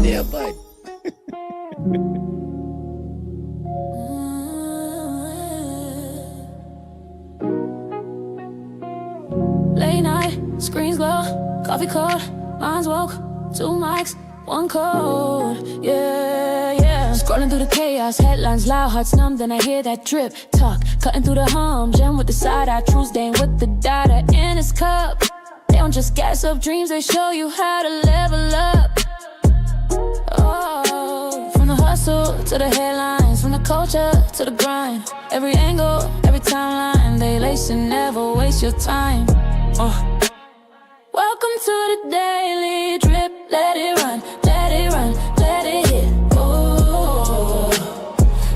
damn button. Late night, screens glow, coffee cold, minds woke, 2 mics, 1 code, yeah. Scrolling through the chaos, headlines loud, hearts numb, then I hear that drip talk, cutting through the hum, gem with the side eye, true stain with the data in his cup. They don't just gas up dreams, they show you how to level up. Oh, from the hustle to the headlines, from the culture to the grind, every angle, every timeline, they lace and never waste your time. Welcome to the daily drip, let it run, let it run, let it hit. Oh,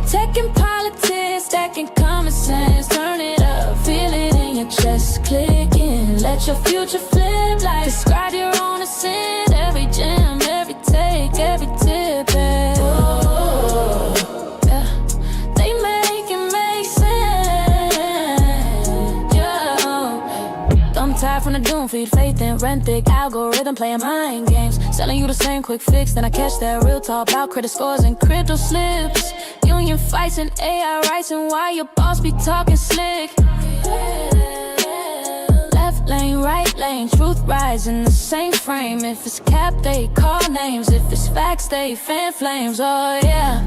tech and politics, stacking common sense, turn it up, feel it in your chest, clicking, let your future flip like describe your own ascent, every gem, every take, every tip, and oh, yeah, they make it make sense, yeah. I'm tired from the doom feed, faith in rent thick, algorithm playing mind games, selling you the same quick fix, then I catch that real talk about credit scores and crypto slips, union fights and AI rights, and why your boss be talking slick. Left lane, right lane, truth rise in the same frame. If it's cap, they call names. If it's facts, they fan flames. Oh yeah.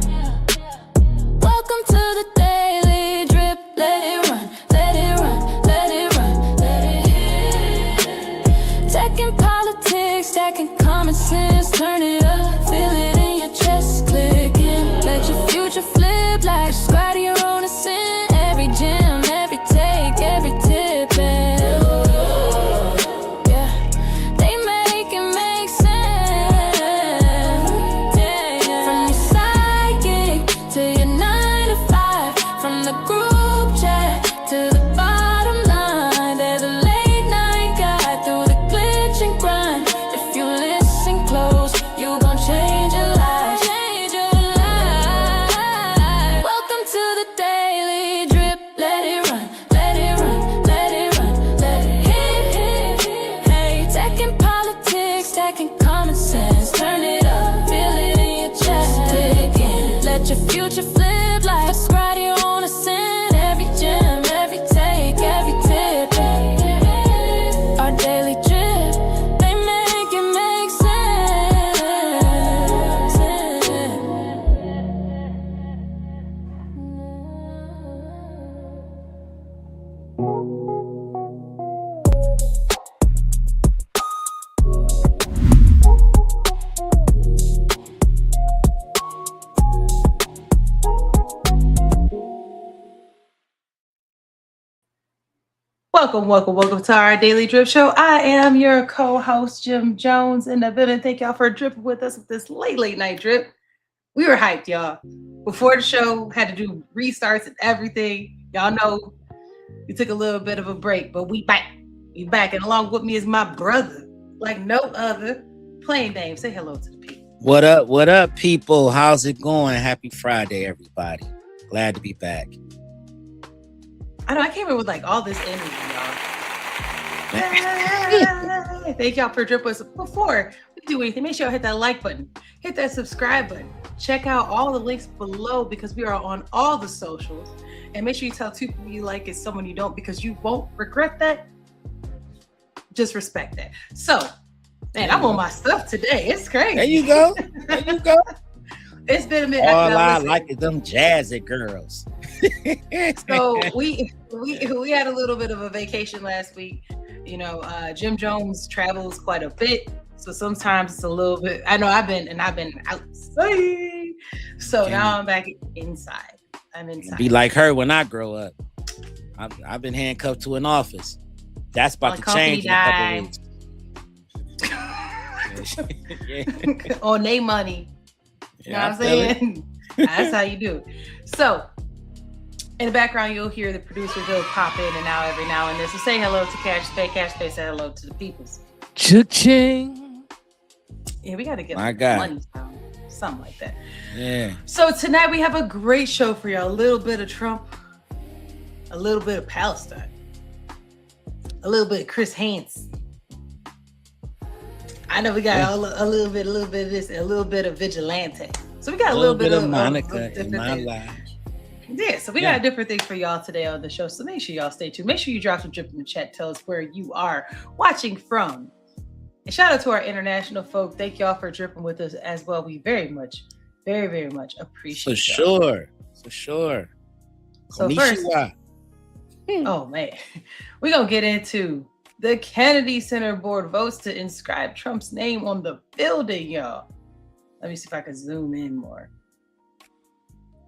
Welcome to the daily drip. Let it run, let it run, let it run, let it hit. Tech and politics, stacking common sense. Turn it up, feel it in your chest, clicking. Let your future flip like squad of your own ascent. Every gem, every take, every tip, and yeah, they make it make sense. Yeah. From your psychic to your 9 to 5, from the group chat to the bottom line, there's a late night guide through the glitch and grind. If you listen close, you gon' change your life. Change your life. Welcome to the daily drip. Let it run, let it run, let it run, let it hit. Hey, tech and politics, stacking common sense. Turn it up, feel it in your chest. Clicking, let your future flip like scribe your own ascent. Every gem, every take, every tip. Our daily drip, they make it make sense. Welcome to our Daily Drip Show. I am your co-host, Jim Jones, in the building. Thank y'all for dripping with us with this late night drip. We were hyped, y'all. Before the show, had to do restarts and everything. Y'all know we took a little bit of a break, but we back. We back, and along with me is my brother, like no other. Plain name. Say hello to the people. What up, people? How's it going? Happy Friday, everybody. Glad to be back. I know I came in with like all this energy, y'all. Thank y'all for dripping us. Before we do anything, make sure you hit that like button, hit that subscribe button. Check out all the links below because we are on all the socials. And make sure you tell 2 people you like and someone you don't, because you won't regret that. Just respect that. So, man, I'm on my stuff today. It's crazy. There you go. There you go. It's been a minute. All I like is them jazzy girls. So we had a little bit of a vacation last week. You know, Jim Jones travels quite a bit, so sometimes it's a little bit. I know I've been outside, so now I'm back inside. I'm inside. Be like her when I grow up. I've been handcuffed to an office. That's about to change in a couple weeks. On their money. You know what I'm saying? That's how you do it. So, in the background, you'll hear the producer Joe pop in and out every now and then. So say hello to Cash Pay. Cash Pay, say hello to the peoples. Cha-ching. Yeah, we got to get my God. Money sound. Something like that. Yeah. So tonight we have a great show for y'all. A little bit of Trump, a little bit of Palestine, a little bit of Chris Hansen, I know we got a little bit of this, and a little bit of vigilante. So we got a little bit of Monica in my life. Yeah, so we got different things for y'all today on the show. So make sure y'all stay tuned. Make sure you drop some drip in the chat. Tell us where you are watching from. And shout out to our international folk. Thank y'all for dripping with us as well. We very, very much appreciate it. For sure. So first, oh man, we're going to get into the Kennedy Center board votes to inscribe Trump's name on the building, y'all. Let me see if I can zoom in more.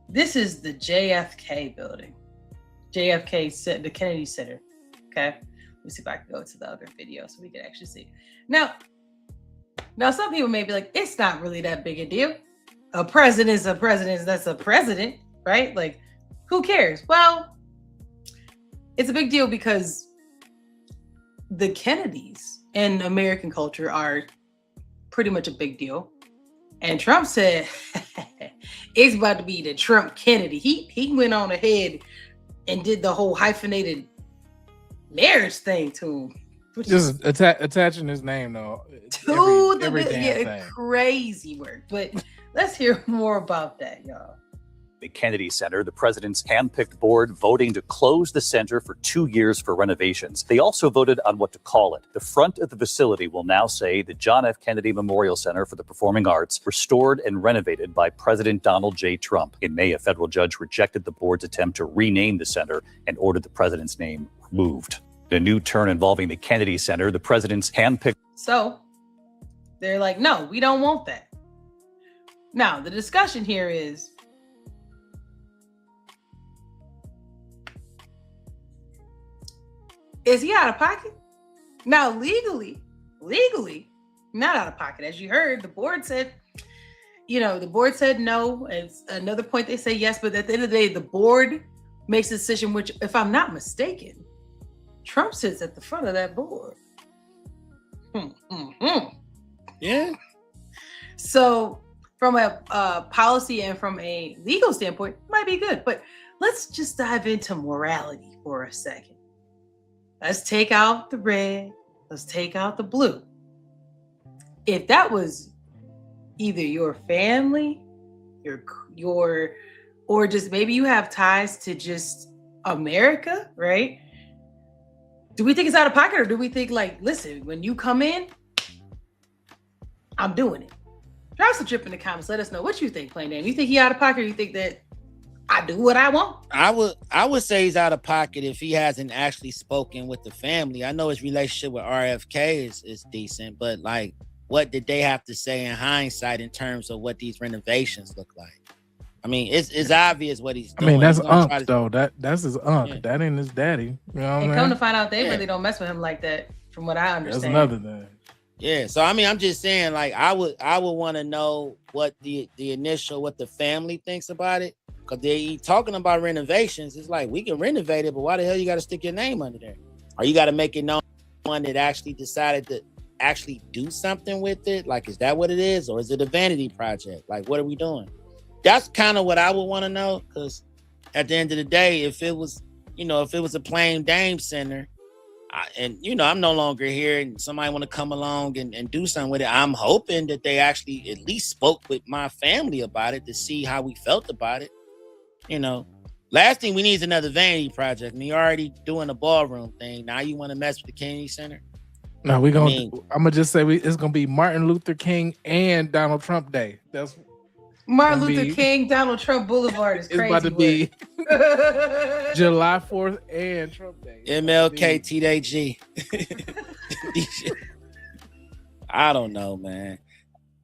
This is the JFK building. JFK, the Kennedy Center. Okay. Let me see if I can go to the other video so we can actually see. Now, some people may be like, it's not really that big a deal. A president's a president. That's a president, right? Like, who cares? Well, it's a big deal because the Kennedys in American culture are pretty much a big deal. And Trump said, it's about to be the Trump Kennedy. He went on ahead and did the whole hyphenated marriage thing to him. Just attaching his name though to the crazy work. But let's hear more about that, y'all. The Kennedy Center, the president's handpicked board voting to close the center for 2 years for renovations. They also voted on what to call it. The front of the facility will now say the John F. Kennedy Memorial Center for the Performing Arts, restored and renovated by President Donald J. Trump. In May, a federal judge rejected the board's attempt to rename the center and ordered the president's name removed. A new turn involving the Kennedy Center, the president's handpicked. So they're like, no, we don't want that. Now, the discussion here is, he out of pocket? Now, legally, not out of pocket. As you heard, the board said no. It's another point they say yes, but at the end of the day, the board makes a decision, which, if I'm not mistaken, Trump sits at the front of that board. Yeah. So from a policy and from a legal standpoint, it might be good. But let's just dive into morality for a second. Let's take out the red. Let's take out the blue. If that was either your family, your, or just maybe you have ties to just America, right? Do we think it's out of pocket, or do we think like, listen, when you come in, I'm doing it? Drop some drip in the comments. Let us know what you think, Plain Name. You think he out of pocket, or you think that I do what I want? I would say he's out of pocket if he hasn't actually spoken with the family. I know his relationship with RFK is decent, but like, what did they have to say in hindsight in terms of what these renovations look like? I mean, it's obvious what he's doing. I mean, that's Unc though. That's his Unc. Yeah. That ain't his daddy. You know what and come to find out, they really don't mess with him like that, from what I understand. That's another thing. Yeah. So I mean, I'm just saying, like, I would want to know what the family thinks about it. Because they talking about renovations. It's like, we can renovate it, but why the hell you got to stick your name under there? Or you got to make it known one that actually decided to actually do something with it? Like, is that what it is? Or is it a vanity project? Like, what are we doing? That's kind of what I would want to know. Because at the end of the day, if it was a plain Dame center, and I'm no longer here, and somebody want to come along and do something with it, I'm hoping that they actually at least spoke with my family about it to see how we felt about it. Last thing we need is another vanity project. And you're already doing a ballroom thing. Now you want to mess with the Kennedy Center? No, I'm gonna just say it's gonna be Martin Luther King and Donald Trump Day. That's Martin Luther King, Donald Trump Boulevard is crazy. It's about to be July 4th and Trump Day. MLK TDG. I don't know, man.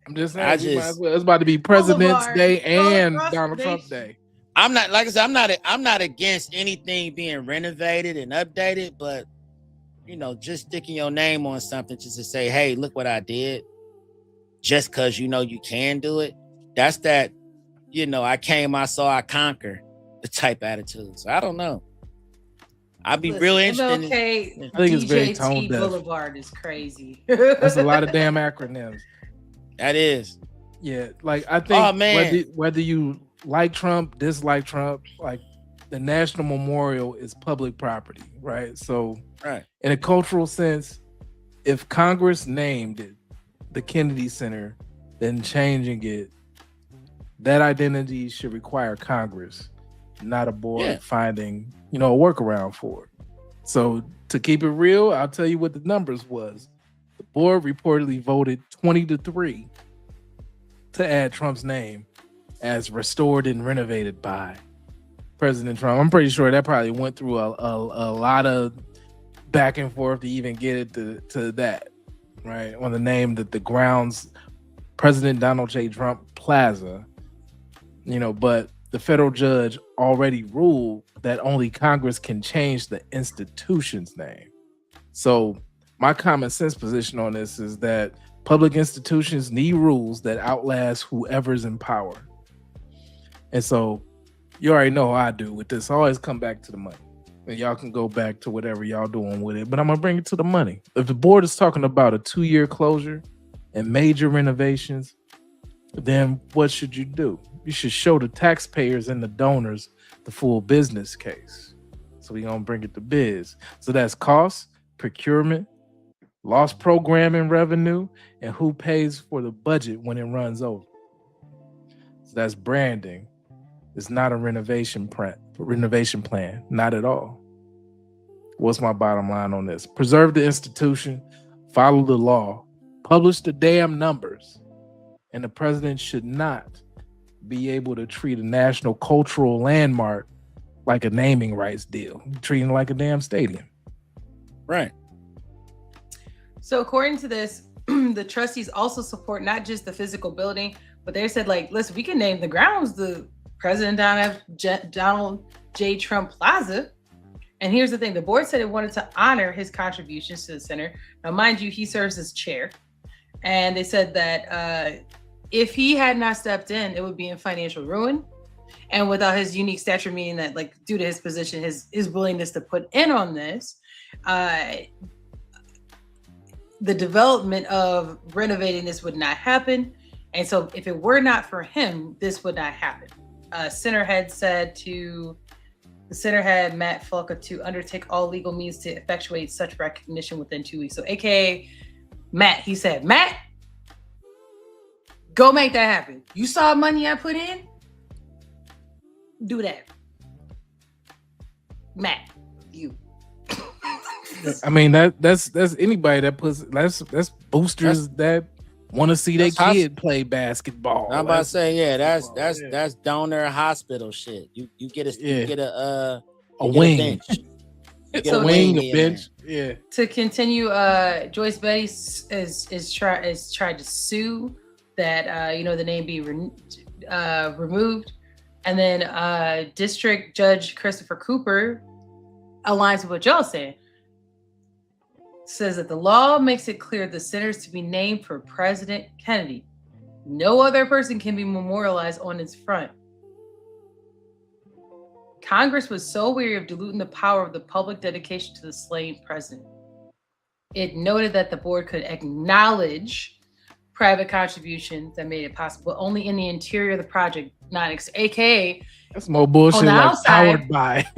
I'm just saying, it's about to be President's Day and Donald Trump Day. I'm not, like I said, I'm not against anything being renovated and updated, but just sticking your name on something just to say, hey, look what I did, just because you can do it. That's that, I came, I saw, I conquer the type attitude. So I don't know. I'd be real interested. MLK, I think it's very tone deaf. Boulevard is crazy. That's a lot of damn acronyms. That is. Yeah, like I think whether you like Trump, dislike Trump, like the National Memorial is public property, right? So in a cultural sense, if Congress named it the Kennedy Center, then changing it, that identity should require Congress, not a board finding, a workaround for it. So to keep it real, I'll tell you what the numbers was. The board reportedly voted 20-3 to add Trump's name as restored and renovated by President Trump. I'm pretty sure that probably went through a lot of back and forth to even get it to that, right? On the name that the grounds, President Donald J. Trump Plaza, but the federal judge already ruled that only Congress can change the institution's name. So my common sense position on this is that public institutions need rules that outlast whoever's in power. And so you already know how I do with this. I always come back to the money. And y'all can go back to whatever y'all doing with it. But I'm going to bring it to the money. If the board is talking about a 2-year closure and major renovations, then what should you do? You should show the taxpayers and the donors the full business case. So we're going to bring it to biz. So that's cost, procurement, lost programming revenue, and who pays for the budget when it runs over. So that's branding. It's not a renovation plan, not at all. What's my bottom line on this? Preserve the institution, follow the law, publish the damn numbers, and the president should not be able to treat a national cultural landmark like a naming rights deal, treating it like a damn stadium. Right. So according to this, the trustees also support not just the physical building, but they said, listen, we can name the grounds the President Donald J. Trump Plaza. And here's the thing. The board said it wanted to honor his contributions to the center. Now, mind you, he serves as chair. And they said that if he had not stepped in, it would be in financial ruin. And without his unique stature, meaning that due to his position, his willingness to put in on this, the development of renovating this would not happen. And so if it were not for him, this would not happen. Center head Matt Fulca to undertake all legal means to effectuate such recognition within 2 weeks. So AKA Matt, he said, Matt, go make that happen. You saw money I put in? Do that. Matt, you. I mean, that's anybody that puts that's boosters that want to see their kid play basketball. I'm about to say, that's donor hospital shit. You get a wing. Get a wing, a bench. Yeah. To continue, Joyce Betty is tried to sue that the name be removed, and then District Judge Christopher Cooper aligns with what y'all saying. Says that the law makes it clear the center is to be named for President Kennedy. No other person can be memorialized on its front. Congress was so weary of diluting the power of the public dedication to the slain president. It noted that the board could acknowledge private contributions that made it possible, but only in the interior of the project, not AKA. That's more bullshit. Like outside, powered by.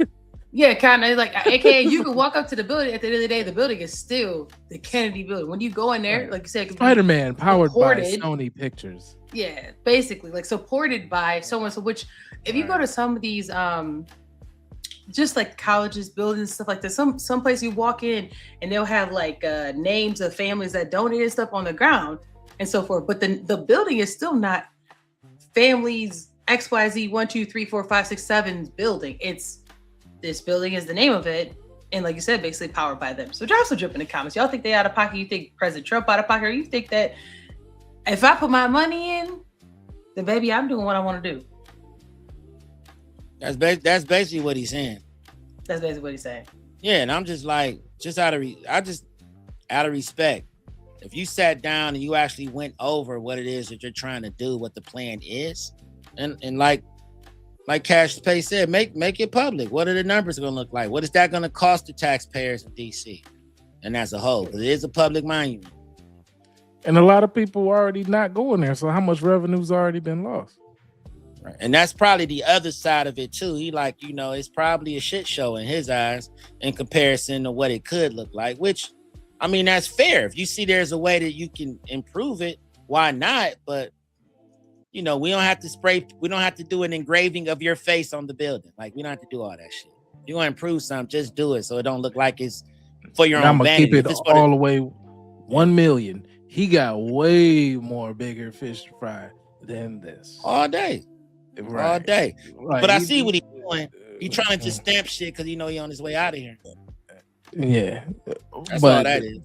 Yeah, kind of AKA you can walk up to the building. At the end of the day, the building is still the Kennedy building. When you go in there, like you said, Spider-Man powered by Sony Pictures. Yeah, basically, supported by someone. So, which, if you go to some of these, just like colleges, buildings, stuff like that, some place you walk in and they'll have names of families that donated stuff on the ground and so forth. But the building is still not families XYZ 1, 2, 3, 4, 5, 6, 7 building. It's this building is the name of it. And like you said, basically powered by them. So drop some drip in the comments. Y'all think they out of pocket? You think President Trump out of pocket? Or you think that if I put my money in, then baby, I'm doing what I want to do? That's basically what he's saying. That's basically what he's saying. Yeah, and I'm just out of respect. If you sat down and you actually went over what it is that you're trying to do, what the plan is, and like Cash Pay said, make it public. What are the numbers going to look like? What is that going to cost the taxpayers in DC and as a whole? Because it is a public monument. And a lot of people are already not going there. So how much revenue's already been lost? Right. And that's probably the other side of it too. He it's probably a shit show in his eyes in comparison to what it could look like, which I mean, that's fair. If you see there's a way that you can improve it, why not? But we don't have to spray. We don't have to do an engraving of your face on the building. Like, we don't have to do all that shit. If you want to improve something, just do it so it don't look like it's for your own I'm gonna vanity. keep it all the way 1 million. He got way more bigger fish to fry than this all day, right. all day. Like, but I see what he's doing. He's trying to just stamp shit because he on his way out of here. Yeah, that's all that is.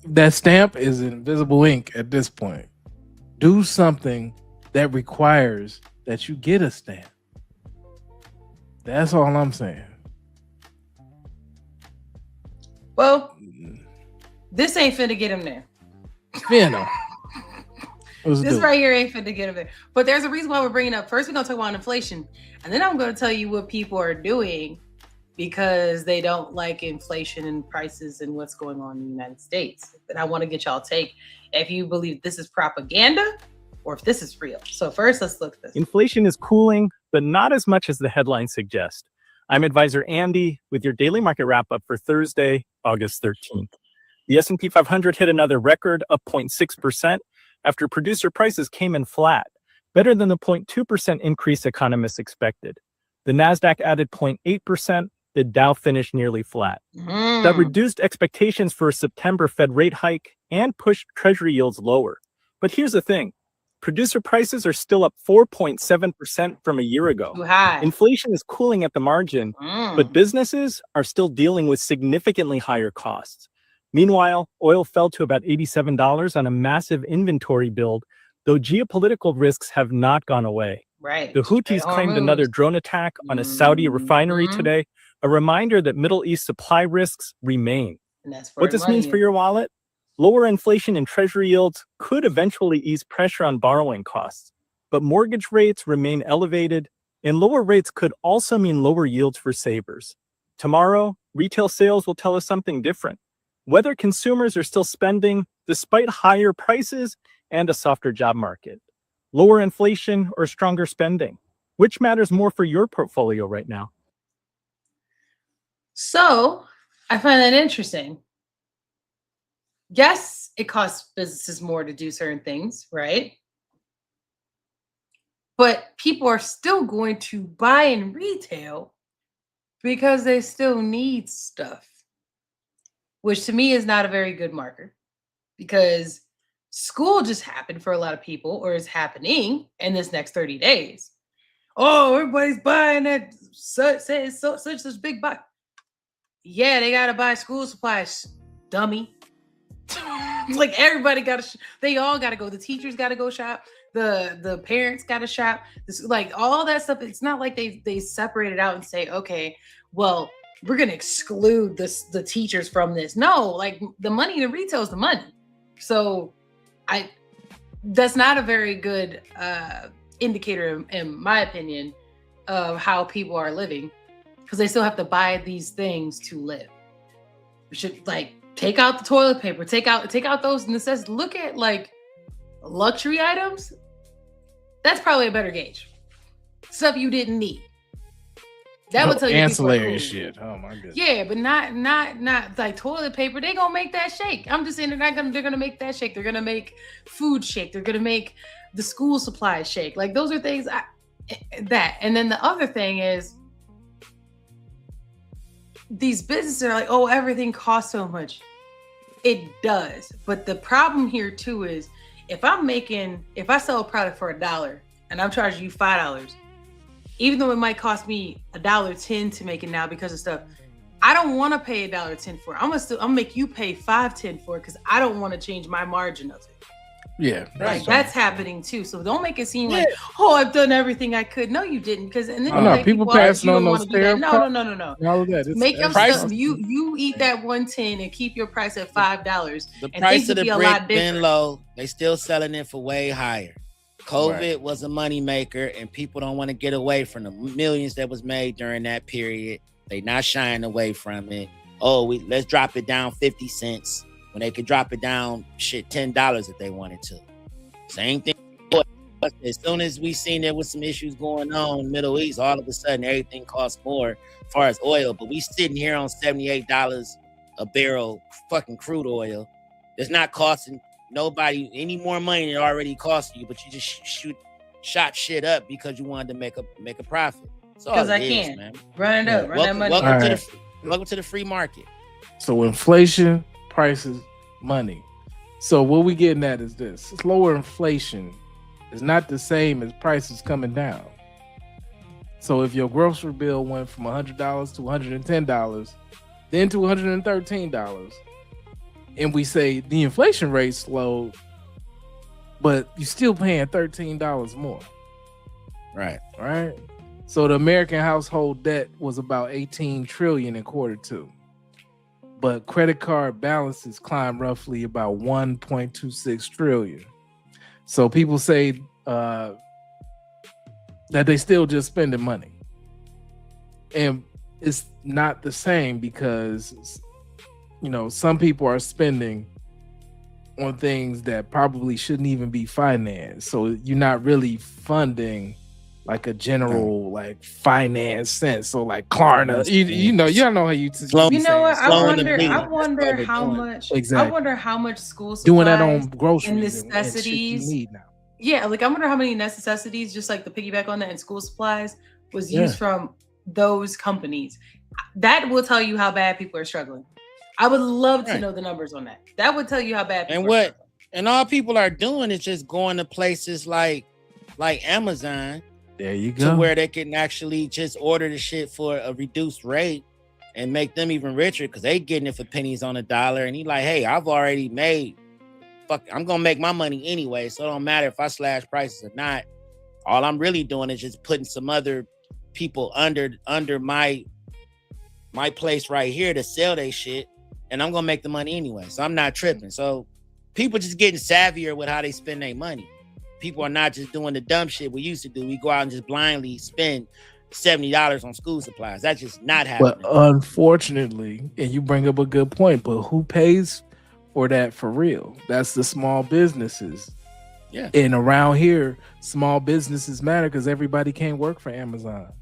That stamp is invisible ink at this point. Do something that requires that you get a stamp. That's all I'm saying. Well, this ain't finna get him there. Yeah, no. This right here ain't finna get him there. But there's a reason why we're bringing up. First, we're gonna talk about inflation, and then I'm gonna tell you what people are doing because they don't like inflation and prices and what's going on in the United States. And I want to get y'all take if you believe this is propaganda or if this is real. So first, let's look at this. Inflation is cooling, but not as much as the headlines suggest. I'm advisor Andy with your daily market wrap-up for Thursday, August 13th. The S&P 500 hit another record, up 0.6%, after producer prices came in flat, better than the 0.2% increase economists expected. The NASDAQ added 0.8%, the Dow finished nearly flat. That reduced expectations for a September Fed rate hike and pushed Treasury yields lower. But here's the thing. Producer prices are still up 4.7% from a year ago. Too high. Inflation is cooling at the margin, but businesses are still dealing with significantly higher costs. Meanwhile, oil fell to about $87 on a massive inventory build, though geopolitical risks have not gone away. Right. The Houthis claimed another drone attack on a Saudi refinery today, a reminder that Middle East supply risks remain. And that's for what this means for your wallet? Lower inflation and treasury yields could eventually ease pressure on borrowing costs, but mortgage rates remain elevated, and lower rates could also mean lower yields for savers. Tomorrow, retail sales will tell us something different. Whether consumers are still spending despite higher prices and a softer job market. Lower inflation or stronger spending? Which matters more for your portfolio right now? So I find that interesting. Yes, it costs businesses more to do certain things, right? But people are still going to buy in retail because they still need stuff, which to me is not a very good marker because school just happened for a lot of people or is happening in this next 30 days. Oh, everybody's buying that such big buck. Yeah, they got to buy school supplies, dummy. Like everybody got to, they all got to go. The teachers got to go shop. The parents got to shop. This, like all that stuff. It's not like they separate it out and say, okay, well, we're going to exclude the teachers from this. No, like the money in retail is the money. So that's not a very good indicator, in my opinion, of how people are living because they still have to buy these things to live. We should like take out the toilet paper, take out those necessities. Look at like luxury items. That's probably a better gauge. Stuff you didn't need. That would tell you ancillary shit. Oh my goodness. Yeah, but not like toilet paper. They gonna make that shake. I'm just saying they're gonna make that shake. They're gonna make food shake. They're gonna make the school supplies shake. Like those are things that. And then the other thing is these businesses are like, oh, everything costs so much. It does. But the problem here too is if I sell a product for $1 and I'm charging you $5, even though it might cost me $1.10 to make it now because of stuff, I don't want to pay $1.10 for it. I'm gonna make you pay $5.10 for it because I don't want to change my margin of it. Yeah, right. That's happening too. So don't make it seem like, oh, I've done everything I could. No, you didn't. Because and then no, people passing on those No. All of that. Make up stuff. You eat that $1.10 and keep your price at $5. The price of the brick been low. They still selling it for way higher. COVID was a money maker, and people don't want to get away from the millions that was made during that period. They not shying away from it. Oh, let's drop it down 50 cents when they could drop it down $10 if they wanted to. Same thing. As soon as we seen there was some issues going on in the Middle East, all of a sudden everything costs more as far as oil. But we sitting here on $78 a barrel fucking crude oil. It's not costing nobody any more money than it already cost you, but you just shot shit up because you wanted to make a profit. Because I can, man. Run it up, run that money. Welcome to the free market. So inflation, prices, money. So what we getting at is this: lower inflation is not the same as prices coming down. So if your grocery bill went from $100 to $110, then to $113, and we say the inflation rate slowed, but you're still paying $13 more. Right. So the American household debt was about 18 trillion in Q2. But credit card balances climbed roughly about 1.26 trillion. So people say that they still just spending money. And it's not the same because, some people are spending on things that probably shouldn't even be financed. So you're not really funding like a general like finance sense. So like Klarna, y'all know how you. You know what? I wonder how much. Exactly. I wonder how much school supplies doing that on groceries and necessities and you need now. Yeah, like I wonder how many necessities, just like the piggyback on that, and school supplies was used from those companies. That will tell you how bad people are struggling. I would love to know the numbers on that. That would tell you how bad people are struggling. And all people are doing is just going to places like Amazon. There you go. To where they can actually just order the shit for a reduced rate and make them even richer because they getting it for pennies on a dollar. And he like, hey, I've already made, I'm going to make my money anyway. So it don't matter if I slash prices or not. All I'm really doing is just putting some other people under my place right here to sell their shit. And I'm going to make the money anyway. So I'm not tripping. So people just getting savvier with how they spend their money. People are not just doing the dumb shit we used to do. We go out and just blindly spend $70 on school supplies. That's just not happening. But unfortunately, and you bring up a good point, but who pays for that for real? That's the small businesses. Yeah. And around here, small businesses matter because everybody can't work for Amazon.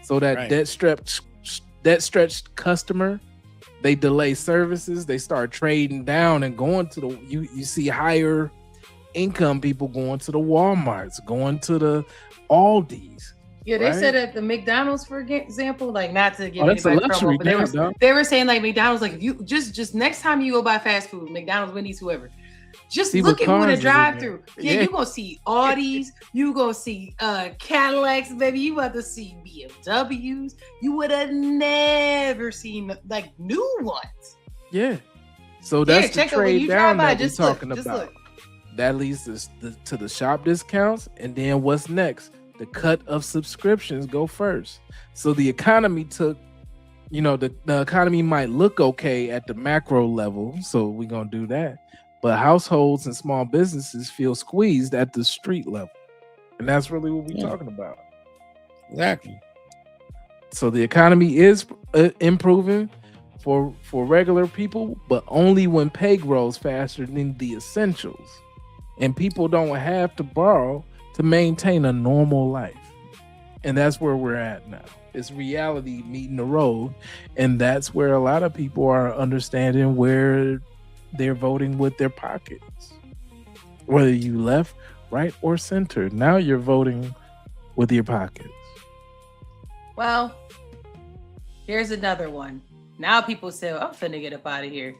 So that debt stretched customer, they delay services, they start trading down and going to the you see higher income people going to the Walmarts, going to the Aldi's. Yeah, they said at the McDonald's, for example, like not to give anybody promo, but they were saying like McDonald's, like if you just next time you go buy fast food, McDonald's, Wendy's, whoever, just look at what a drive-through. Yeah, you're gonna see Audis, you gonna see Cadillacs, baby. You about to see BMWs. You would have never seen like new ones. Yeah. So that's the trade down that we're talking about. Look. That leads to the shop discounts, and then what's next? The cut of subscriptions go first. So the economy took, the economy might look okay at the macro level, so we're gonna do that. But households and small businesses feel squeezed at the street level, and that's really what we're talking about. Exactly. So the economy is improving for regular people, but only when pay grows faster than the essentials. And people don't have to borrow to maintain a normal life. And that's where we're at now. It's reality meeting the road. And that's where a lot of people are understanding where they're voting with their pockets. Whether you left, right, or center. Now you're voting with your pockets. Well, here's another one. Now people say, I'm finna get up out of here.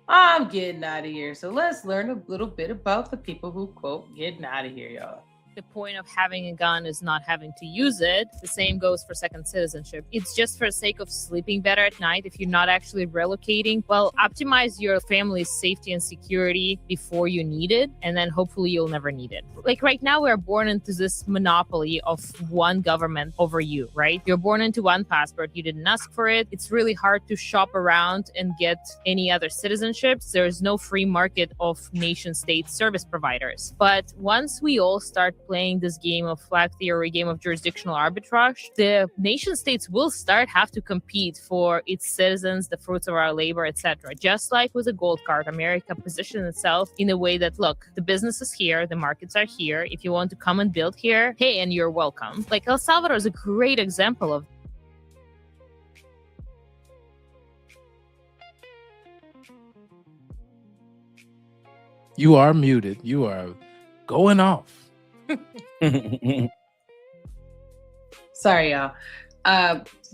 I'm getting out of here. So let's learn a little bit about the people who, quote, getting out of here, y'all. The point of having a gun is not having to use it. The same goes for second citizenship. It's just for the sake of sleeping better at night. If you're not actually relocating, well, optimize your family's safety and security before you need it, and then hopefully you'll never need it. Like right now, we're born into this monopoly of one government over you, right? You're born into one passport. You didn't ask for it. It's really hard to shop around and get any other citizenships. There's no free market of nation state service providers. But once we all start playing this game of flag theory, game of jurisdictional arbitrage, the nation states will have to compete for its citizens, the fruits of our labor, etc. Just like with a gold card, America positioned itself in a way that, look, the business is here, the markets are here. If you want to come and build here, hey, and you're welcome. Like El Salvador is a great example of You are muted. You are going off. Sorry, y'all.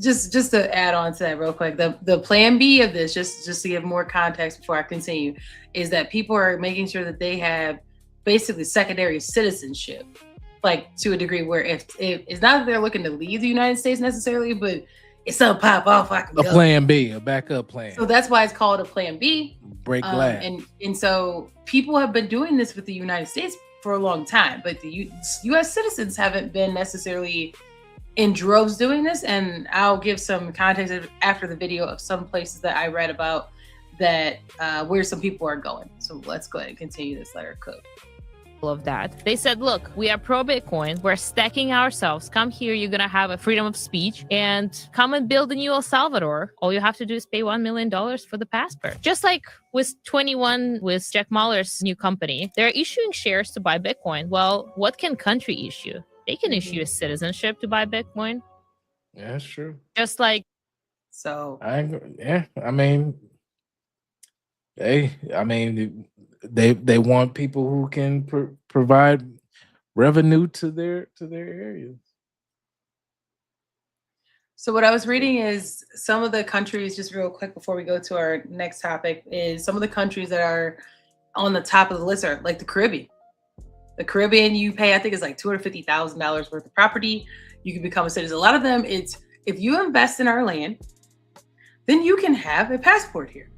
Just to add on to that real quick, the plan B of this, just to give more context before I continue, is that people are making sure that they have basically secondary citizenship, like to a degree where if it's not that they're looking to leave the United States necessarily, but if something pop off, I can go. Plan B, a backup plan. So that's why it's called a plan B. Break glass. And so people have been doing this with the United States for a long time, but the U.S. citizens haven't been necessarily in droves doing this. And I'll give some context after the video of some places that I read about that where some people are going. So let's go ahead and continue this letter of code. Of that, they said, look, we are pro Bitcoin, we're stacking ourselves, come here, you're gonna have a freedom of speech, and come and build a new El Salvador. All you have to do is pay $1 million for the passport. Just like with 21 with Jack Mallers' new company, they're issuing shares to buy Bitcoin. Well, what can country issue? They can issue a citizenship to buy Bitcoin. Yeah, that's true. Just like so they want people who can provide revenue to their areas. So what I was reading is some of the countries, just real quick before we go to our next topic, is some of the countries that are on the top of the list are like the Caribbean. The Caribbean, you pay, I think it's like $250,000 worth of property. You can become a citizen. A lot of them, it's if you invest in our land, then you can have a passport here.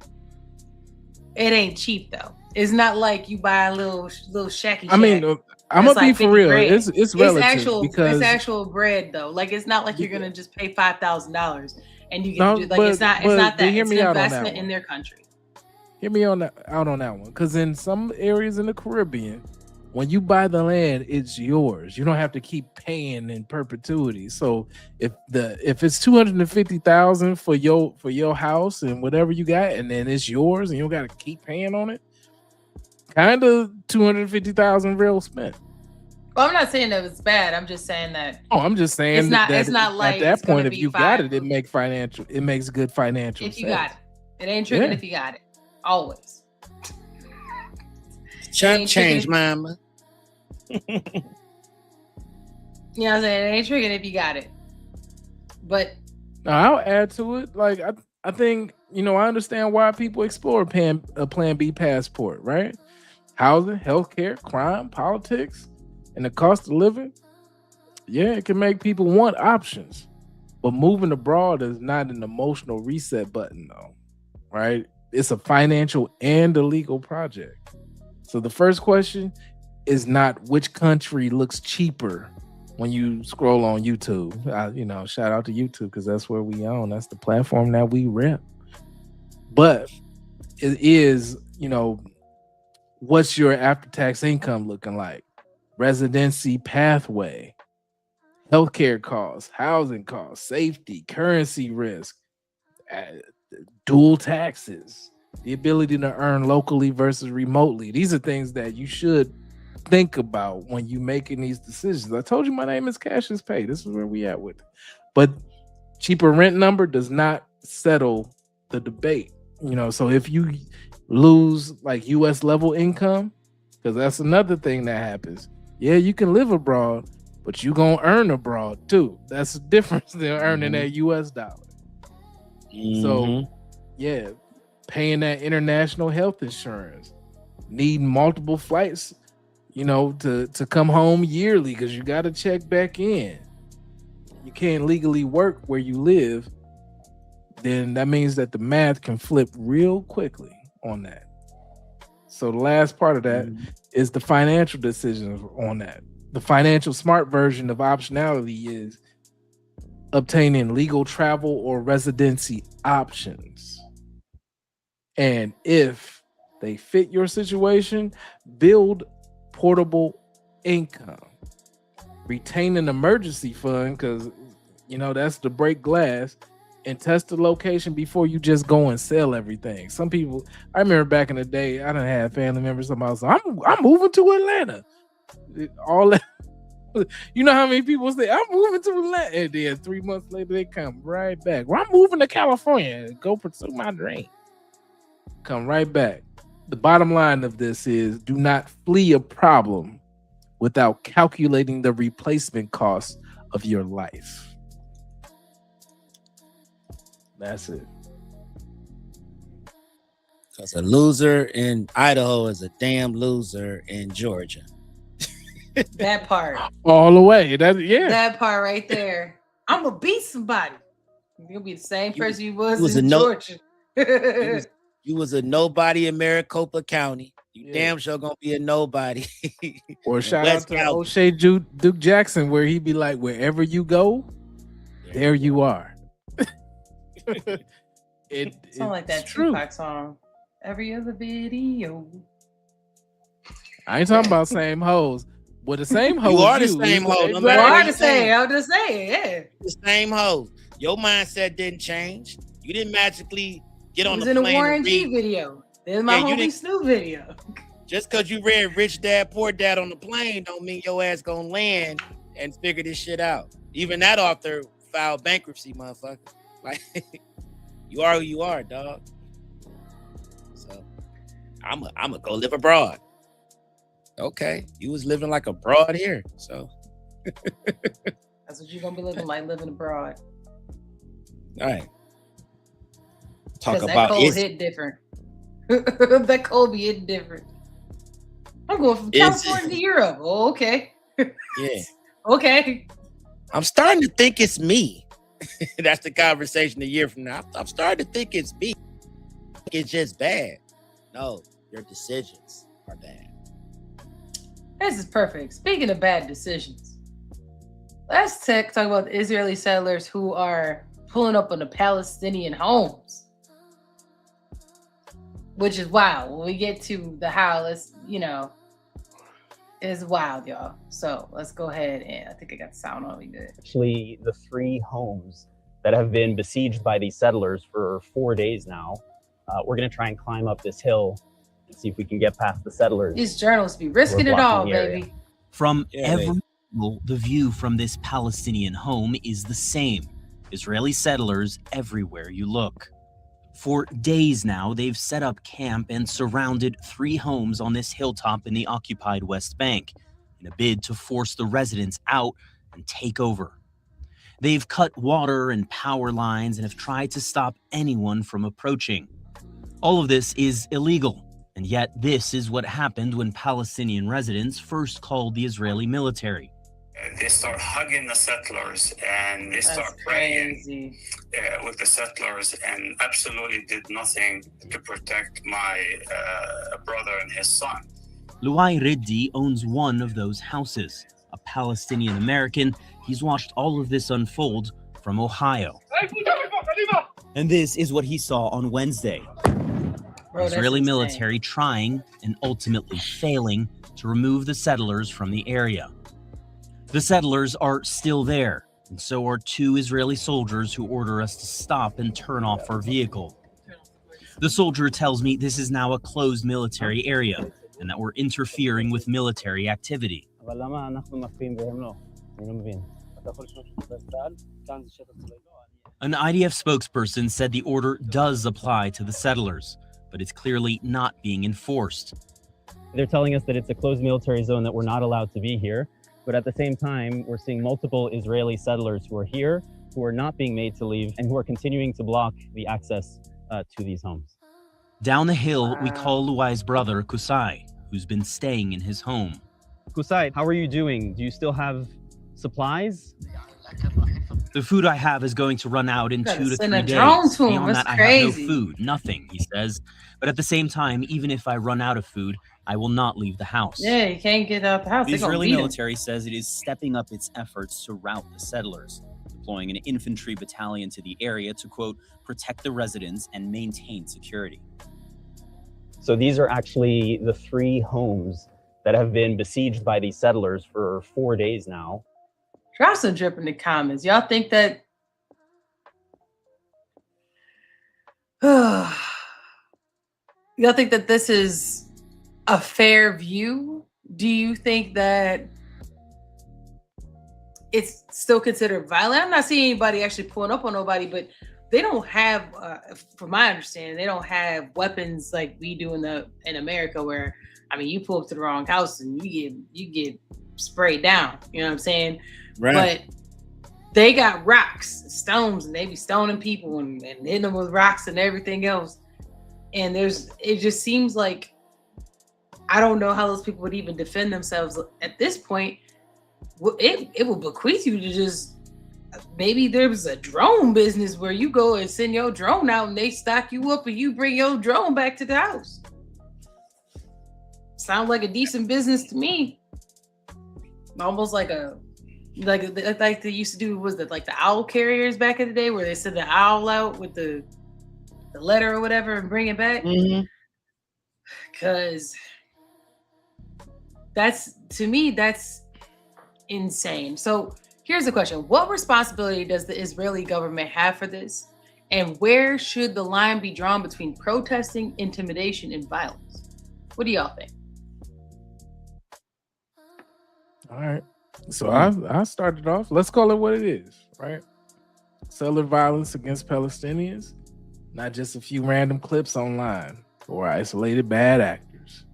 It ain't cheap though. It's not like you buy a little shacky shack. I mean, I'm gonna be for real. Grand. It's relative it's actual bread though. Like it's not like you're gonna just pay $5,000 and you get it's not that. It's an investment in their country. Hear me out on that one, because in some areas in the Caribbean, when you buy the land, it's yours. You don't have to keep paying in perpetuity. So if it's $250,000 for your house and whatever you got, and then it's yours, and you don't got to keep paying on it, kind of $250,000 real spent. Well, I'm not saying that it's bad. I'm just saying that. Oh, I'm just saying it's not like at that point, if you got it, it makes good financial sense. If you got it ain't tricking if you got it. Always. Change, mama. You know what I'm saying? It ain't tricking if you got it. But I'll add to it. Like I think, I understand why people explore a Plan B passport, right? Housing, healthcare, crime, politics, and the cost of living. Yeah, it can make people want options. But moving abroad is not an emotional reset button, though, right? It's a financial and a legal project. So the first question is not which country looks cheaper when you scroll on YouTube. Shout out to YouTube, because that's where we own. That's the platform that we rep. But it is, what's your after-tax income looking like? Residency pathway, healthcare costs, housing costs, safety, currency risk, dual taxes, the ability to earn locally versus remotely. These are things that you should think about when you're making these decisions. I told you my name is Cash is Pay. This is where we at with it. But cheaper rent number does not settle the debate. So if you lose like US level income, because that's another thing that happens. Yeah, you can live abroad, but you gonna earn abroad too. That's the difference than earning that US dollar. So yeah, paying that international health insurance, needing multiple flights, to come home yearly because you got to check back in. You can't legally work where you live. Then that means that the math can flip real quickly on that. So the last part of that is the financial decisions on that. The financial smart version of optionality is obtaining legal travel or residency options. And if they fit your situation, build portable income. Retain an emergency fund, because that's to break glass, and test the location before you just go and sell everything. Some people, I remember back in the day, I done had family members, somebody was like, I'm moving to Atlanta. All that, how many people say, I'm moving to Atlanta, and then 3 months later they come right back. Well, I'm moving to California, go pursue my dream. Come right back. the bottom line of this is do not flee a problem without calculating the replacement cost of your life. That's it. Because a loser in Idaho is a damn loser in Georgia. That part. All the way. That part right there. I'm gonna beat somebody. You'll be the same person you was in Georgia. You was a nobody in Maricopa County. You damn sure gonna be a nobody. Or shout out to O'Shea Duke Jackson, where he be like, wherever you go, there you are. It sound like that Tupac song. Every other video. I ain't talking about same hoes. Well, the same hoes. You are the same hoe. You are the same. I'm just saying, yeah. The same hoes. Your mindset didn't change. You didn't magically get on the plane. It was in a Warren G video. There's my homie Snoop video. Just because you read Rich Dad, Poor Dad on the plane don't mean your ass gonna land and figure this shit out. Even that author filed bankruptcy, motherfucker. Like, you are who you are, dog. So, I'm a go live abroad. Okay, you was living like abroad here, so. That's what you're gonna be living abroad. All right. Talk about that cold hit different. That cold be hitting different. I'm going from California to Europe. Oh, okay. Yeah. Okay. I'm starting to think it's me. That's the conversation a year from now. I'm starting to think it's me. It's just bad. No, your decisions are bad. This is perfect. Speaking of bad decisions, let's talk about the Israeli settlers who are pulling up on the Palestinian homes, which is wild. When we get to the how, it's wild, y'all. So let's go ahead and I think I got the sound on me good. Actually, the 3 homes that have been besieged by these settlers for 4 days now. We're going to try and climb up this hill and see if we can get past the settlers. These journalists be risking it all, baby. From every angle, the view from this Palestinian home is the same. Israeli settlers everywhere you look. For days now, they've set up camp and surrounded 3 homes on this hilltop in the occupied West Bank in a bid to force the residents out and take over. They've cut water and power lines and have tried to stop anyone from approaching. All of this is illegal, and yet this is what happened when Palestinian residents first called the Israeli military. They start hugging the settlers and they start praying with the settlers and absolutely did nothing to protect my brother and his son. Luai Riddi owns one of those houses. A Palestinian American, he's watched all of this unfold from Ohio. And this is what he saw on Wednesday. The Israeli military trying and ultimately failing to remove the settlers from the area. The settlers are still there, and so are 2 Israeli soldiers who order us to stop and turn off our vehicle. The soldier tells me this is now a closed military area and that we're interfering with military activity. An IDF spokesperson said the order does apply to the settlers, but it's clearly not being enforced. They're telling us that it's a closed military zone, that we're not allowed to be here. But at the same time, we're seeing multiple Israeli settlers who are here, who are not being made to leave, and who are continuing to block the access to these homes. Down the hill, we call Luai's brother, Kusai, who's been staying in his home. Kusai, how are you doing? Do you still have supplies? The food I have is going to run out in 2 to 3 days. Beyond that, I have no food, nothing, he says. But at the same time, even if I run out of food, I will not leave the house. Yeah, you can't get out the house. The Israeli military says it is stepping up its efforts to rout the settlers, deploying an infantry battalion to the area to, quote, protect the residents and maintain security. So these are actually the 3 homes that have been besieged by these settlers for 4 days now. Drop some drip in the comments. Y'all think that this is a fair view? Do you think that it's still considered violent? I'm not seeing anybody actually pulling up on nobody, but they don't have, from my understanding, they don't have weapons like we do in America, where I mean, you pull up to the wrong house and you get sprayed down. You know what I'm saying? Right. But they got rocks, stones, and they be stoning people and hitting them with rocks and everything else. And it just seems like, I don't know how those people would even defend themselves at this point. It will bequeath you to just, maybe there's a drone business where you go and send your drone out and they stock you up and you bring your drone back to the house. Sounds like a decent business to me. Almost like they used to do, was it like the owl carriers back in the day, where they send the owl out with the letter or whatever and bring it back? Because to me that's insane. So here's the question: what responsibility does the Israeli government have for this, and where should the line be drawn between protesting, intimidation, and violence? What do y'all think? All right. So I started off. Let's call it what it is, right? Settler violence against Palestinians, not just a few random clips online or isolated bad actors.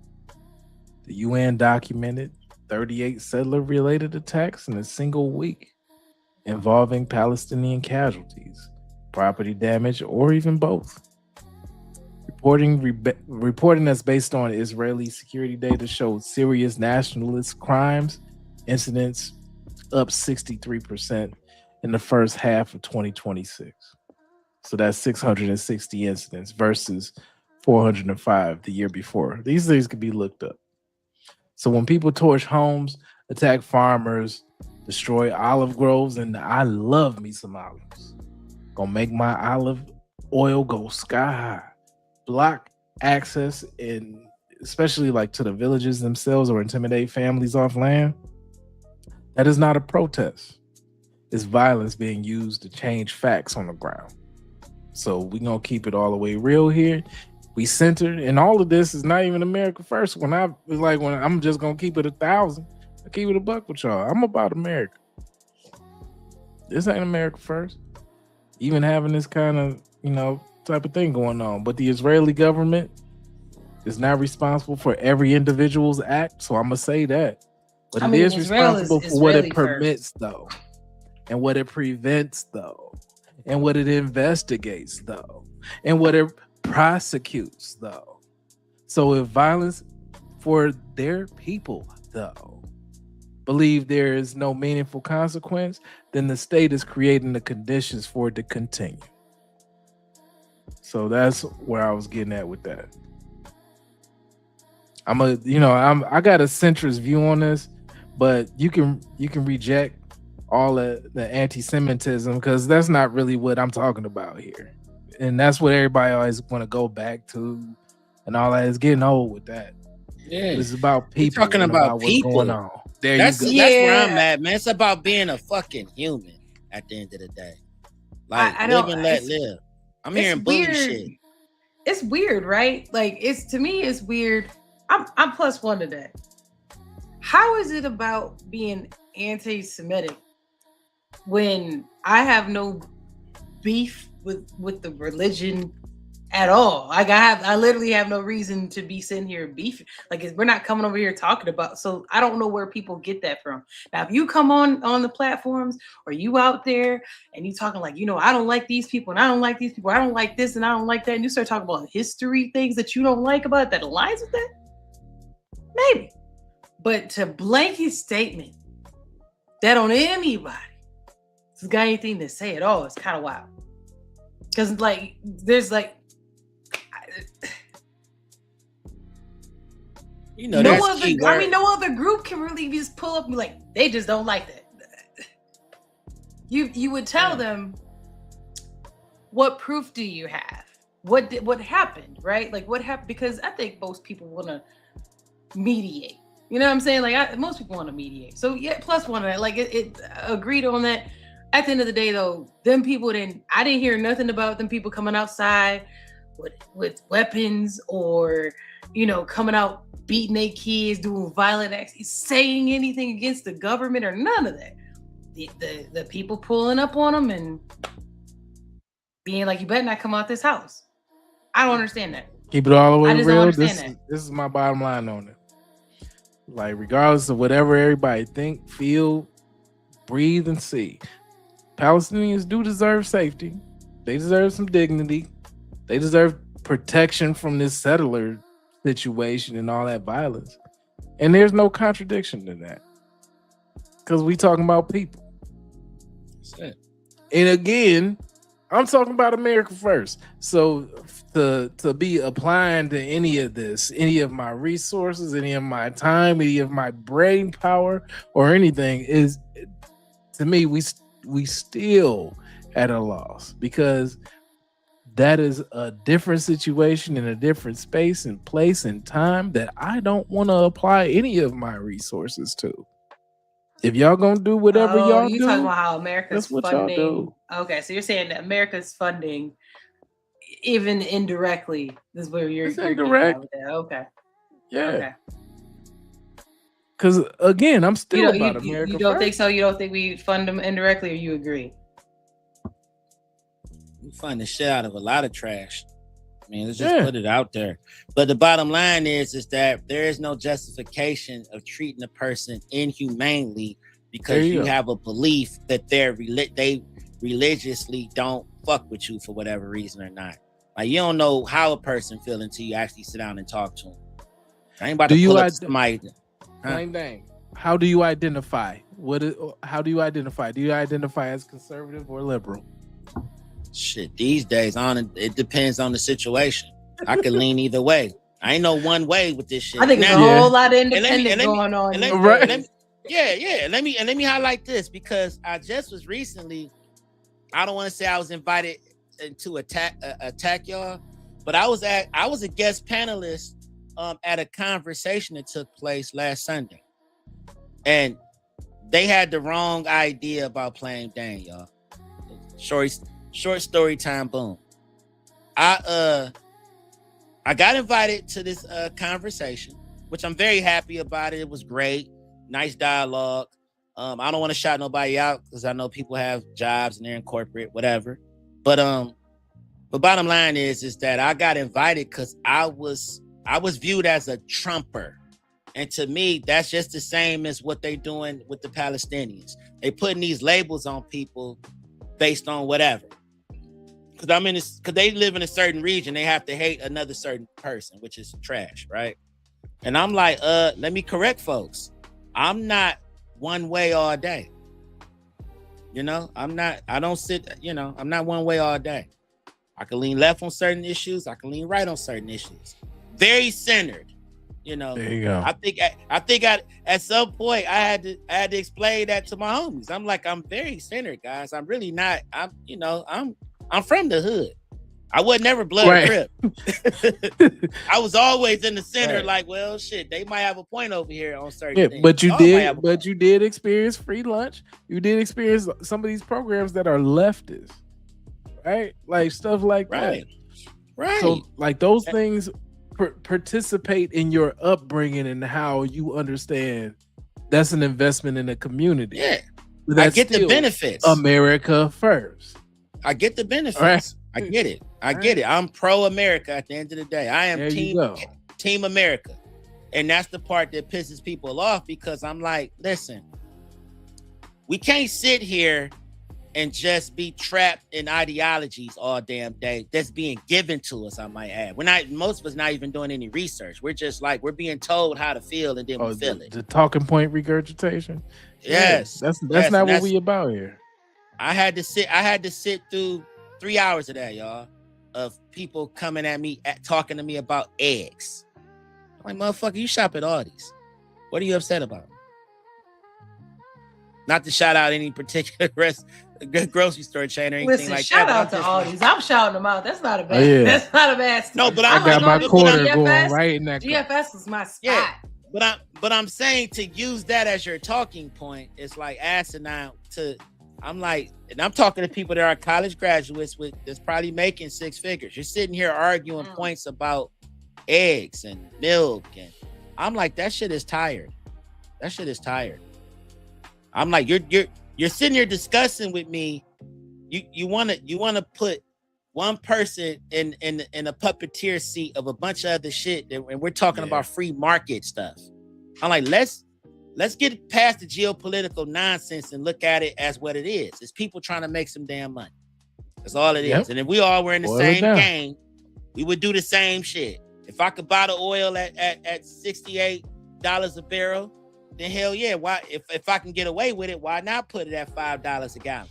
The UN documented 38 settler-related attacks in a single week involving Palestinian casualties, property damage, or even both. Reporting that's based on Israeli security data showed serious nationalist crimes incidents up 63% in the first half of 2026. So that's 660 incidents versus 405 the year before. These things could be looked up. So when people torch homes, attack farmers, destroy olive groves, and I love me some olives, gonna make my olive oil go sky high, block access, and especially like to the villages themselves, or intimidate families off land, that is not a protest. It's violence being used to change facts on the ground. So we're gonna keep it all the way real here. We centered, and all of this is not even America first. When I'm just gonna keep it 1,000, I keep it a buck with y'all. I'm about America. This ain't America first. Even having this kind of, type of thing going on. But the Israeli government is not responsible for every individual's act. So I'm gonna say that. But it is responsible for what it permits, though, and what it prevents, though, and what it investigates, though, and what it prosecutes, though. So if violence for their people, though, believe there is no meaningful consequence, then the state is creating the conditions for it to continue. So that's where I was getting at with that. I got a centrist view on this, but you can reject all the anti-Semitism, because that's not really what I'm talking about here. And that's what everybody always want to go back to, and all that is getting old with that. Yeah, it's about people. We're talking about people. What's going on. That's where I'm at, man. It's about being a fucking human at the end of the day. Like, live and let live. I'm hearing bully shit. It's weird, right? Like, to me, it's weird. I'm +1 to that. How is it about being anti-Semitic when I have no beef with the religion at all? Like, I literally have no reason to be sitting here beefing. Like, we're not coming over here talking about. So I don't know where people get that from. Now, if you come on the platforms, or you out there and you talking like, I don't like these people and I don't like these people, I don't like this and I don't like that, and you start talking about history, things that you don't like about it, that aligns with that, maybe. But to blanket statement that on anybody has got anything to say at all, it's kind of wild. Because there's no other group can really just pull up and be like, they just don't like that. You would tell them, what proof do you have? What happened, right? Like, what happened? Because I think most people want to mediate. You know what I'm saying? Like, most people want to mediate. So yeah, +1 of that. Like, it agreed on that. At the end of the day, though, them people I didn't hear nothing about them people coming outside with weapons, or coming out beating their kids, doing violent acts, saying anything against the government or none of that. The people pulling up on them and being like, you better not come out this house. I don't understand that. Keep it all the way I just don't real. understand This is my bottom line on it. Like, regardless of whatever everybody think, feel, breathe, and see, Palestinians do deserve safety. They deserve some dignity. They deserve protection from this settler situation and all that violence. And there's no contradiction to that. Because we talking about people. That's it. And again, I'm talking about America first. So to be applying to any of this, any of my resources, any of my time, any of my brain power or anything is, to me, we still at a loss, because that is a different situation in a different space and place and time that I don't want to apply any of my resources to. If y'all gonna do whatever y'all you do, talking about how America's that's what funding. y'all do. Okay, so you're saying that America's funding, even indirectly, this is where you're indirect. With that. Okay. Yeah. Okay. Because again, I'm still You about America. You don't first. think so? You don't think we fund them indirectly, or you agree? We fund the shit out of a lot of trash. I mean, let's just put it out there. But the bottom line is that there is no justification of treating a person inhumanely because you have a belief that they religiously don't fuck with you for whatever reason or not. Like, you don't know how a person feels until you actually sit down and talk to them. I ain't about to pull up to somebody. Plain thing. How do you identify? How do you identify? Do you identify as conservative or liberal? Shit, these days it depends on the situation. I could lean either way. I ain't no one way with this shit. I think there's a whole lot of independent going on. Let me highlight this, because I just was recently, I don't want to say I was invited to attack y'all, but I was a guest panelist at a conversation that took place last Sunday, and they had the wrong idea about playing Dane, y'all. Short story time, boom. I got invited to this conversation, which I'm very happy about. It was great, nice dialogue. I don't want to shout nobody out because I know people have jobs and they're in corporate, whatever. But bottom line is that I got invited because I was viewed as a Trumper. And to me, that's just the same as what they doing with the Palestinians. They putting these labels on people based on whatever. Because they live in a certain region, they have to hate another certain person, which is trash, right? And I'm like, let me correct folks. I'm not one way all day. I'm not one way all day. I can lean left on certain issues. I can lean right on certain issues. Very centered. There you go. I think at some point I had to explain that to my homies. I'm like, I'm very centered, guys. I'm really not. I'm from the hood. I was never blood Crip. I was always in the center, like, well, shit, they might have a point over here on certain things. But you did experience free lunch. You did experience some of these programs that are leftist, right? Like stuff like that. Right. So like those things participate in your upbringing and how you understand that's an investment in the community. Yeah. I get the benefits. America first. I get the benefits. Right. I get it. I'm pro-America at the end of the day. I am team America. And that's the part that pisses people off, because I'm like, listen, we can't sit here and just be trapped in ideologies all damn day that's being given to us, I might add. Most of us not even doing any research. We're just like, we're being told how to feel and then we feel it. The talking point regurgitation. Yes. That's not what we about here. I had to sit through 3 hours of that, y'all, of people coming at me, talking to me about eggs. I'm like, motherfucker, you shop at Aldi's. What are you upset about? Not to shout out any particular grocery store chain or anything like shout that. Shout out to Aldi's. I'm shouting them out. That's not a bad. That's not a bad. No, but I got my quarter going right in that. GFS is my spot. Yeah, but I'm saying to use that as your talking point, it's like asinine to. I'm like, and I'm talking to people that are college graduates that's probably making six figures. You're sitting here arguing points about eggs and milk, and I'm like, that shit is tired. I'm like, you're sitting here discussing with me. You want to put one person in a puppeteer seat of a bunch of other shit, and we're talking about free market stuff. I'm like, let's get past the geopolitical nonsense and look at it as what it is. It's people trying to make some damn money. That's all it is. And if we all were in the same game, we would do the same shit. If I could buy the oil at $68 a barrel, then hell yeah. Why? If I can get away with it, why not put it at $5 a gallon?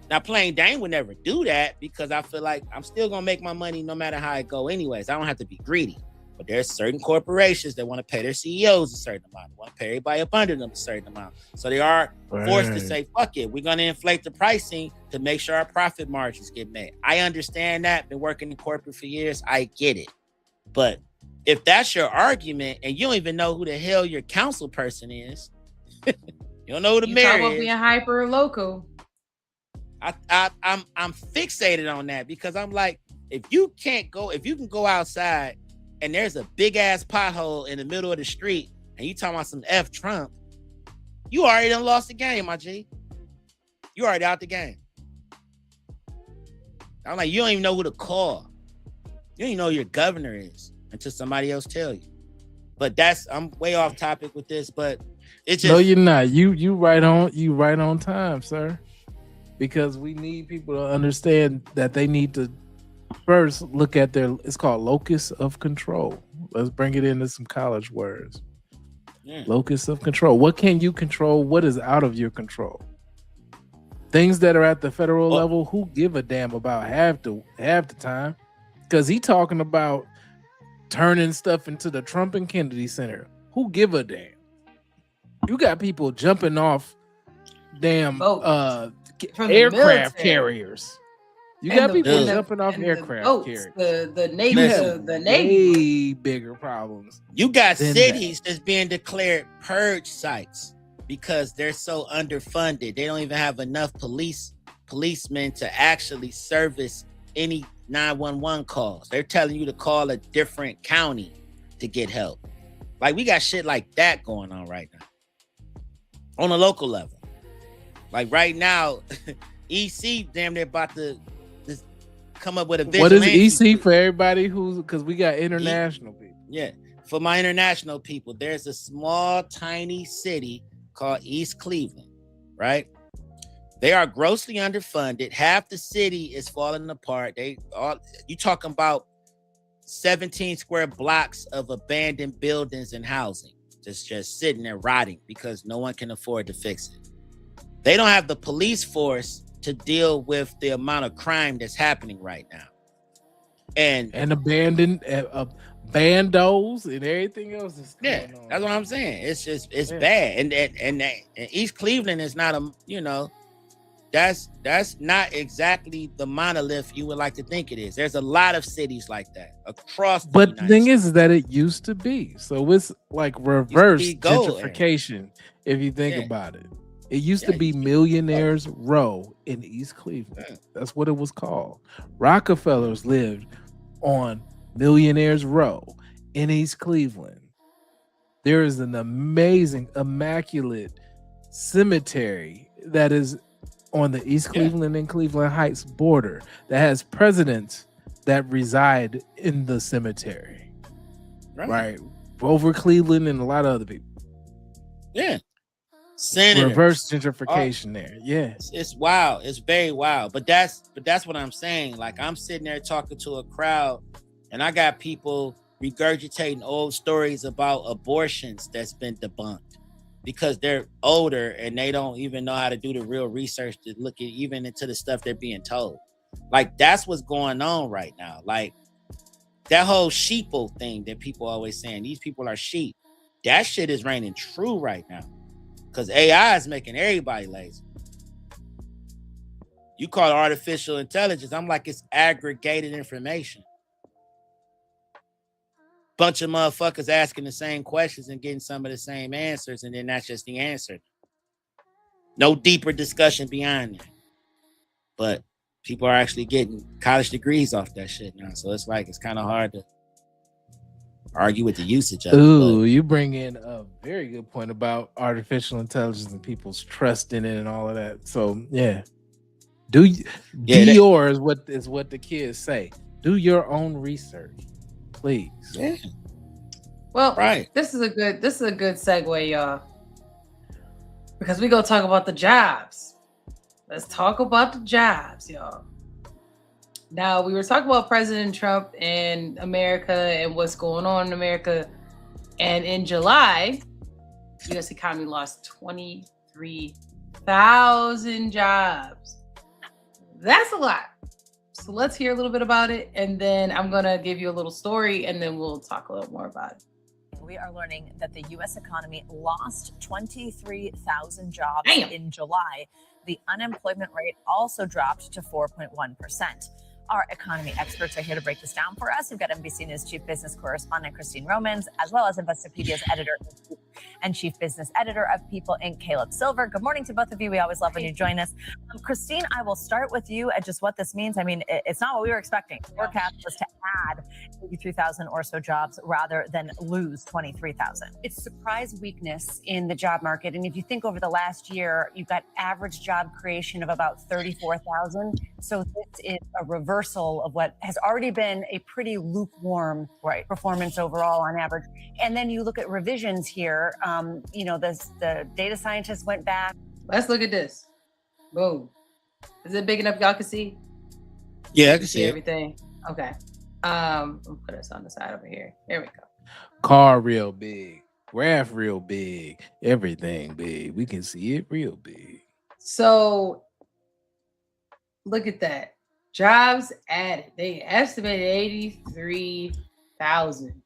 Now, Plain Dane would never do that because I feel like I'm still gonna make my money no matter how it go. Anyways, I don't have to be greedy. But there's certain corporations that want to pay their CEOs a certain amount. They want to pay everybody up under them a certain amount. So they are forced to say, fuck it, we're gonna inflate the pricing to make sure our profit margins get met. I understand that. Been working in corporate for years. I get it. But if that's your argument and you don't even know who the hell your council person is, you don't know who the mayor is. Probably a hyper local. I'm fixated on that because I'm like, if you can go outside and there's a big ass pothole in the middle of the street and you talking about some F Trump, you already done lost the game, my G. You already out the game. I'm like, you don't even know who to call. You don't even know who your governor is until somebody else tell you. But I'm way off topic with this, but it's just... No, you're not. You right on time, sir. Because we need people to understand that they need to first look at it's called locus of control. Let's bring it into some college words. Locus of control. What can you control? What is out of your control? Things that are at the federal level, who give a damn about half the time? Because he talking about turning stuff into the Trump and Kennedy Center. Who give a damn? You got people jumping off damn aircraft carriers. You got people jumping off aircraft carriers. The Navy. Way bigger problems. You got cities that's being declared purge sites because they're so underfunded. They don't even have enough policemen to actually service any 911 calls. They're telling you to call a different county to get help. Like, we got shit like that going on right now on a local level. Like right now, EC damn near about to come up with a vigilante. What is EC for everybody because we got international people. Yeah, for my international people, there's a small, tiny city called East Cleveland, right? They are grossly underfunded. Half the city is falling apart. You talking about 17 square blocks of abandoned buildings and housing just sitting there rotting because no one can afford to fix it. They don't have the police force to deal with the amount of crime that's happening right now. And abandoned bandos and everything else is going on. That's what I'm saying. It's bad. And East Cleveland is not that's not exactly the monolith you would like to think it is. There's a lot of cities like that across the United thing States. Is that it used to be. So it's like reverse gentrification if you think about it. It used to be Millionaires Row in East Cleveland. That's what it was called. Rockefellers lived on Millionaires Row in East Cleveland. There is an amazing, immaculate cemetery that is on the East Cleveland and Cleveland Heights border that has presidents that reside in the cemetery. Right? Over Cleveland and a lot of other people. Yeah. Senators. Reverse gentrification there. Yeah. It's wild. It's very wild. But that's what I'm saying. Like, I'm sitting there talking to a crowd and I got people regurgitating old stories about abortions that's been debunked because they're older and they don't even know how to do the real research to look at even into the stuff they're being told. Like, that's what's going on right now. Like, that whole sheeple thing that people always saying, these people are sheep. That shit is reigning true right now. Because AI is making everybody lazy. You call it artificial intelligence. I'm like, it's aggregated information. Bunch of motherfuckers asking the same questions and getting some of the same answers, and then that's just the answer. No deeper discussion beyond that. But people are actually getting college degrees off that shit now. So it's like, it's kind of hard to argue with the usage of it. Ooh, you bring in a very good point about artificial intelligence and people's trust in it and all of that. So yeah, Dior is what the kids say. Do your own research, please. Yeah. Well, right. This is a good segue, y'all. Because we gonna talk about the jobs. Let's talk about the jobs, y'all. Now, we were talking about President Trump and America and what's going on in America. And in July, the U.S. economy lost 23,000 jobs. That's a lot. So let's hear a little bit about it. And then I'm going to give you a little story and then we'll talk a little more about it. We are learning that the U.S. economy lost 23,000 jobs in July. The unemployment rate also dropped to 4.1%. Our economy experts are here to break this down for us. We've got NBC News chief business correspondent Christine Romans, as well as Investopedia's editor and chief business editor of People Inc., Caleb Silver. Good morning to both of you. We always love when you join us. Christine, I will start with you at just what this means. I mean, it's not what we were expecting. The forecast was to add 83,000 or so jobs rather than lose 23,000. It's surprise weakness in the job market. And if you think over the last year, you've got average job creation of about 34,000. So this is a reversal of what has already been a pretty lukewarm performance overall on average. And then you look at revisions here. The data scientists went back. Let's look at this. Boom. Is it big enough y'all can see? Yeah, I can see everything. Okay. We'll put us on the side over here. There we go. Car real big, graph real big, everything big. We can see it real big. So look at that. Jobs added. They estimated 83,000.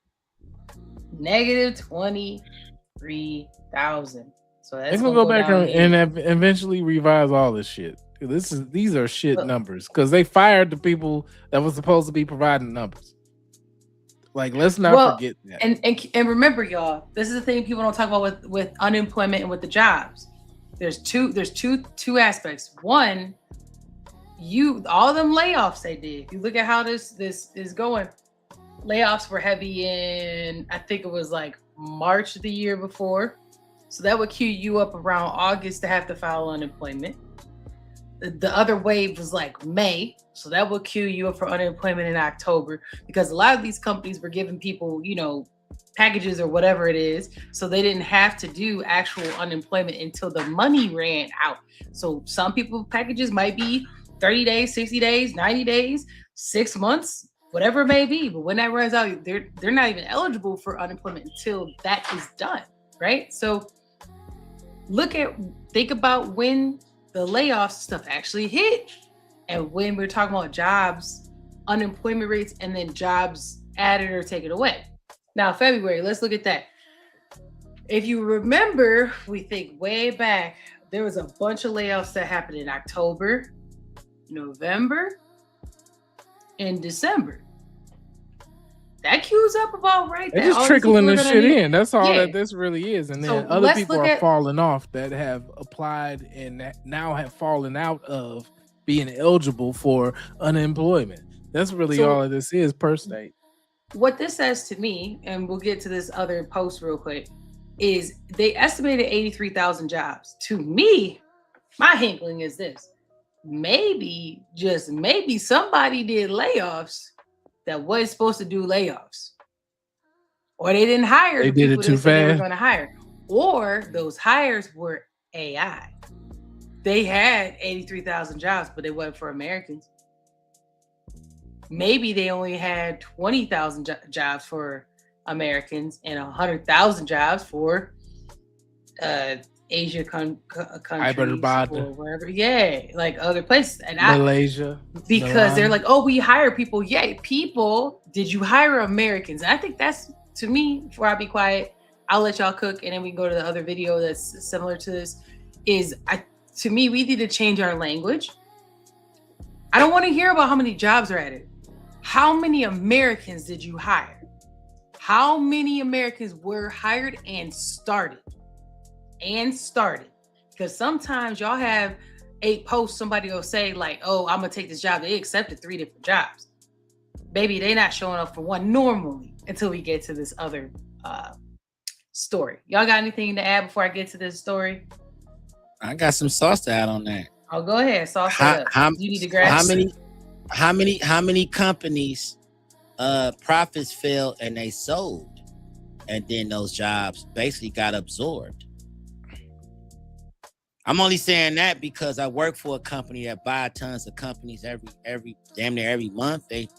Negative 23,000. So that's they're gonna go back and eventually revise all this shit. These are shit numbers because they fired the people that was supposed to be providing numbers. Like, let's not forget that. And remember, y'all, this is the thing people don't talk about with unemployment and with the jobs. There's two aspects. One, all them layoffs they did. If you look at how this is going, layoffs were heavy in, I think it was like March of the year before. So that would queue you up around August to have to file unemployment. The other wave was like May. So that would queue you up for unemployment in October because a lot of these companies were giving people, packages or whatever it is. So they didn't have to do actual unemployment until the money ran out. So some people packages might be 30 days, 60 days, 90 days, 6 months, whatever it may be. But when that runs out, they're not even eligible for unemployment until that is done, right? So think about when the layoffs stuff actually hit and when we're talking about jobs, unemployment rates, and then jobs added or taken away. Now, February, let's look at that. If you remember, we think way back, there was a bunch of layoffs that happened in October, November, and December. That queues up about right there. They're just trickling this shit in. That's all that this really is. And then other people are falling off that have applied and now have fallen out of being eligible for unemployment. That's really all of this is per state. What this says to me, and we'll get to this other post real quick, is they estimated 83,000 jobs. To me, my inkling is this. Maybe, just maybe somebody did layoffs that wasn't supposed to do layoffs. Or they didn't hire the people they said they were going to hire. Or those hires were AI. They had 83,000 jobs, but they weren't for Americans. Maybe they only had 20,000 jobs for Americans and 100,000 jobs for Asia countries or wherever, like other places, and Malaysia, because they're like, oh, we hire people. People. Did you hire Americans? And I think that's, to me, before I be quiet, I'll let y'all cook, and then we can go to the other video that's similar to this. To me, we need to change our language. I don't want to hear about how many jobs are added. How many Americans did you hire? How many Americans were hired and started? Because sometimes y'all have 8 posts, somebody will say like, oh, I'm gonna take this job. They accepted 3 different jobs. Baby, they not showing up for one normally until we get to this other story. Y'all got anything to add before I get to this story? I got some sauce to add on that. Oh, go ahead. Sauce it up. You need to grab how many companies profits fell and they sold, and then those jobs basically got absorbed. I'm only saying that because I work for a company that buy tons of companies every damn near every month. They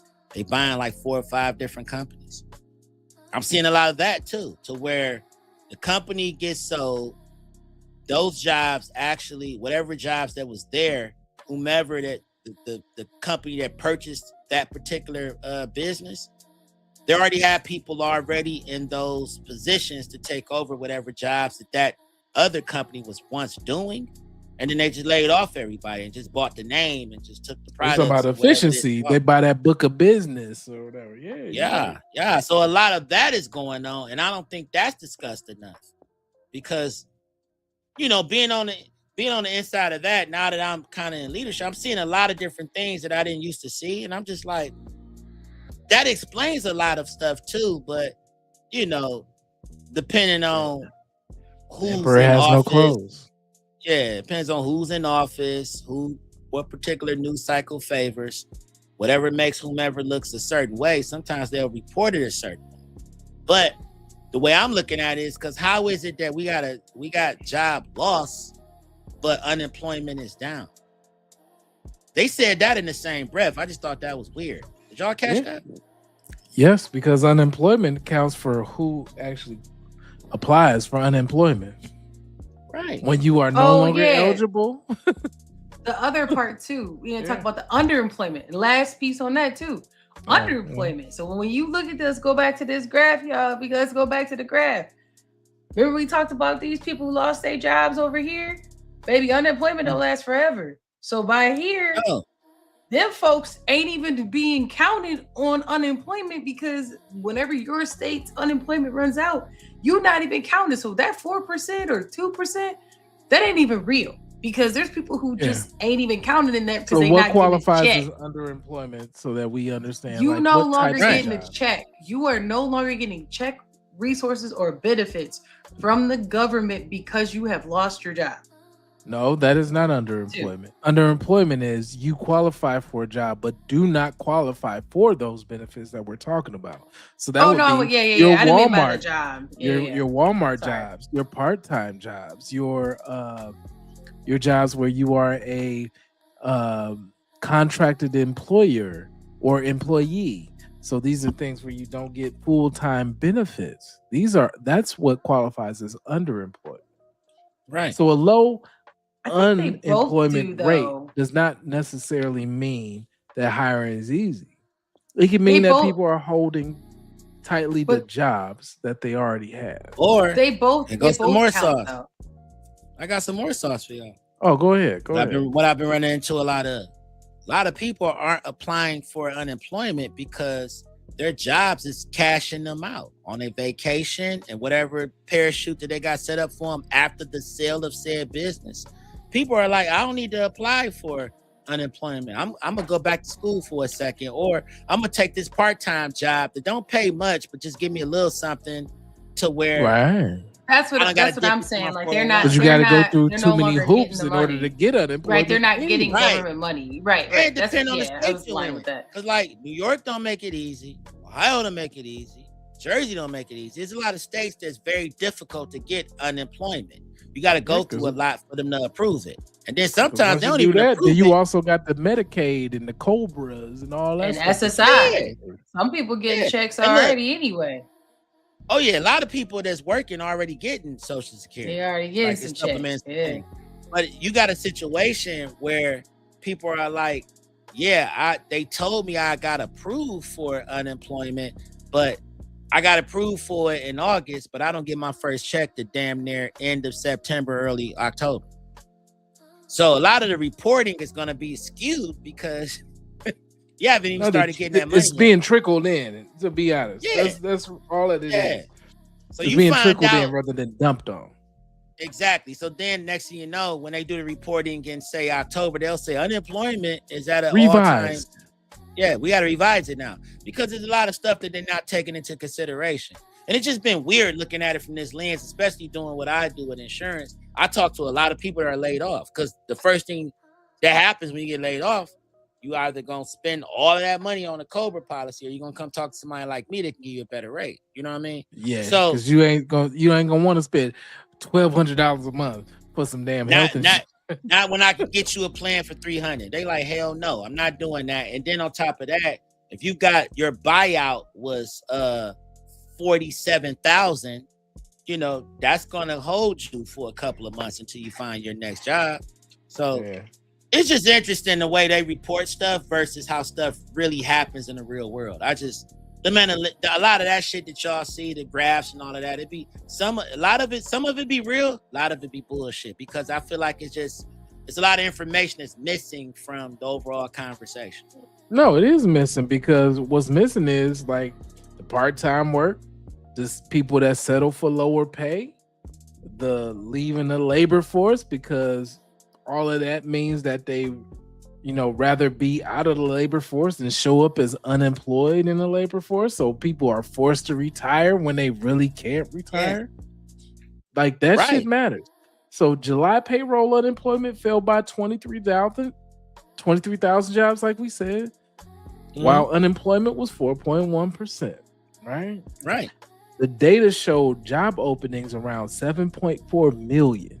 buying like 4 or 5 different companies. I'm seeing a lot of that too, to where the company gets sold, those jobs actually, whatever jobs that was there, whomever that the company that purchased that particular business, they already have people already in those positions to take over whatever jobs that other company was once doing, and then they just laid off everybody and just bought the name and just took the You're products. talking about efficiency. They buy that book of business or whatever. Yeah. So a lot of that is going on, and I don't think that's discussed enough, because being on the inside of that, now that I'm kind of in leadership, I'm seeing a lot of different things that I didn't used to see, and I'm just like, that explains a lot of stuff too. But depending on who's Emperor in has office, no clothes. Yeah, it depends on who's in office, what particular news cycle favors, whatever makes whomever looks a certain way. Sometimes they'll report it a certain way. But the way I'm looking at it is, because how is it that we got job loss, but unemployment is down? They said that in the same breath. I just thought that was weird. Did y'all catch that? Yes, because unemployment counts for who actually applies for unemployment. Right. When you are no longer eligible. The other part too, we didn't talk about the underemployment. Last piece on that too. Underemployment. So when you look at this, go back to this graph, y'all, because let's go back to the graph. Remember we talked about these people who lost their jobs over here? Baby, unemployment don't last forever. So by here, them folks ain't even being counted on unemployment, because whenever your state's unemployment runs out, you're not even counted. So that 4% or 2%, that ain't even real, because there's people who just ain't even counted in that. So what qualifies as underemployment, so that we understand? You no longer getting a check. You are no longer getting check, resources, or benefits from the government because you have lost your job. No, that is not underemployment. Underemployment is you qualify for a job but do not qualify for those benefits that we're talking about. So that would be your I didn't mean by the Walmart job. Your Walmart jobs, your part-time jobs, your jobs where you are a contracted employer or employee. So these are things where you don't get full-time benefits. That's what qualifies as underemployment. Right. So a low unemployment rate does not necessarily mean that hiring is easy. It can mean that people are holding tightly the jobs that they already have. Or they both some more sauce. I got some more sauce for y'all. Oh, go ahead. What I've been running into, a lot of people aren't applying for unemployment because their jobs is cashing them out on a vacation and whatever parachute that they got set up for them after the sale of said business. People are like, I don't need to apply for unemployment. I'm gonna go back to school for a second, or I'm gonna take this part-time job that don't pay much, but just give me a little something to where. Right. That's what I'm saying. Like they're not. Because you got to go through too many hoops in order to get unemployment. Right. They're not getting government money. Right. It depends on the state you're in. Because like New York don't make it easy. Ohio don't make it easy. Jersey don't make it easy. There's a lot of states that's very difficult to get unemployment. You got to go through a lot for them to approve it. And then sometimes they don't even approve then you it. also got the Medicaid and the Cobras and all that. And stuff. SSI. Some people getting checks already anyway. Oh yeah, a lot of people that's working already getting Social Security. They already getting some checks. Yeah. But you got a situation where people are like, they told me I got approved for unemployment, but I got approved for it in August, but I don't get my first check to damn near end of September, early October. So a lot of the reporting is going to be skewed because you haven't even started getting that money. It's being trickled in, to be honest. Yeah. That's all it is. Yeah. So it's being trickled in rather than dumped on. Exactly. So then next thing you know, when they do the reporting in, say, October, they'll say unemployment is at an all-time. Yeah, we got to revise it now because there's a lot of stuff that they're not taking into consideration. And it's just been weird looking at it from this lens, especially doing what I do with insurance. I talk to a lot of people that are laid off because the first thing that happens when you get laid off. You either gonna spend all of that money on a COBRA policy, or you're gonna come talk to somebody like me that can give you a better rate. You know what I mean? Yeah. So Because you ain't gonna want to spend $1,200 a month for some damn health insurance. Not when I can get you a plan for $300. They like, hell no, I'm not doing that. And then on top of that, if you got your buyout was $47,000, you know, that's gonna hold you for a couple of months until you find your next job. So it's just interesting the way they report stuff versus how stuff really happens in the real world. A lot of that shit that y'all see, the graphs and all of that, some of it be real, a lot of it be bullshit, because I feel like it's a lot of information that's missing from the overall conversation. No, it is missing, because what's missing is like the part-time work, just people that settle for lower pay, the leaving the labor force, because all of that means that they, rather be out of the labor force than show up as unemployed in the labor force. So people are forced to retire when they really can't retire. Yeah. Like that shit matters. So July payroll unemployment fell by 23,000 jobs, like we said, while unemployment was 4.1%. Right. The data showed job openings around 7.4 million.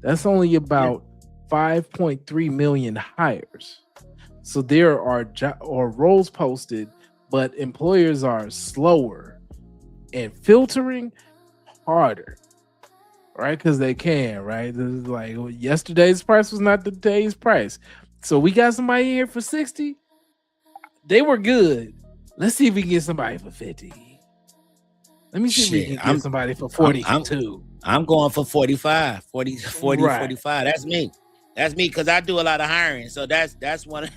That's only about 5.3 million hires. So there are roles posted, but employers are slower and filtering harder, right? Because they can, right? This is like yesterday's price was not today's price. So we got somebody here for 60. They were good. Let's see if we can get somebody for 50. Let me see if we can get somebody for 42. I'm going for 45, 40, 45. That's me. That's me, because I do a lot of hiring. So that's one of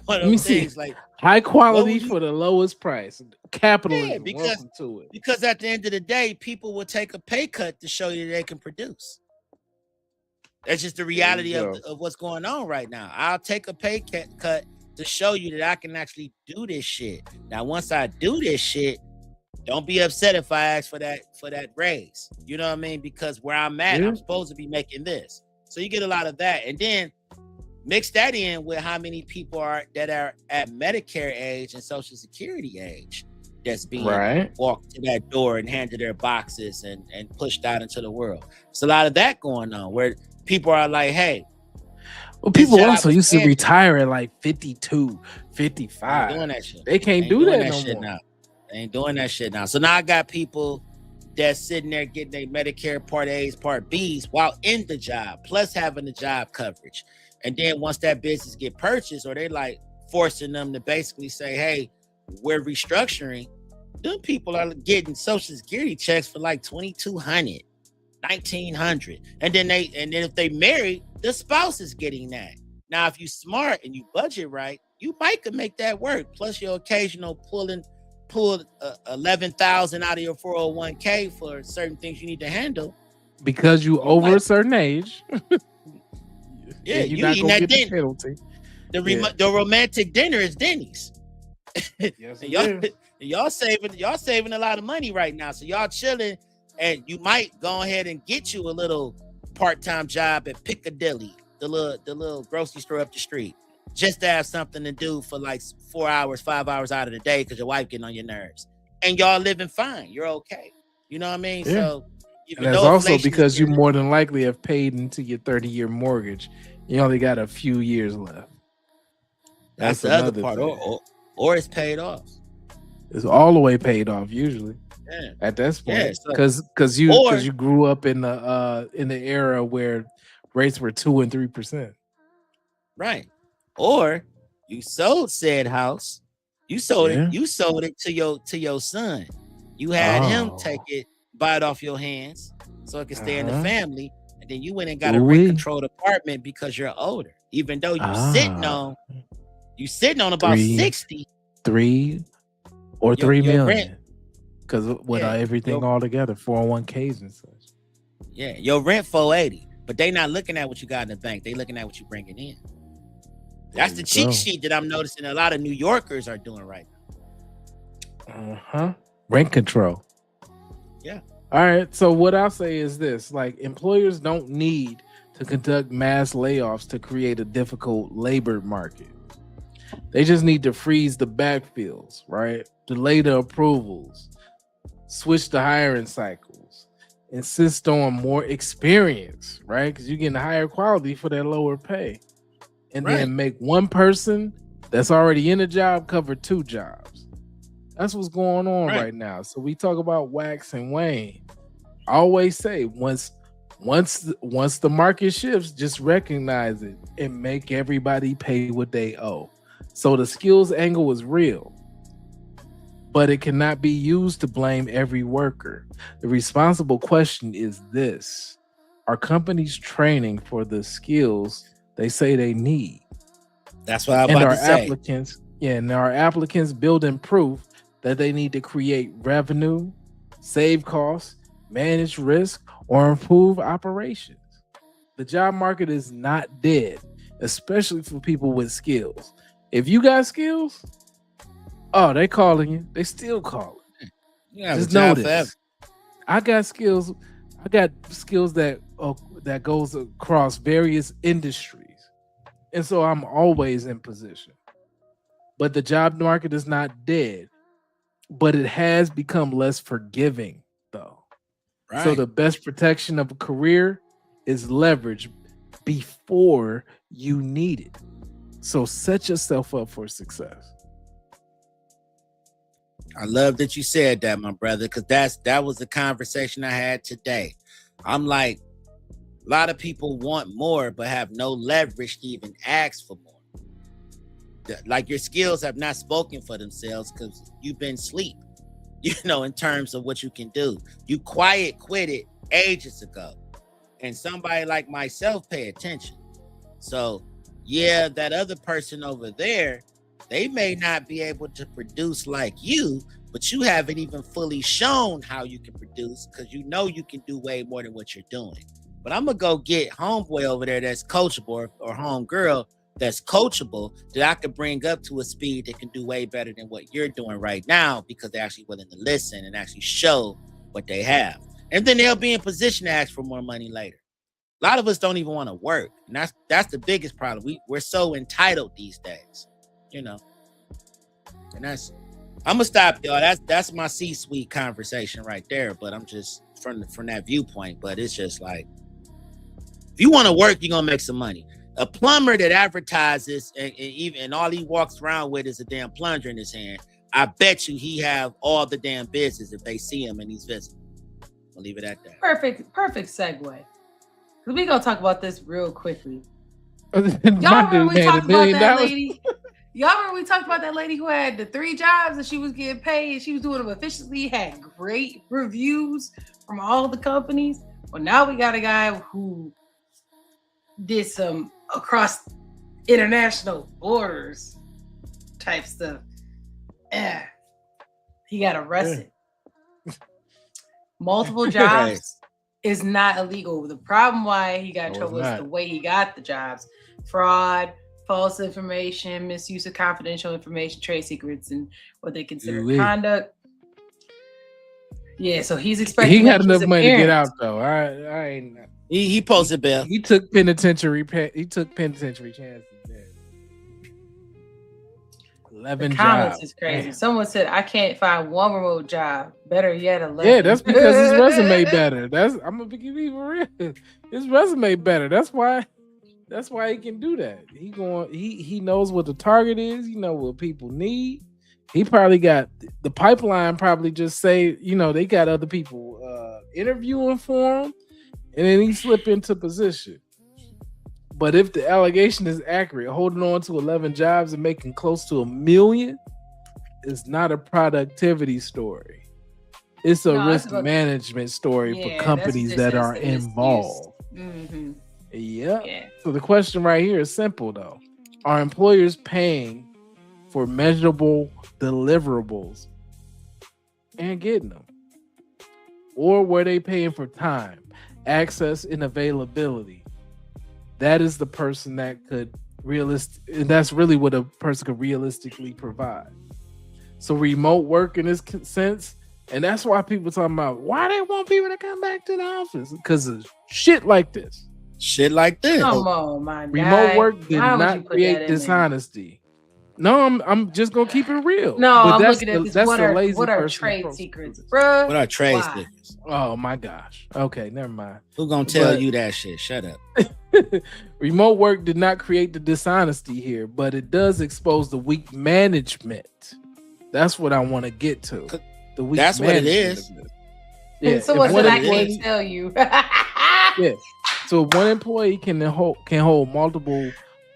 those things. Like high quality for the lowest price. Capitalism. Welcome to it. Because at the end of the day, people will take a pay cut to show you that they can produce. That's just the reality of what's going on right now. I'll take a pay cut to show you that I can actually do this shit. Now, once I do this shit, don't be upset if I ask for that raise. You know what I mean? Because where I'm at, I'm supposed to be making this. So you get a lot of that. And then mix that in with how many people are at Medicare age and Social Security age that's being walked to that door and handed their boxes and pushed out into the world. It's a lot of that going on where people are like, hey. Well, people also used to retire at like 52, 55. Doing that shit. They can't do that no more. Now. They ain't doing that shit now. So now I got people that's sitting there getting their Medicare Part A's, Part B's while in the job, plus having the job coverage. And then once that business get purchased, or they like forcing them to basically say, hey, we're restructuring, them people are getting Social Security checks for like $2,200, $1,900. And then if they married, the spouse is getting that. Now, if you smart and you budget right, you might could make that work. Plus your occasional pull 11,000 out of your 401k for certain things you need to handle because you over a certain age. Yeah, you eating that dinner. Penalty. The romantic dinner is Denny's. Yes, y'all saving a lot of money right now, so y'all chilling, and you might go ahead and get you a little part-time job at Piccadilly, the little grocery store up the street, just to have something to do for like 4 hours, 5 hours out of the day because your wife getting on your nerves. And y'all living fine. You're okay. You know what I mean? Yeah. So and that's also because you more than likely have paid into your 30-year mortgage. You only got a few years left. That's the other part. Or it's paid off. It's all the way paid off usually. Yeah. At this point. Yeah, because you grew up in the era where rates were 2% and 3%. Right. Or you sold said house. You sold it to your son. You had him take it, buy it off your hands so it could stay in the family. And then you went and got a rent-controlled apartment because you're older. Even though you sitting on about 60. 3 or 3 million. Because with everything all together, 401ks and such. Yeah, your rent $480, but they not looking at what you got in the bank. They looking at what you bringing in. That's the cheat sheet that I'm noticing a lot of New Yorkers are doing right now. Rent control. Yeah. All right. So what I'll say is this: like, employers don't need to conduct mass layoffs to create a difficult labor market. They just need to freeze the backfills, right? Delay the approvals, switch the hiring cycles, insist on more experience, right? Because you're getting higher quality for that lower pay. And then make one person that's already in a job cover two jobs. That's what's going on right now. So we talk about wax and wane. I always say once the market shifts, just recognize it and make everybody pay what they owe. So the skills angle is real, but it cannot be used to blame every worker. The responsible question is this: are companies training for the skills they say they need? That's what I'm about to say. And our applicants building proof that they need to create revenue, save costs, manage risk, or improve operations. The job market is not dead, especially for people with skills. If you got skills, oh, they calling you. They still calling. Just know this. I got skills. I got skills that goes across various industries, and so I'm always in position. But the job market is not dead, but it has become less forgiving, though. Right. So the best protection of a career is leverage before you need it. So set yourself up for success. I love that you said that, my brother, because that was the conversation I had today. I'm like, a lot of people want more, but have no leverage to even ask for more. Like, your skills have not spoken for themselves because you've been asleep, in terms of what you can do. You quiet quit it ages ago. And somebody like myself pay attention. So yeah, that other person over there, they may not be able to produce like you, but you haven't even fully shown how you can produce, because you can do way more than what you're doing. But I'm gonna go get homeboy over there that's coachable, or homegirl that's coachable, that I could bring up to a speed that can do way better than what you're doing right now, because they're actually willing to listen and actually show what they have. And then they'll be in position to ask for more money later. A lot of us don't even want to work, and that's the biggest problem. We're so entitled these days, And that's, I'm gonna stop, y'all. That's my C-suite conversation right there. But I'm just from that viewpoint. But it's just like, if you want to work, you're gonna make some money. A plumber that advertises and all he walks around with is a damn plunger in his hand, I bet you he have all the damn business if they see him and he's visible. I'll leave it at that. Perfect segue. We're gonna talk about this real quickly. Y'all remember we talked about that lady? Y'all remember we talked about that lady who had the 3 jobs and she was getting paid and she was doing them efficiently, had great reviews from all the companies? Well, now we got a guy who did some across international borders type stuff. He got arrested. Multiple jobs is not illegal. The problem why he got in trouble is the way he got the jobs. Fraud, false information, misuse of confidential information, trade secrets, and what they consider conduct. Yeah, so he's expecting. He had enough money to get out, though. I ain't. He posted bail. He took penitentiary. Chances. 11 the comments jobs. Is crazy. Damn. Someone said, "I can't find one remote job. Better yet, 11." Yeah, that's because his resume better. I'm gonna be even real. His resume better. That's why he can do that. He knows what the target is. He knows what people need. He probably got the pipeline. Probably just say, they got other people interviewing for him, and then he slip into position. But if the allegation is accurate, holding on to 11 jobs and making close to $1 million is not a productivity story. It's a risk management story for companies that are involved. Mm-hmm. Yeah. So the question right here is simple, though. Are employers paying for measurable deliverables and getting them? Or were they paying for time, access, and availability? That is the person that could that's really what a person could realistically provide. So remote work in this sense And that's why people talking about why they want people to come back to the office, because of shit like this. Shit like this. Come on, my Remote guy. work did How would you not put create that in there? dishonesty. No, I'm just gonna keep it real. No, but I'm that's looking at this. That's What the are lazy person trade approach. secrets, bro? What are trade Why? secrets? Oh my gosh. Okay, never mind. Who gonna tell you that shit? Shut up. Remote work did not create the dishonesty here, but it does expose the weak management. That's what I want to get to. The weak That's what it management is. of this. Yeah. So if what's one it I employee- can't tell you? Yeah. So if one employee can hold multiple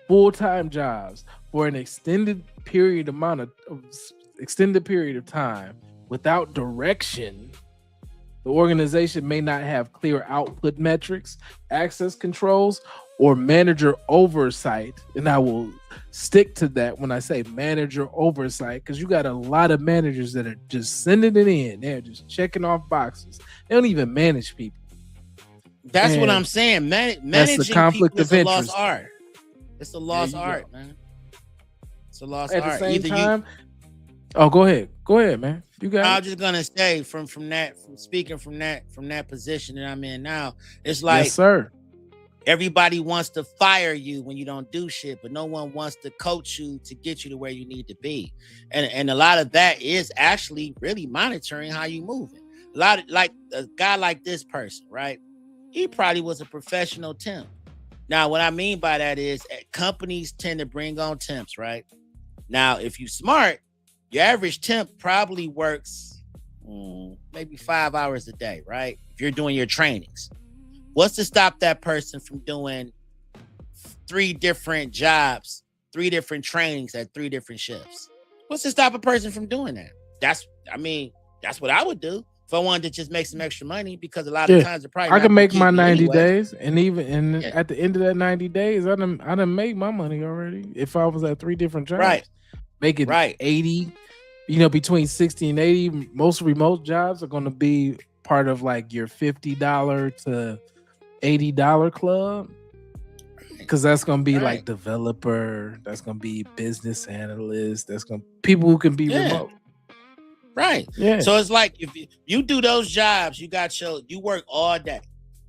full-time jobs for an extended period of time without direction, the organization may not have clear output metrics, access controls, or manager oversight. And I will stick to that when I say manager oversight, because you got a lot of managers that are just sending it in. They're just checking off boxes. They don't even manage people. That's what And I'm saying. Managing that's the conflict people is of a lost interest. art. It's a lost you art, go. man. It's a lost At art. the same Either time, oh, go ahead, man. You got I it. was just gonna say from speaking from that position that I'm in now, it's like Yes, sir. everybody wants to fire you when you don't do shit, but no one wants to coach you to get you to where you need to be. And a lot of that is actually really monitoring how you moving. A lot of, like a guy like this person, right? He probably was a professional temp. Now, what I mean by that is companies tend to bring on temps, right? Now, if you smart, your average temp probably works maybe 5 hours a day, right? If you're doing your trainings. What's to stop that person from doing 3 different jobs, 3 different trainings at 3 different shifts? What's to stop a person from doing that? That's what I would do if I wanted to just make some extra money, because a lot of times it probably I can make my compete 90 anyway. days, and even at the end of that 90 days, I done made my money already. If I was at 3 different jobs, Right. making 80, between 60 and 80. Most remote jobs are going to be part of like your $50 to $80 club, because that's going to be like developer, that's going to be business analyst, that's going to people who can be remote. Right. Yeah. So it's like if you do those jobs, you work all day,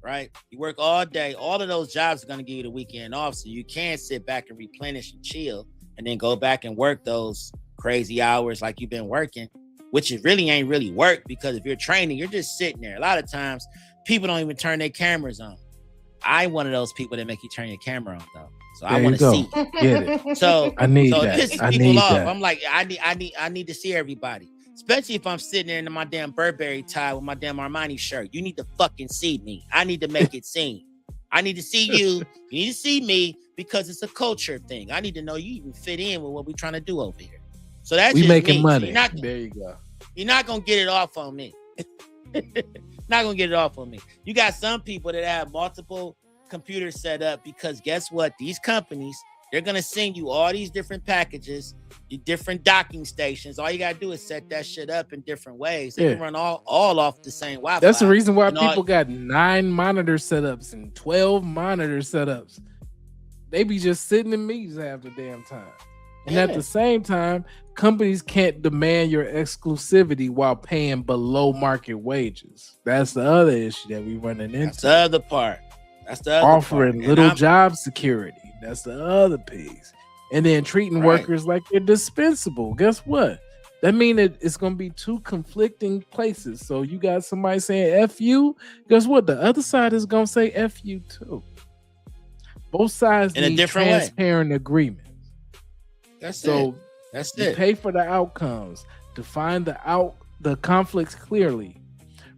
right? You work all day. All of those jobs are going to give you the weekend off, so you can sit back and replenish and chill, and then go back and work those crazy hours like you've been working, which it really ain't really work, because if you're training, you're just sitting there. A lot of times, people don't even turn their cameras on. I'm one of those people that make you turn your camera on though, so I want to see. Get it? So I need so that. it pisses I people need off. that. I'm like, I need to see everybody. Especially if I'm sitting there in my damn Burberry tie with my damn Armani shirt. You need to fucking see me. I need to make it seen. I need to see you. You need to see me, because it's a culture thing. I need to know you even fit in with what we're trying to do over here. So that's We just making me. money. So There you go. you're not gonna get it off on me. Not gonna get it off on me. You got some people that have multiple computers set up, because guess what? These companies, they're gonna send you all these different packages, different docking stations. All you gotta do is set that shit up in different ways. They can run all off the same Wi-Fi. That's the reason why And people got 9 monitor setups and 12 monitor setups. They be just sitting in meetings half the damn time. And at the same time, companies can't demand your exclusivity while paying below market wages. That's the other issue that we running into. That's the other part. That's the other Offering part. little job security. That's the other piece. And then treating workers like they're dispensable. Guess what? That means that it's going to be 2 conflicting places. So you got somebody saying F you. Guess what? The other side is going to say F you too. Both sides in a need different way. transparent agreements. That's So That's you it. pay for the outcomes. Define the conflicts clearly.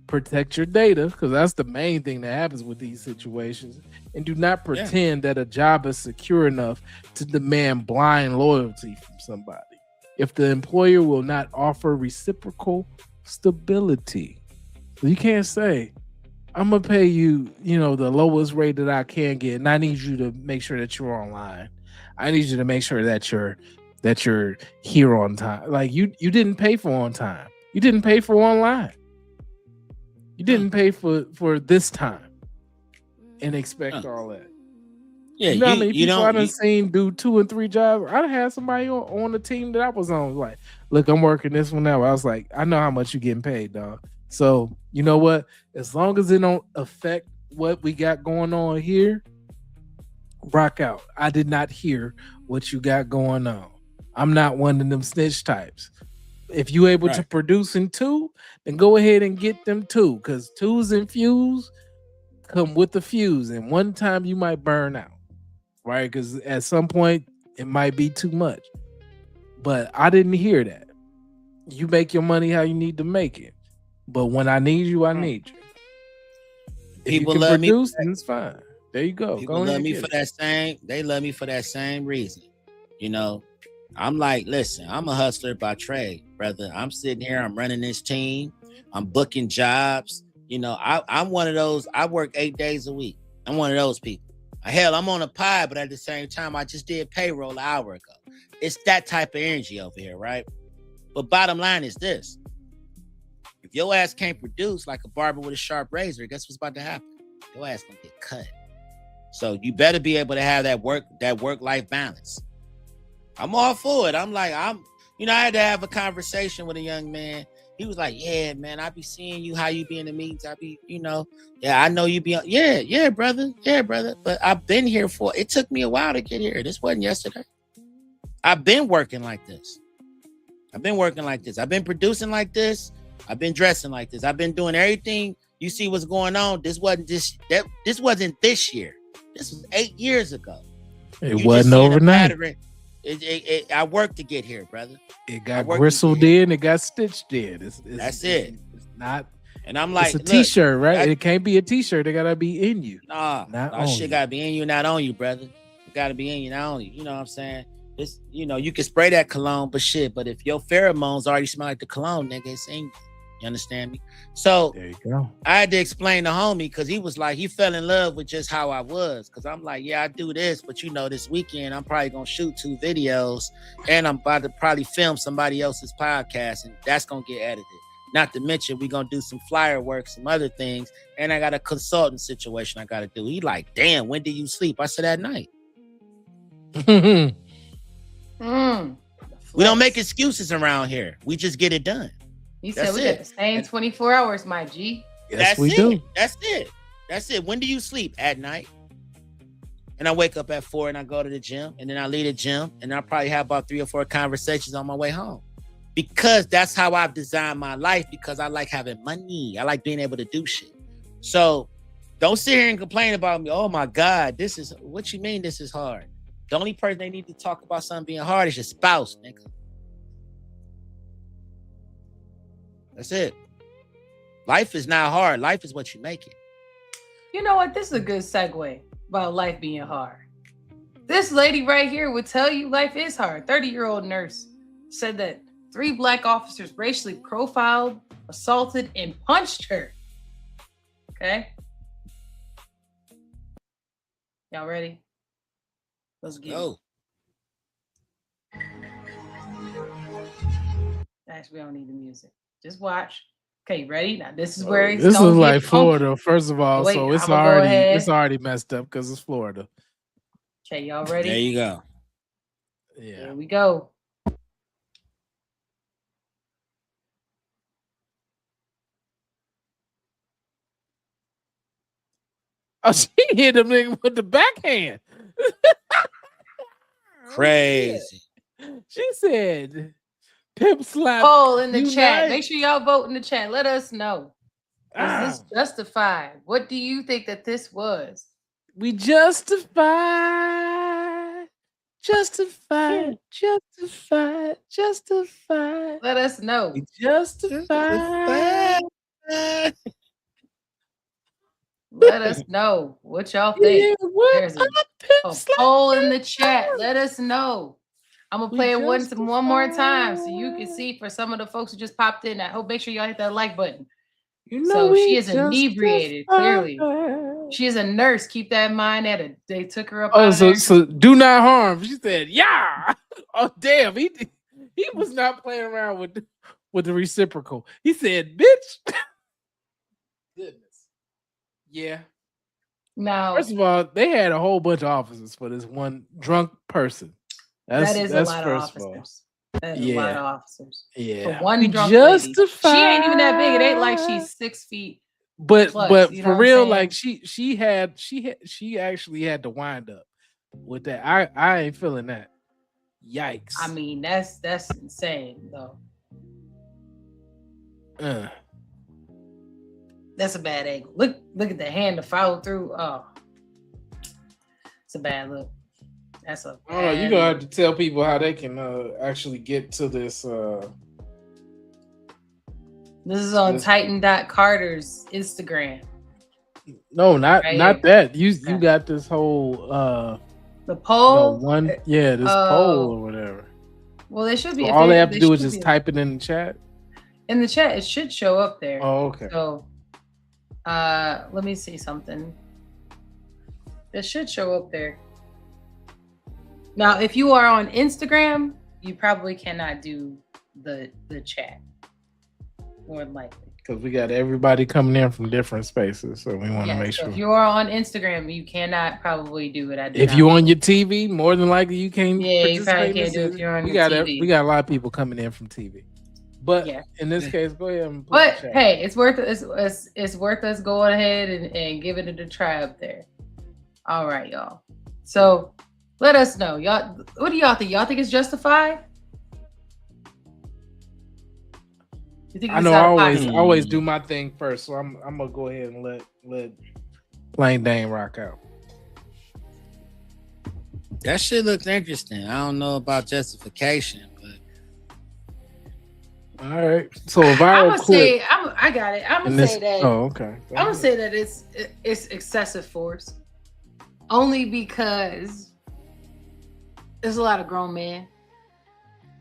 Protect your data, because that's the main thing that happens with these situations. And do not pretend that a job is secure enough to demand blind loyalty from somebody. If the employer will not offer reciprocal stability, you can't say, I'm gonna pay you, the lowest rate that I can get, and I need you to make sure that you're online. I need you to make sure that you're here on time. Like you didn't pay for on time. You didn't pay for online. You didn't pay for this time and expect all that. Yeah, you know how many people I don't done seen do 2 and 3 jobs? I done had somebody on the team that I was on. Like, look, I'm working this one now. I was like, I know how much you getting paid, dog. So you know what? As long as it don't affect what we got going on here, rock out. I did not hear what you got going on. I'm not one of them snitch types. If you able to produce in 2, then go ahead and get them 2, because 2s and fuse come with the fuse, and one time you might burn out, right? Because at some point it might be too much. But I didn't hear that. You make your money how you need to make it. But when I need you, I need you. If People you can love produce, me. then it's fine. There you go. People Go ahead love me and for get it. that same. They love me for that same reason. You know, I'm like, listen, I'm a hustler by trade, brother. I'm sitting here. I'm running this team. I'm booking jobs. You know, I'm one of those. I work 8 days a week. I'm one of those people. Hell, I'm on a pie, but at the same time, I just did payroll an hour ago. It's that type of energy over here, right? But bottom line is this. If your ass can't produce like a barber with a sharp razor, guess what's about to happen? Your ass gonna get cut. So you better be able to have that work-life balance. I'm all for it. I'm like, I had to have a conversation with a young man. He was like, yeah, man, I be seeing you, how you be in the meetings. I be, I know you be on. Yeah, brother. But I've been here it took me a while to get here. This wasn't yesterday. I've been working like this. I've been producing like this. I've been dressing like this. I've been doing everything. You see what's going on. This wasn't this year. This was 8 years ago. It wasn't overnight. I worked to get here, brother. It got gristled in. It got stitched in. That's it. It's not. And I'm like, it's a t-shirt, right? It can't be a t-shirt. It gotta be in you. Nah, shit gotta be in you, not on you, brother. It gotta be in you, not on you. You know what I'm saying? It's, you can spray that cologne, but if your pheromones already smell like the cologne, nigga, it's in you. You understand me? So there you go. I had to explain to homie, because he was like, he fell in love with just how I was. Because I'm like, yeah, I do this, but this weekend I'm probably gonna shoot 2 videos, and I'm about to probably film somebody else's podcast, and that's gonna get edited. Not to mention we're gonna do some flyer work, some other things, and I got a consultant situation I gotta do. He like, damn, when do you sleep? I said at night. We don't make excuses around here. We just get it done. You said we got the same 24 hours, my G. Yes, we do. That's it. When do you sleep? At night. And I wake up at 4 and I go to the gym, and then I leave the gym, and I probably have about 3 or 4 conversations on my way home. Because that's how I've designed my life, because I like having money. I like being able to do shit. So don't sit here and complain about me. Oh my God, what you mean this is hard? The only person they need to talk about something being hard is your spouse, nigga. That's it. Life is not hard. Life is what you make it. You know what? This is a good segue about life being hard. This lady right here would tell you life is hard. 30-year-old nurse said that 3 black officers racially profiled, assaulted, and punched her. Okay? Y'all ready? Let's go. Actually, we don't need the music. Just watch. Okay, ready? Now this is where this is like Florida, first of all. Wait, so it's already messed up because it's Florida. Okay, y'all ready? There you go. Yeah. Here we go. Oh, she hit him with the backhand. Crazy. She said, "Pimp slap." Poll in the chat. Make sure y'all vote in the chat. Let us know. Is this justified? What do you think that this was? We justified. Let us know. We justified. Let us know what y'all think. There's a poll in the chat. Let us know. I'm gonna play it one more time so you can see for some of the folks who just popped in. I hope make sure y'all hit that like button. So she is inebriated. Clearly, she is a nurse. Keep that in mind. They took her up. So do not harm. She said, "Yeah." Oh damn, he was not playing around with the reciprocal. He said, "Bitch." Goodness. Yeah. No. First of all, they had a whole bunch of officers for this one drunk person. That's a lot of officers. That is a lot of officers. Yeah. For one drunk lady. She ain't even that big. It ain't like Justified. she's 6 feet. But Plus, you know for what real, I'm like she actually had to wind up with that. I ain't feeling that. Yikes. I mean, that's insane though. That's a bad angle. Look at the hand to follow through. Oh, it's a bad look. That's a. I don't know. You're gonna have to tell people how they can actually get to this. This is on Titan.Carter's Instagram. No, not that. You got this whole the poll. This poll or whatever. Well, they should be. So all they have to do is just type it in the chat. In the chat, it should show up there. Oh, okay. So, let me see something. It should show up there. Now, if you are on Instagram, you probably cannot do the chat. More than likely. Because we got everybody coming in from different spaces, so we want to make sure. If you are on Instagram, you cannot probably do it. If you're on your TV, more than likely you can't. Yeah, you probably can't do it if you're on your TV. We got a lot of people coming in from TV. But in this case, go ahead and But hey, it's worth us going ahead and giving it a try up there. All right, y'all. So let us know, y'all. What do y'all think? Y'all think it's justified? You think I know I always do my thing first, so I'm gonna go ahead and let Plain Dane rock out. That shit looks interesting. I don't know about justification, but all right. So a viral clip. I got it. I'm gonna say that. Oh, okay. I'm gonna say that it's excessive force, only because there's a lot of grown men.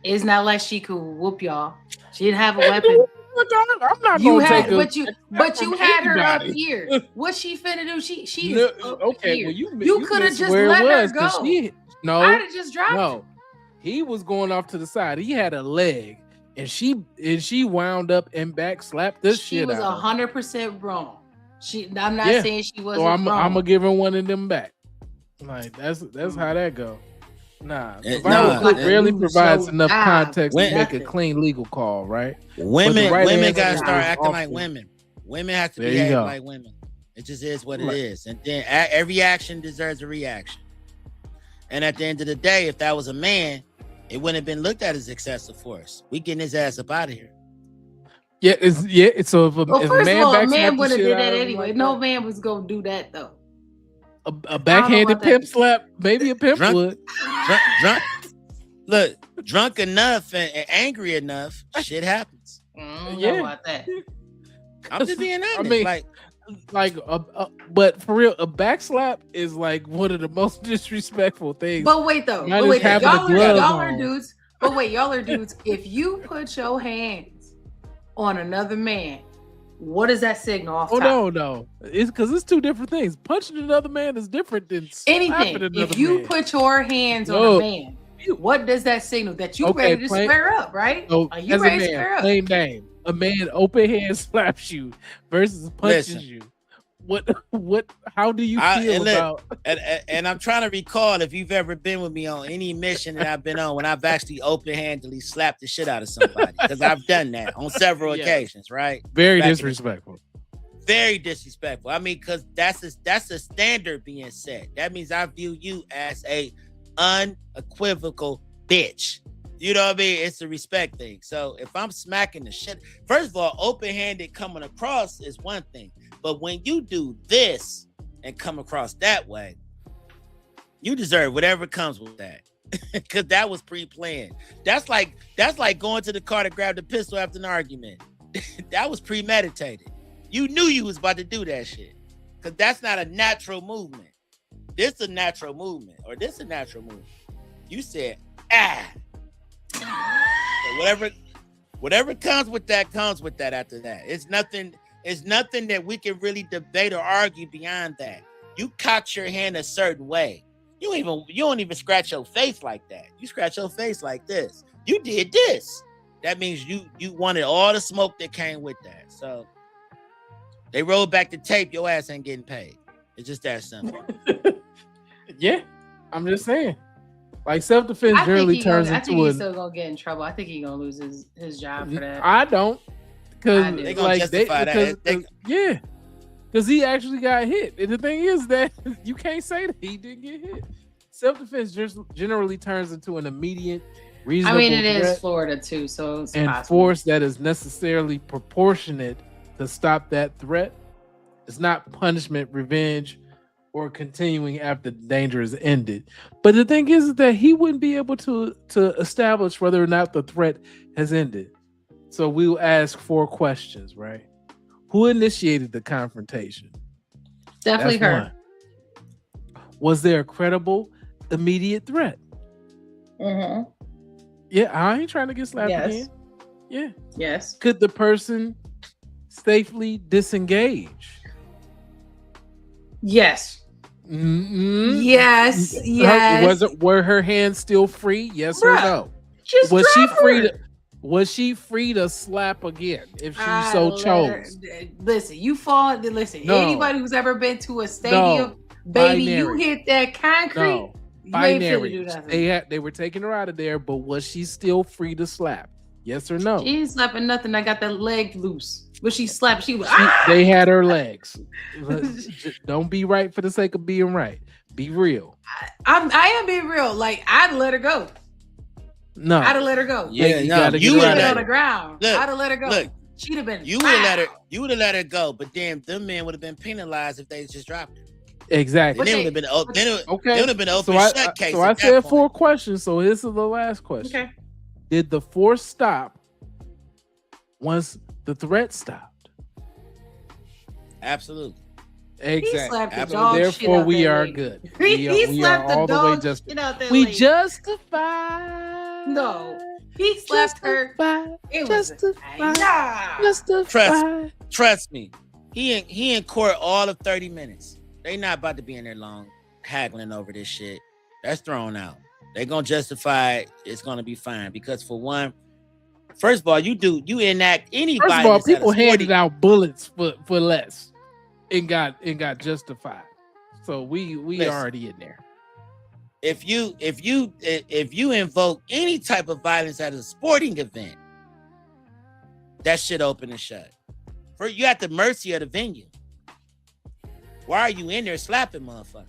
It's not like she could whoop y'all. She didn't have a weapon. I'm not you gonna had, take but you had her up here. What she finna do? She is up okay. here. Well, you could have just let her go. I'd have just dropped her. He was going off to the side. He had a leg, and she wound up and back slapped this shit out. She was 100% wrong. I'm not saying she wasn't wrong. I'm gonna give her one of them back. Like that's how that go. Nah, it rarely provides enough context to make a clean legal call, right? Women gotta start acting like women. Women have to behave like women. It just is what it is. And then every action deserves a reaction. And at the end of the day, if that was a man, it wouldn't have been looked at as excessive force. We getting his ass up out of here. So if a man would have did that anyway. Like no man was gonna do that though. A backhanded pimp slap, maybe a pimp would. Drunk enough and angry enough, shit happens. I don't know about that. I'm just being honest. But for real, a back slap is like one of the most disrespectful things. But wait though, y'all are dudes. But wait, y'all are dudes. If you put your hands on another man, what does that signal off top? No. It's because it's two different things. Punching another man is different than anything. If you put your hands on a man, what does that signal? That you ready to square up, right? So are you ready to square up? Same name. A man open hand slaps you versus punches you. What? How do you feel about? And I'm trying to recall if you've ever been with me on any mission that I've been on when I've actually open-handedly slapped the shit out of somebody, because I've done that on several occasions, right? Very disrespectful. Very disrespectful. I mean, because that's a standard being set. That means I view you as a unequivocal bitch. You know what I mean? It's a respect thing. So if I'm smacking the shit, first of all, open-handed coming across is one thing. But when you do this and come across that way, you deserve whatever comes with that. Because that was pre-planned. That's like going to the car to grab the pistol after an argument. That was premeditated. You knew you was about to do that shit. Because that's not a natural movement. This is a natural movement. Or this is a natural movement. You said, So whatever comes with that after that. It's nothing that we can really debate or argue beyond that. You cocked your hand a certain way. You don't even scratch your face like that. You scratch your face like this. You did this. That means you wanted all the smoke that came with that. So they rolled back the tape. Your ass ain't getting paid. It's just that simple. Yeah, I'm just saying. Like self-defense generally turns into. I think he's still gonna get in trouble. I think he's gonna lose his job for that. I don't, because they gonna justify that. Yeah, because he actually got hit. And the thing is that you can't say that he didn't get hit. Self-defense just generally turns into an immediate, reasonable. I mean, it is Florida too, so it's and possible. Force that is necessarily proportionate to stop that threat. It's not punishment, revenge, or continuing after the danger is ended. But the thing is that he wouldn't be able to establish whether or not the threat has ended. So we'll ask 4 questions, right? Who initiated the confrontation? Definitely That's her. one. Was there a credible, immediate threat? Mm-hmm. Yeah, I ain't trying to get slapped Yes. again. Yeah. Yes. Could the person safely disengage? Yes. Mm-hmm. Yes. Were her hands still free? Yes Bruh, or no? Just Was she drop free her. to? Was she free to slap again if she I so let her- chose? Listen, you fall. Listen, No. anybody who's ever been to a stadium, No. baby, you Binary. hit that concrete. No, You ain't finna do binary. nothing. They were taking her out of there, but was she still free to slap? Yes or no? She ain't slapping nothing. I got that leg loose. But she slapped. She was. They had her legs. Don't be right for the sake of being right. Be real. I am being real. Like, I'd let her go. No, I'd have let her go. Yeah, you no, gotta you get would her out Put of her on there. the ground. Look, I'd have let her go. look, She'd have been. You would have let her. You would have let her go, but damn, them men would have been penalized if they just dropped her. Exactly. Then it would have been. Okay. It would have been an open So I shut case. so I at that said point. 4 questions. So this is the last question. Okay. Did the force stop once the threat stopped? Absolutely. Exactly. slapped the Absolutely. dog shit Therefore, out we that are lady. good. He We slapped the all the way dog just. shit out that We lady. justify. No, he slapped her. It was Trust me. He in court all of 30 minutes. They not about to be in there long haggling over this shit. That's thrown out. They gonna justify it. It's gonna be fine because for one, first of all, you enact any First of all, violence at a people sporting- handed out bullets for less and got justified. So we Listen. already in there. If you invoke any type of violence at a sporting event, that shit open and shut. You at the mercy of the venue. Why are you in there slapping motherfuckers?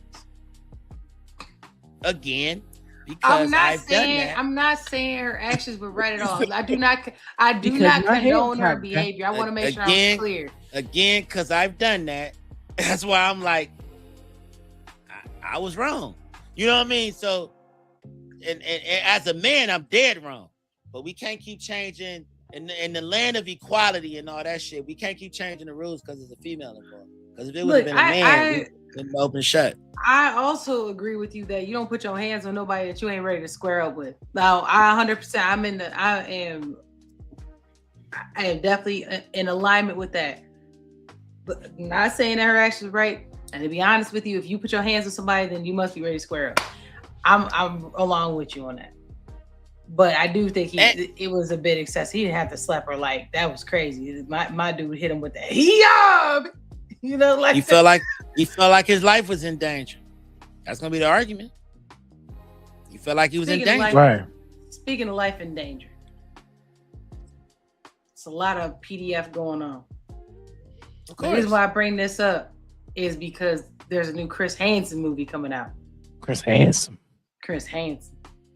Again, because I've done that. I'm not saying her actions were right at all. I do not Because not my condone her hands- behavior. I want to make sure Again, I'm clear. Again, because I've done that. That's why I'm like, I was wrong. You know what I mean? So, and as a man, I'm dead wrong. But we can't keep changing in the land of equality and all that shit. We can't keep changing the rules because it's a female involved. Because if it would have been a man, we'd been open and shut. I also agree with you that you don't put your hands on nobody that you ain't ready to square up with. Now, I 100%, I am definitely in alignment with that. But I'm not saying that her actions are right. And to be honest with you, if you put your hands on somebody, then you must be ready to square up. I'm along with you on that. But I do think it was a bit excessive. He didn't have to slap her like that was crazy. My dude hit him with that. You know, like he felt like his life was in danger. That's gonna be the argument. He felt like he was in danger. Right. Speaking of life in danger, it's a lot of PDF going on. The reason why I bring this up is because there's a new Chris Hansen movie coming out. Chris Hansen.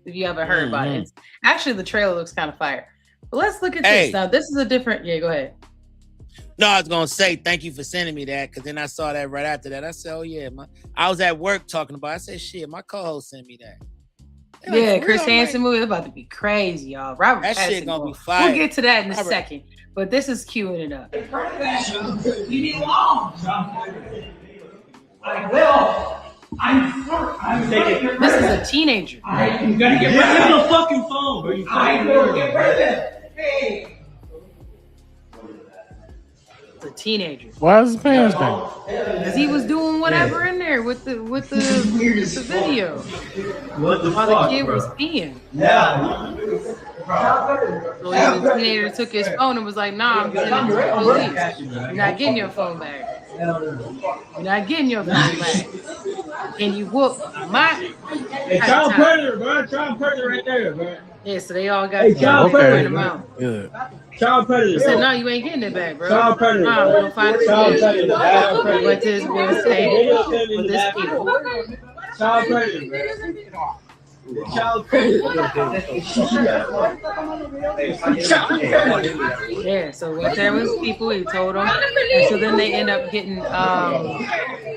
If you ever heard about it. Actually, the trailer looks kind of fire. But let's look at this now. This is a different. Yeah, go ahead. No, I was gonna say thank you for sending me that because then I saw that right after that. I said, "Oh yeah, I was at work talking about." I said, "Shit, my co-host sent me that." Yeah, Chris Hansen movie is about to be crazy, y'all. Robert That Pattinson shit gonna be fire. We'll get to that in a second. But this is queuing it up. You need long. I will. I'm This is a teenager. I'm gonna get rid of the fucking phone. I will get rid of it. Hey. It's a teenager. Why is his pants down? Because he was doing whatever in there with the video. What the While fuck, the kid bro? was peeing. Yeah. So the teenager took his phone and was like, "Nah, I'm sending it to the police. You're not getting your phone back." You're not getting your phone back. And you whoop my. Hey, child predator, bro. Child predator right there, bro. Yeah, so they all got child predator. Good. Child predator. He said, no, you ain't getting it back, bro. Child predator. Nah, we're gonna find this child kid. predator. Child predator. He went to his boy's table with this kid. Child predator, bro. Child predator. Yeah, so went there with people, he told them. And so then they end up getting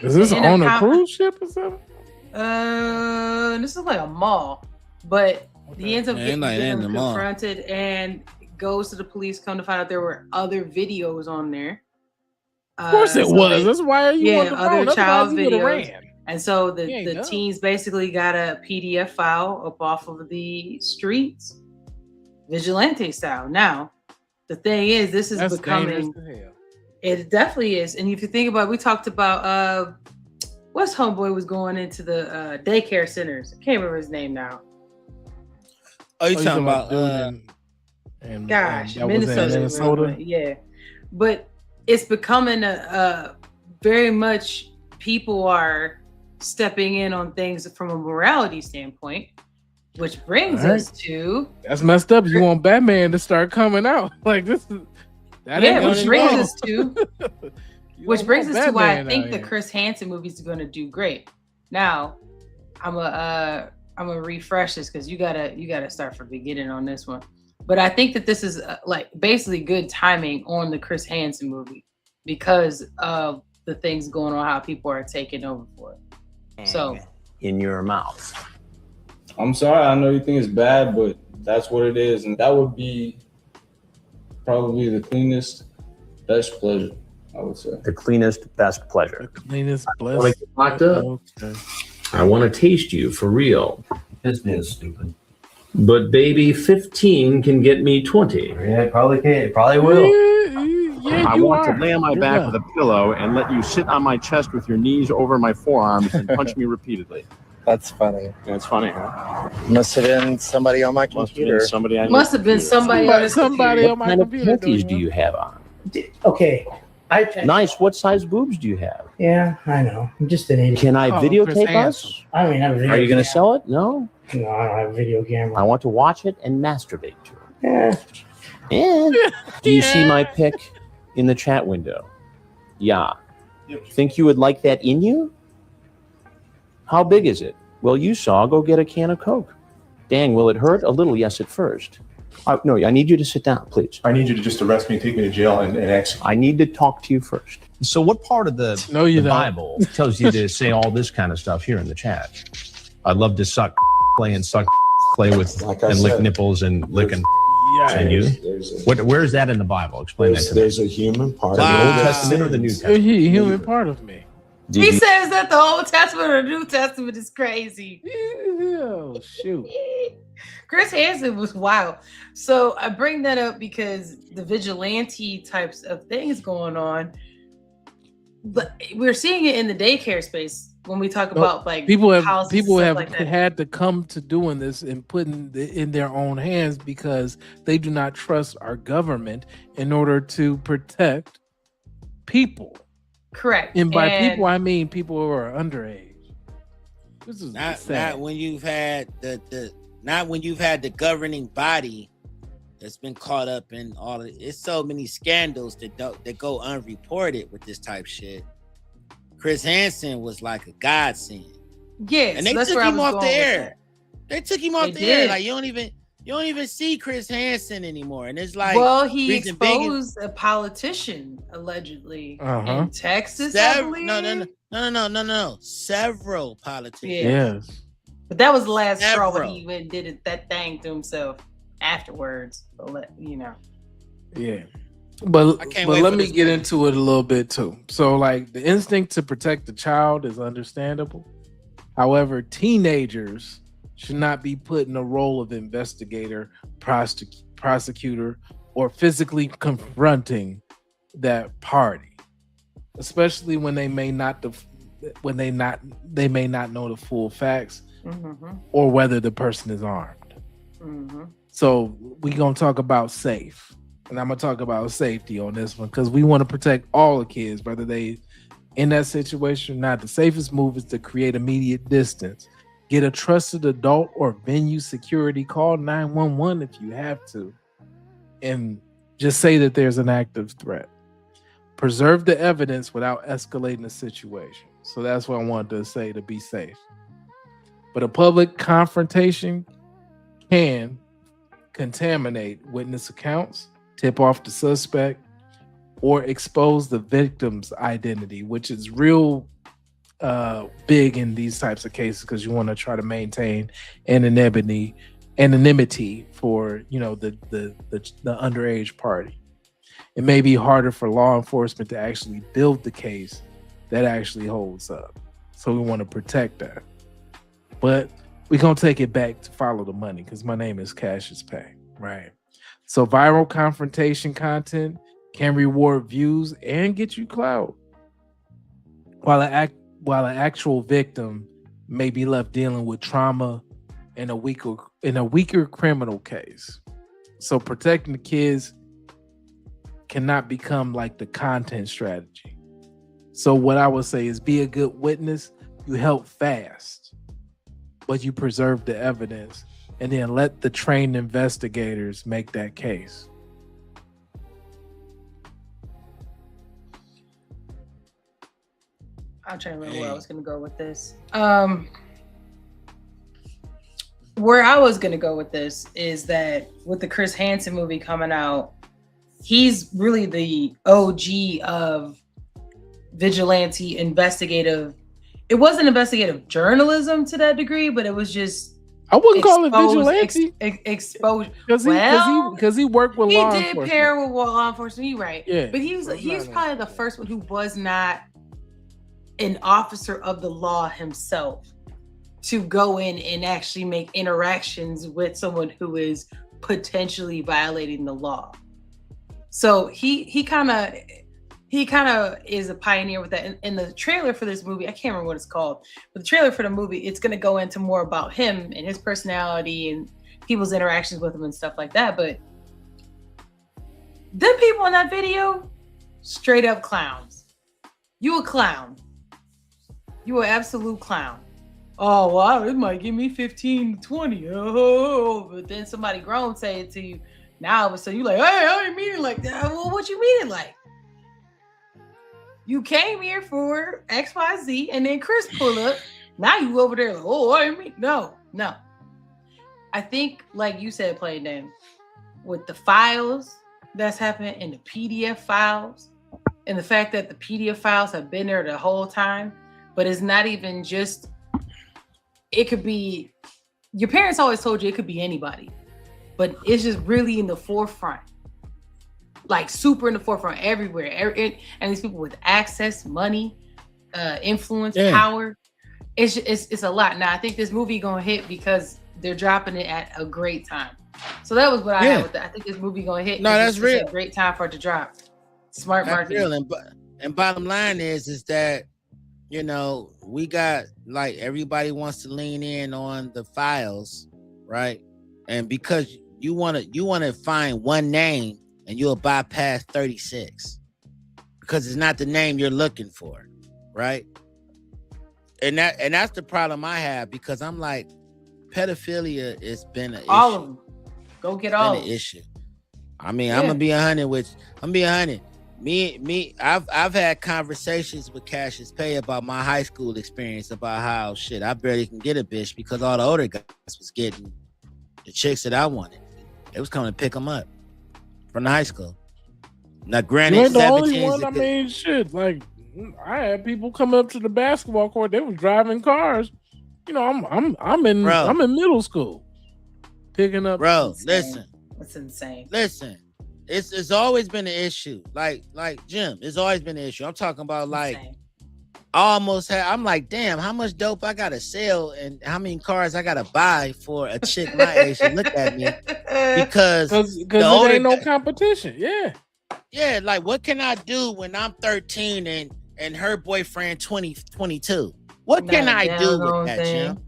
Is this on a cruise ship or something? This is like a mall. But he ends up getting the mall. confronted and goes to the police, come to find out there were other videos on there. Of course it was. That's why you on the other phone. child Otherwise you would've videos. ran. And so the teens basically got a PDF file up off of the streets, vigilante style. Now, the thing is, this is becoming. It definitely is. And if you think about it, we talked about what's homeboy was going into the daycare centers. I can't remember his name now. Oh, you talking about Minnesota. Yeah. But it's becoming a very much people are stepping in on things from a morality standpoint, which brings us to that's messed up. You want Batman to start coming out like this is which brings us to why I think the Chris Hansen movies are going to do great. Now, I'm gonna refresh this because you gotta start from the beginning on this one. But I think that this is like basically good timing on the Chris Hansen movie because of the things going on, how people are taking over for it. So in your mouth. I'm sorry, I know you think it's bad, but that's what it is, and that would be probably the cleanest, best pleasure, I would say. The cleanest, best pleasure. The cleanest, I want to get locked up. Okay. I want to taste you for real. This is stupid. But baby, 15 can get me 20. Yeah, it probably can. It probably will. I want to lay on my back with a pillow and let you sit on my chest with your knees over my forearms and punch me repeatedly. That's funny. That's funny, huh? Must have been somebody on my computer. Must have been somebody on my computer. What kind of panties do you have on? Okay. Nice. What size boobs do you have? Yeah, I know. I'm just an idiot. Can I videotape us? I don't even have a video Are you going camera. to sell it? No. No, I don't have a video camera. I want to watch it and masturbate to it. Yeah. Yeah. Do you see my pic in the chat window? Yeah. Think you would like that in you? How big is it? Well, you saw. Go get a can of Coke. Dang, will it hurt? A little, yes, at first. No, I need you to sit down, please. I need you to just arrest me and take me to jail and execute. I need to talk to you first. So what part of the Bible tells you to say all this kind of stuff here in the chat? I'd love to suck play and suck play with and lick nipples and lick and and you. Where is that in the Bible? Explain that to me. There's a human part of the Old Testament or the New Testament? Human part of me. He says that the Old Testament or the New Testament is crazy. Oh, shoot. Chris Hansen was wild. So I bring that up because the vigilante types of things going on, but we're seeing it in the daycare space when we talk about like people have like that. had to come to doing this and putting it in their own hands because they do not trust our government in order to protect people. Correct. And by people, I mean people who are underage. This is not when you've had the governing body that's been caught up in all of it. It's so many scandals that go unreported with this type shit. Chris Hansen was like a godsend. Yeah, and they took him off the air. They took him off the air. Like you don't even see Chris Hansen anymore. And it's like, well, he exposed a politician allegedly in Texas. No. Several politicians. Yes. But that was the last straw when he went and did that thing to himself afterwards. So Yeah. But let me get into it a little bit too. So like the instinct to protect the child is understandable. However, teenagers should not be put in a role of investigator, prosecutor, or physically confronting that party, especially when they may not know the full facts or whether the person is armed. So we're gonna talk about safe, and I'm gonna talk about safety on this one because we want to protect all the kids, whether they in that situation, the safest move is to create immediate distance. Get a trusted adult or venue security. Call 911 if you have to. And just say that there's an active threat. Preserve the evidence without escalating the situation. So that's what I wanted to say, to be safe. But a public confrontation can contaminate witness accounts, tip off the suspect, or expose the victim's identity, which is real big in these types of cases because you want to try to maintain anonymity for the underage party. It may be harder for law enforcement to actually build the case that actually holds up. So we want to protect that. But we're going to take it back to follow the money because my name is Cassius Pay, right? So viral confrontation content can reward views and get you clout, while an actual victim may be left dealing with trauma in a weaker criminal case. So protecting the kids cannot become like the content strategy. So what I would say is be a good witness. You help fast, but you preserve the evidence, and then let the trained investigators make that case. I'm trying to remember where I was going to go with this. Where I was going to go with this is that with the Chris Hansen movie coming out, he's really the OG of vigilante investigative. It wasn't investigative journalism to that degree, but it was just. I wouldn't call it vigilante. Exposure. Because he worked with law enforcement. He did pair with law enforcement. You're right. Yeah, but he was probably the first one who was not an officer of the law himself to go in and actually make interactions with someone who is potentially violating the law. So he kind of is a pioneer with that. In the trailer for this movie, I can't remember what it's called, but the trailer for the movie, it's going to go into more about him and his personality and people's interactions with him and stuff like that. But them people in that video, straight up clowns. You a clown. You an absolute clown. Oh, wow, it might give me 15, 20. Oh, but then somebody grown say it to you. Now, so you like, hey, I didn't mean it like that. Well, what you mean it like? You came here for XYZ, and then Chris pull up. Now you over there like, oh, I didn't mean. No. I think, like you said, Play Name, with the files that's happening and the PDF files, and the fact that the PDF files have been there the whole time, but it's not even just, it could be, your parents always told you it could be anybody, but it's just really in the forefront, like super in the forefront everywhere. And these people with access, money, influence, power, it's a lot. Now I think this movie gonna hit because they're dropping it at a great time. So that was what I had with that. I think this movie gonna hit. No, that's real. It's a great time for it to drop. Smart marketing. Real. And bottom line is that, you know, we got, like, everybody wants to lean in on the files, right? And because you want to find one name and you'll bypass 36 because it's not the name you're looking for, right? And that's the problem I have, because I'm like, pedophilia has been an issue. All of them. Go get all of them. Issue. I mean, I'm gonna be 100. I've had conversations with Cassius Pay about my high school experience, about how I barely can get a bitch because all the older guys was getting the chicks that I wanted. They was coming to pick them up from the high school. Now, granted, you ain't the only one. I mean, shit. Like, I had people come up to the basketball court. They was driving cars. You know, I'm in middle school, picking up. Bro, listen, that's insane. Listen. It's always been an issue. Like Jim, it's always been an issue. I'm talking about like I'm like, damn, how much dope I gotta sell and how many cars I gotta buy for a chick my age to look at me, because there ain't no competition. Yeah, like what can I do when I'm 13 and her boyfriend 22? What can I do with that, Jim?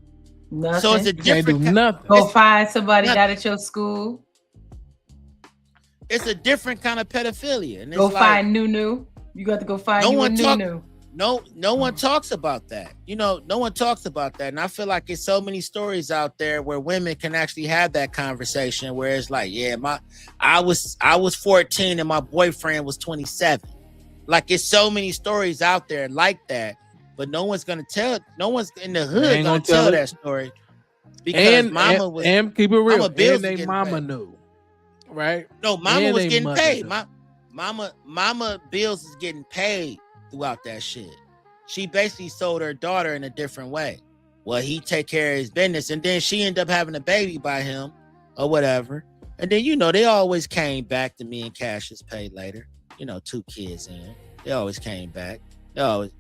Nothing. So it's a different Go find somebody not at your school. It's a different kind of pedophilia. And go find Nunu. You got to go find Nunu. no one talks about that. No one talks about that. And I feel like there's so many stories out there where women can actually have that conversation where it's like, yeah, I was 14 and my boyfriend was 27. Like, it's so many stories out there like that, but no one's in the hood gonna tell that story. Because mama was, and keep it real, mama bills and they mama paid. knew, right? No, mama and was getting paid. Knew. Mama bills is getting paid throughout that shit. She basically sold her daughter in a different way. Well, he take care of his business, and then she ended up having a baby by him or whatever. And then they always came back to me and Cassius paid later. 2 kids in. They always came back. They always,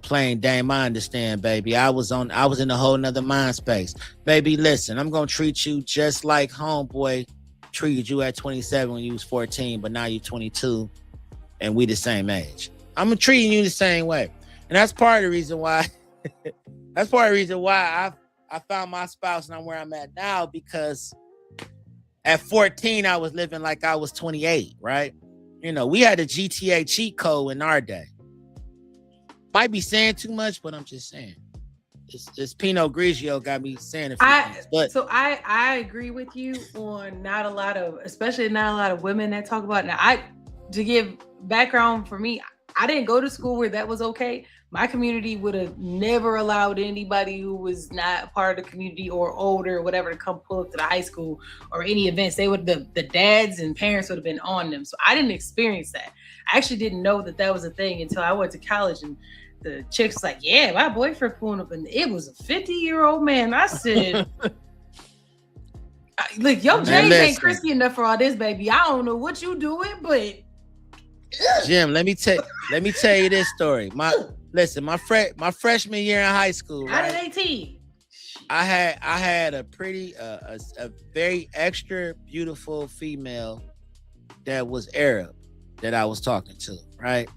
playing Dame. I understand, baby. I was in a whole nother mind space. Baby, listen, I'm gonna treat you just like homeboy treated you at 27 when you was 14, but now you're 22 and we the same age. I'm treating you the same way. And that's part of the reason why I found my spouse and I'm where I'm at now, because at 14 I was living like I was 28, right? We had a GTA cheat code in our day. Might be saying too much, but I'm just saying. It's Pinot Grigio got me saying a few things. But so I agree with you on especially not a lot of women that talk about it. Now, to give background for me, I didn't go to school where that was okay. My community would have never allowed anybody who was not part of the community or older or whatever to come pull up to the high school or any events. The dads and parents would have been on them. So I didn't experience that. I actually didn't know that was a thing until I went to college, and the chick's like, yeah, my boyfriend pulling up, and it was a 50-year-old man. I said, look, your James ain't crispy enough for all this, baby. I don't know what you doing, but Jim, let me tell you this story. My freshman year in high school, out right? of 18. I had a pretty a very extra beautiful female that was Arab that I was talking to, right?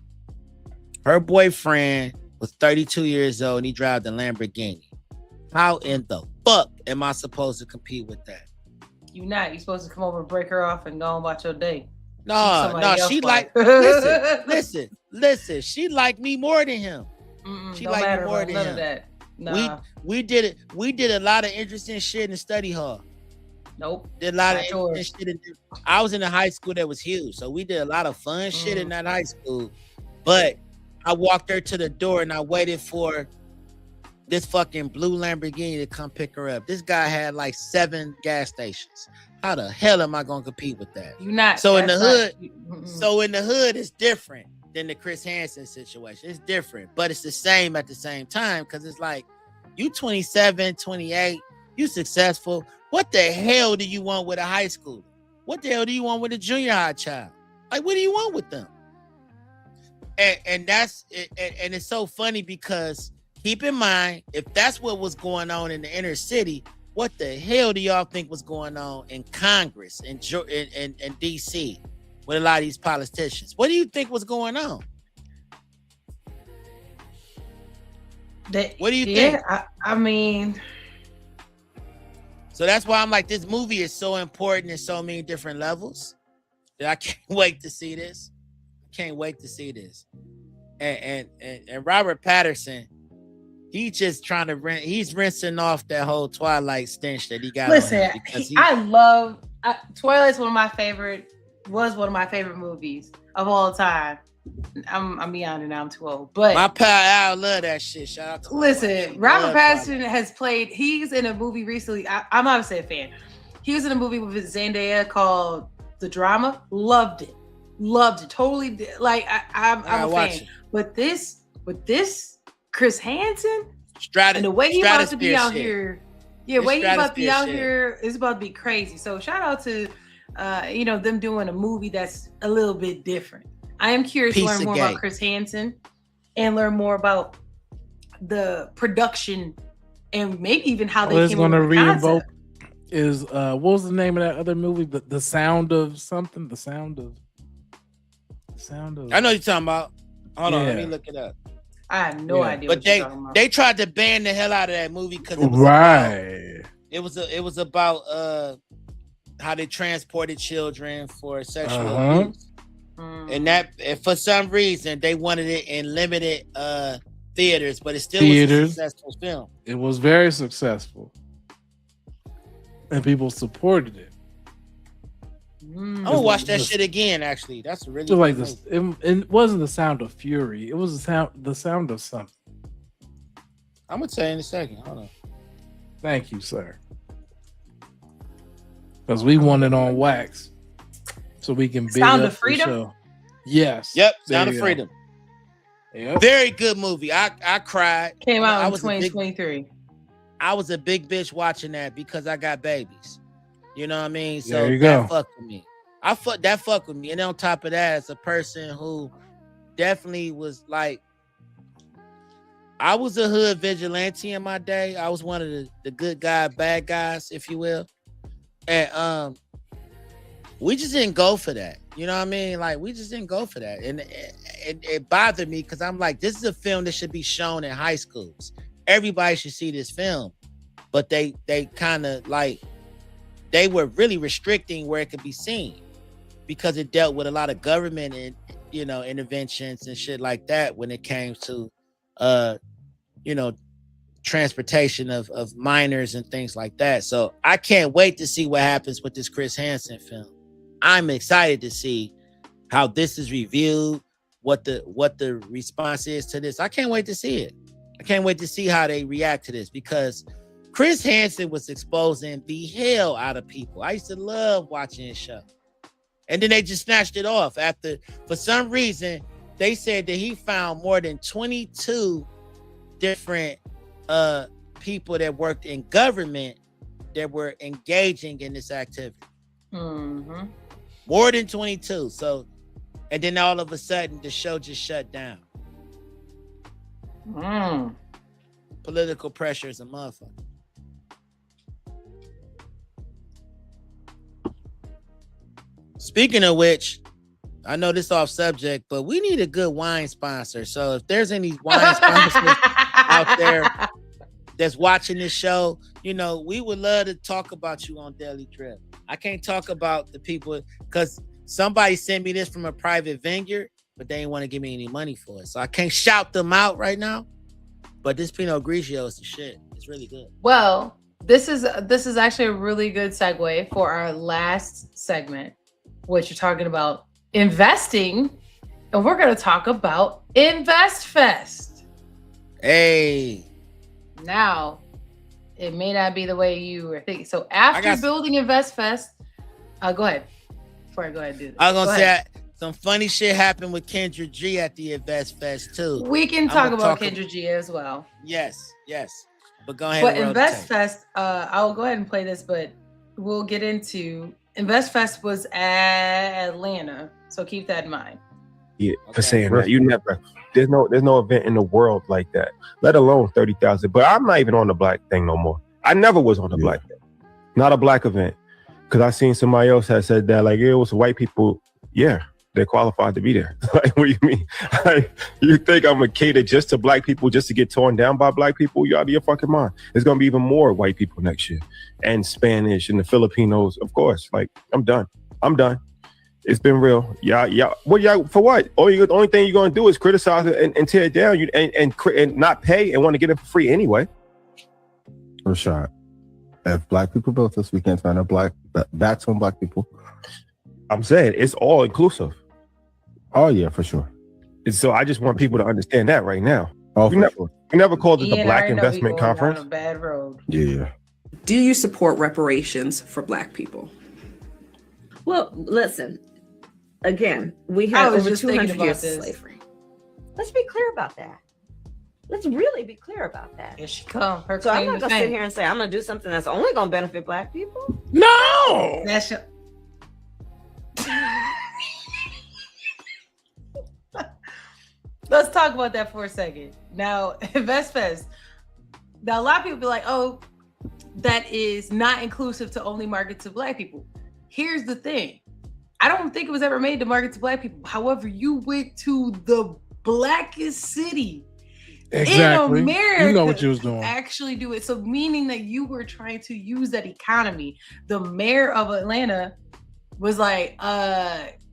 Her boyfriend was 32 years old and he drives the Lamborghini. How in the fuck am I supposed to compete with that? You're not. You're supposed to come over and break her off and go on about your day. No, she like listen. She liked me more than him. She liked me more than him. That. Nah. We did a lot of interesting shit in study hall. Nope. Did a lot of interesting shit. I was in a high school that was huge, so we did a lot of fun shit in that high school. But I walked her to the door and I waited for this fucking blue Lamborghini to come pick her up. This guy had like 7 gas stations. How the hell am I gonna compete with that? You're not. So in the hood, it's different than the Chris Hansen situation. It's different, but it's the same at the same time, because it's like, you 27, 28, you successful. What the hell do you want with a high schooler? What the hell do you want with a junior high child? Like, what do you want with them? And that's it, and it's so funny because keep in mind, if that's what was going on in the inner city, what the hell do y'all think was going on in Congress and DC with a lot of these politicians? What do you think was going on? What do you think? I mean, so that's why I'm like, this movie is so important in so many different levels that I can't wait to see this. Can't wait to see this. And Robert Pattinson, he's just trying to he's rinsing off that whole Twilight stench that he got. Listen, Twilight's one of my favorite movies of all time. I'm beyond it now, I'm too old. But my pal Al love that shit. Shout out to listen, Robert Pattinson has played, he's in a movie recently. I'm obviously a fan. He was in a movie with Zendaya called The Drama. Loved it. Totally, like I'm a fan. But this Chris Hansen and the way he's about to be out here, way he's about to be out here is about to be crazy. So shout out to them doing a movie that's a little bit different. I am curious to learn more about Chris Hansen and learn more about the production and maybe even how they came up with the concept. Is what was the name of that other movie? The Sound of something. The sound of. I know what you're talking about. Hold on, let me look it up. I have no idea. But they tried to ban the hell out of that movie because it was about how they transported children for sexual abuse. And for some reason they wanted it in limited theaters, but it still was a successful film. It was very successful, and people supported it. I'm gonna watch that shit again. Actually, that's a really just like this. It wasn't the Sound of Fury. It was the sound of something. I'm gonna tell you in a second. Hold on. Thank you, sir. Because we want it on wax, so we can big Sound up of Freedom. The show. Yes. Yep. Sound of Freedom. Yep. Very good movie. I cried. Came out in 2023. I was a big bitch watching that because I got babies. You know what I mean? So there you that go. fucked with me. That fucked with me. And on top of that, as a person who definitely was like, I was a hood vigilante in my day. I was one of the good guy, bad guys, if you will. And we just didn't go for that. You know what I mean? Like, we just didn't go for that. And it bothered me because I'm like, this is a film that should be shown in high schools. Everybody should see this film. But they kind of like, they were really restricting where it could be seen because it dealt with a lot of government and, interventions and shit like that when it came to, transportation of minors and things like that. So I can't wait to see what happens with this Chris Hansen film. I'm excited to see how this is reviewed, what the response is to this. I can't wait to see it. I can't wait to see how they react to this because Chris Hansen was exposing the hell out of people. I used to love watching his show. And then they just snatched it off after, for some reason, they said that he found more than 22 different people that worked in government that were engaging in this activity. Mm-hmm. More than 22. So, and then all of a sudden, the show just shut down. Political pressure is a motherfucker. Speaking of which, I know this off subject, but we need a good wine sponsor. So if there's any wine sponsors out there that's watching this show, we would love to talk about you on Daily Drip. I can't talk about the people because somebody sent me this from a private vineyard, but they didn't want to give me any money for it. So I can't shout them out right now. But this Pinot Grigio is the shit. It's really good. Well, this is actually a really good segue for our last segment, which you're talking about investing, and we're going to talk about InvestFest. Hey. Now, it may not be the way you were thinking. So after building InvestFest, go ahead. Before I go ahead and do this. I was going to say some funny shit happened with Kendra G at the InvestFest too. We can talk about Kendra G as well. Yes. But go ahead. But InvestFest, I'll go ahead and play this, but we'll get into InvestFest was at Atlanta, so keep that in mind. Yeah, for saying that, you never. There's no event in the world like that, let alone 30,000. But I'm not even on the black thing no more. I never was on the black thing, not a black event, because I seen somebody else had said that like it was white people. Yeah, they're qualified to be there. Like, what do you mean? Like, you think I'm gonna cater just to black people just to get torn down by black people? You out of your fucking mind. There's gonna be even more white people next year, and Spanish and the Filipinos, of course. Like, I'm done. It's been real. Yeah. What y'all for what? Only thing you're gonna do is criticize it and tear it down. You and not pay and want to get it for free anyway. Rashad, if black people built this, we can't find that's on black people. I'm saying it's all inclusive. Oh yeah, for sure. And so I just want people to understand that right now. Oh, we never called it the Black Investment Conference. Down a bad road. Yeah. Do you support reparations for black people? Well, listen. Again, we have over 200 years of slavery. Let's be clear about that. Let's really be clear about that. Here she come. So I'm not going to sit here and say I'm going to do something that's only going to benefit black people. No. That's Let's talk about that for a second. Now, InvestFest. Now, a lot of people be like, oh, that is not inclusive to only market to black people. Here's the thing. I don't think it was ever made to market to black people. However, you went to the blackest city exactly. in America. You know what you was doing. Actually do it. So meaning that you were trying to use that economy. The mayor of Atlanta was like,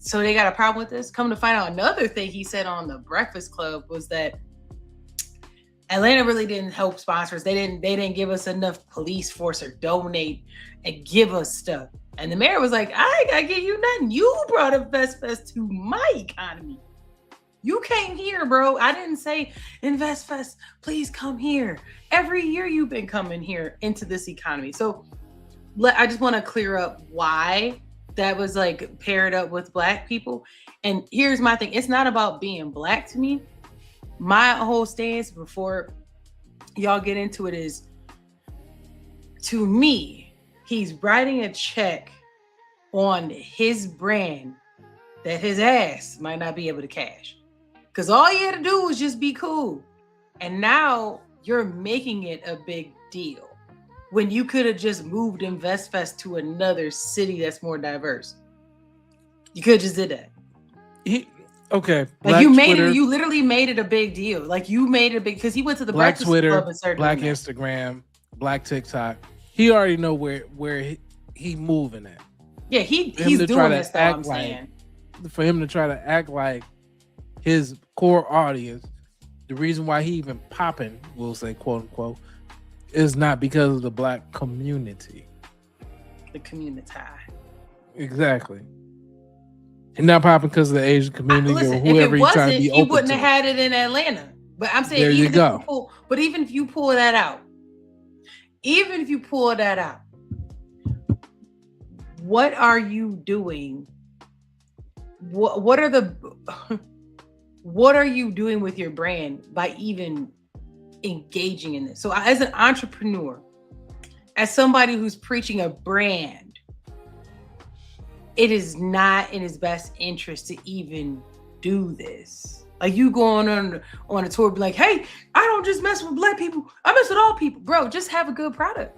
So they got a problem with this. Come to find out, another thing he said on the Breakfast Club was that Atlanta really didn't help sponsors. They didn't give us enough police force or donate and give us stuff. And the mayor was like, I ain't gotta give you nothing. You brought InvestFest to my economy. You came here, bro. I didn't say InvestFest, please come here. Every year you've been coming here into this economy. So I just want to clear up why that was like paired up with Black people. And here's my thing. It's not about being Black to me. My whole stance before y'all get into it is, to me, he's writing a check on his brand that his ass might not be able to cash. Because all you had to do was just be cool. And now you're making it a big deal when you could have just moved InvestFest to another city that's more diverse. You could have just did that. Okay. Like you made it, you literally made it a big deal. Like you made it a big, because he went to the Black Breakfast Twitter, Club and started Black doing that. Instagram, Black TikTok. He already know where he moving at. Yeah, he's doing this stuff, I'm saying. For him to try to act like his core audience, the reason why he even popping, we'll say quote unquote, is not because of the Black community. The community. Exactly. He's not popping because of the Asian community or whoever he's trying to be open he wouldn't to. have had it in Atlanta. But I'm saying, There you go. Even if you pull that out, what are you doing? What are you doing with your brand by even engaging in this? So as an entrepreneur, as somebody who's preaching a brand, it is not in his best interest to even do this. Like you going on a tour, be like, hey, I don't just mess with Black people, I mess with all people. Bro, just have a good product.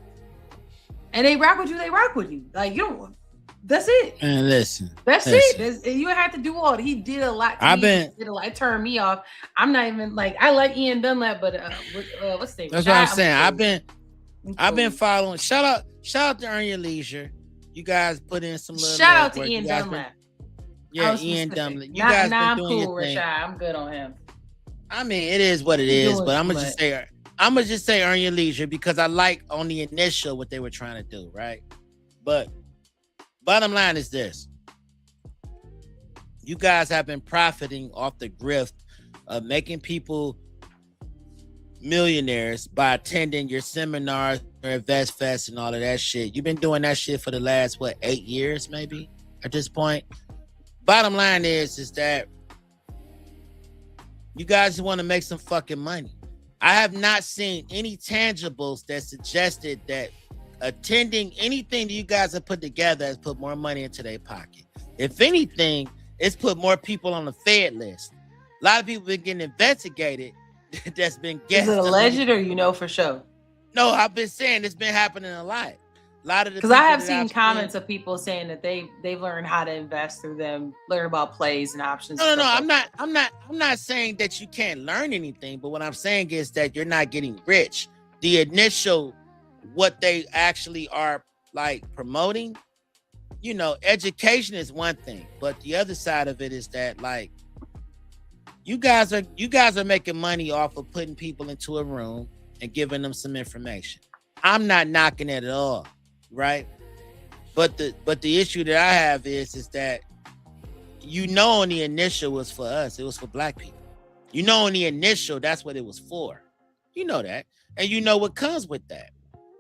And they rock with you, they rock with you. Like you don't, that's it. And listen. It. You don't have to do all. He did a lot. It turned me off. I'm not even like, I like Ian Dunlap, but what's the name? That's what I'm saying. I've been following. Shout out to Earn Your Leisure. You guys put in some little. Shout out to Ian Dunlap. Yeah, Ian Dunlap. You guys been doing your thing. Rashad. I'm good on him. I mean, it is what it is, but I'm gonna just say Earn Your Leisure because I like on the initial what they were trying to do, right? But bottom line is this: you guys have been profiting off the grift of making people millionaires by attending your seminars, your InvestFest, and all of that shit. You've been doing that shit for the last 8 years, maybe at this point. Bottom line is that you guys want to make some fucking money. I have not seen any tangibles that suggested that attending anything that you guys have put together has put more money into their pocket. If anything, it's put more people on the Fed list. A lot of people been getting investigated. That's been guessed. Is it alleged or you know for sure? No, I've been saying it's been happening a lot. A lot of the because I have seen comments of people saying that they've learned how to invest through them, learn about plays and options. No. I'm not saying that you can't learn anything, but what I'm saying is that you're not getting rich. The initial, what they actually are like promoting, education is one thing, but the other side of it is that like you guys are making money off of putting people into a room and giving them some information. I'm not knocking it at all, right? But the issue that I have is that on the initial was for us, it was for Black people. On the initial, that's what it was for. You know that, and you know what comes with that.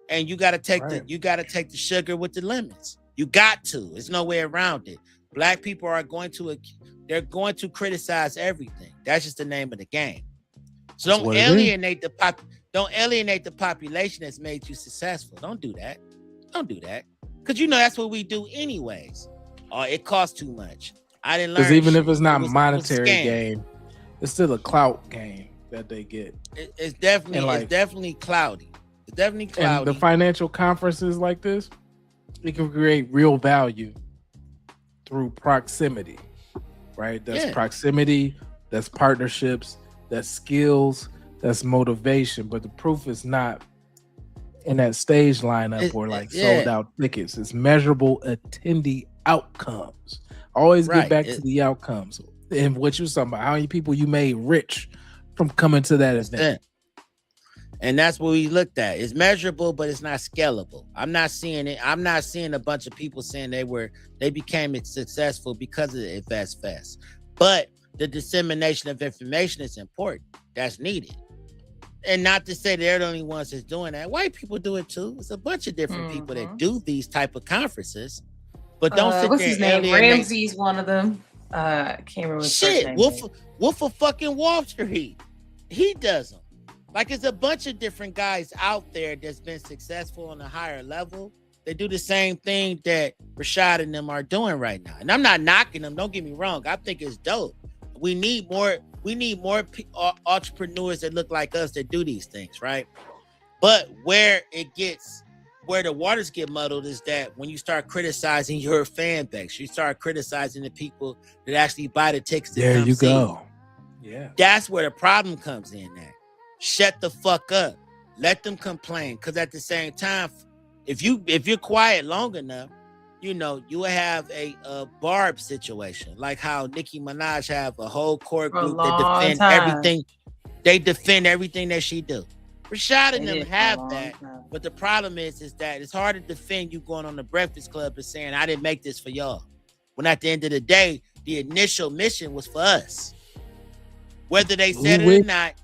And you got to take the sugar with the lemons. You got to. There's no way around it. Black people are going to criticize everything. That's just the name of the game. So don't alienate the population that's made you successful. Don't do that. Because that's what we do anyways. It costs too much. I didn't learn. Because even if it's not monetary game, it's still a clout game that they get. It's definitely cloudy. It's definitely cloudy. And the financial conferences like this, it can create real value through proximity, right? That's proximity, that's partnerships, that's skills, that's motivation. But the proof is not in that stage lineup or sold out tickets. It's measurable attendee outcomes. Always Right. get back to the outcomes and what you talking about. How many people you made rich from coming to that event? And that's what we looked at. It's measurable, but it's not scalable. I'm not seeing it. I'm not seeing a bunch of people saying they became successful because of the InvestFest. But the dissemination of information is important. That's needed. And not to say they're the only ones that's doing that. White people do it too. It's a bunch of different people that do these type of conferences. But don't sit what's there his and name? Ramsey's one of them. I can't remember his first name. Wolf of fucking Wall Street. He does them. Like, it's a bunch of different guys out there that's been successful on a higher level. They do the same thing that Rashad and them are doing right now. And I'm not knocking them. Don't get me wrong. I think it's dope. We need more entrepreneurs that look like us that do these things, right? But where the waters get muddled is that when you start criticizing your fan base, you start criticizing the people that actually buy the tickets. There you go. Yeah. That's where the problem comes in at. Shut the fuck up. Let them complain. Because at the same time, if you're quiet long enough, you will have a Barb situation, like how Nicki Minaj have a whole core group that defend everything. They defend everything that she do. Rashad and them have that, but the problem is that it's hard to defend you going on the Breakfast Club and saying, I didn't make this for y'all. When at the end of the day, the initial mission was for us. Whether they said it or not,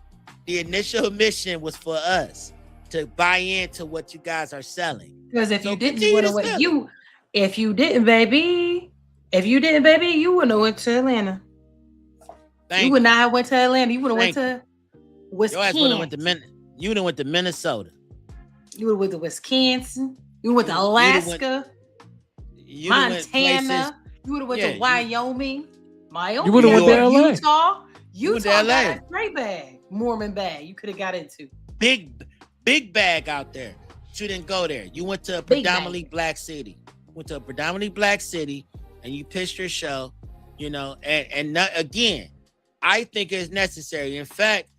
the initial mission was for us to buy into what you guys are selling. Because if you didn't, you wouldn't have went to Atlanta. You would not have went to Atlanta. You would have went to Wisconsin. You would have went to Minnesota. You would have went to Wisconsin. You would have went to Alaska, Montana. You would have went to Wyoming. You would have went to LA. Utah got a straight bag, Mormon bag. You could have got into big bag out there. But you didn't go there. You went to a predominantly black city. And you pitched your show. And not, again, I think it's necessary. In fact,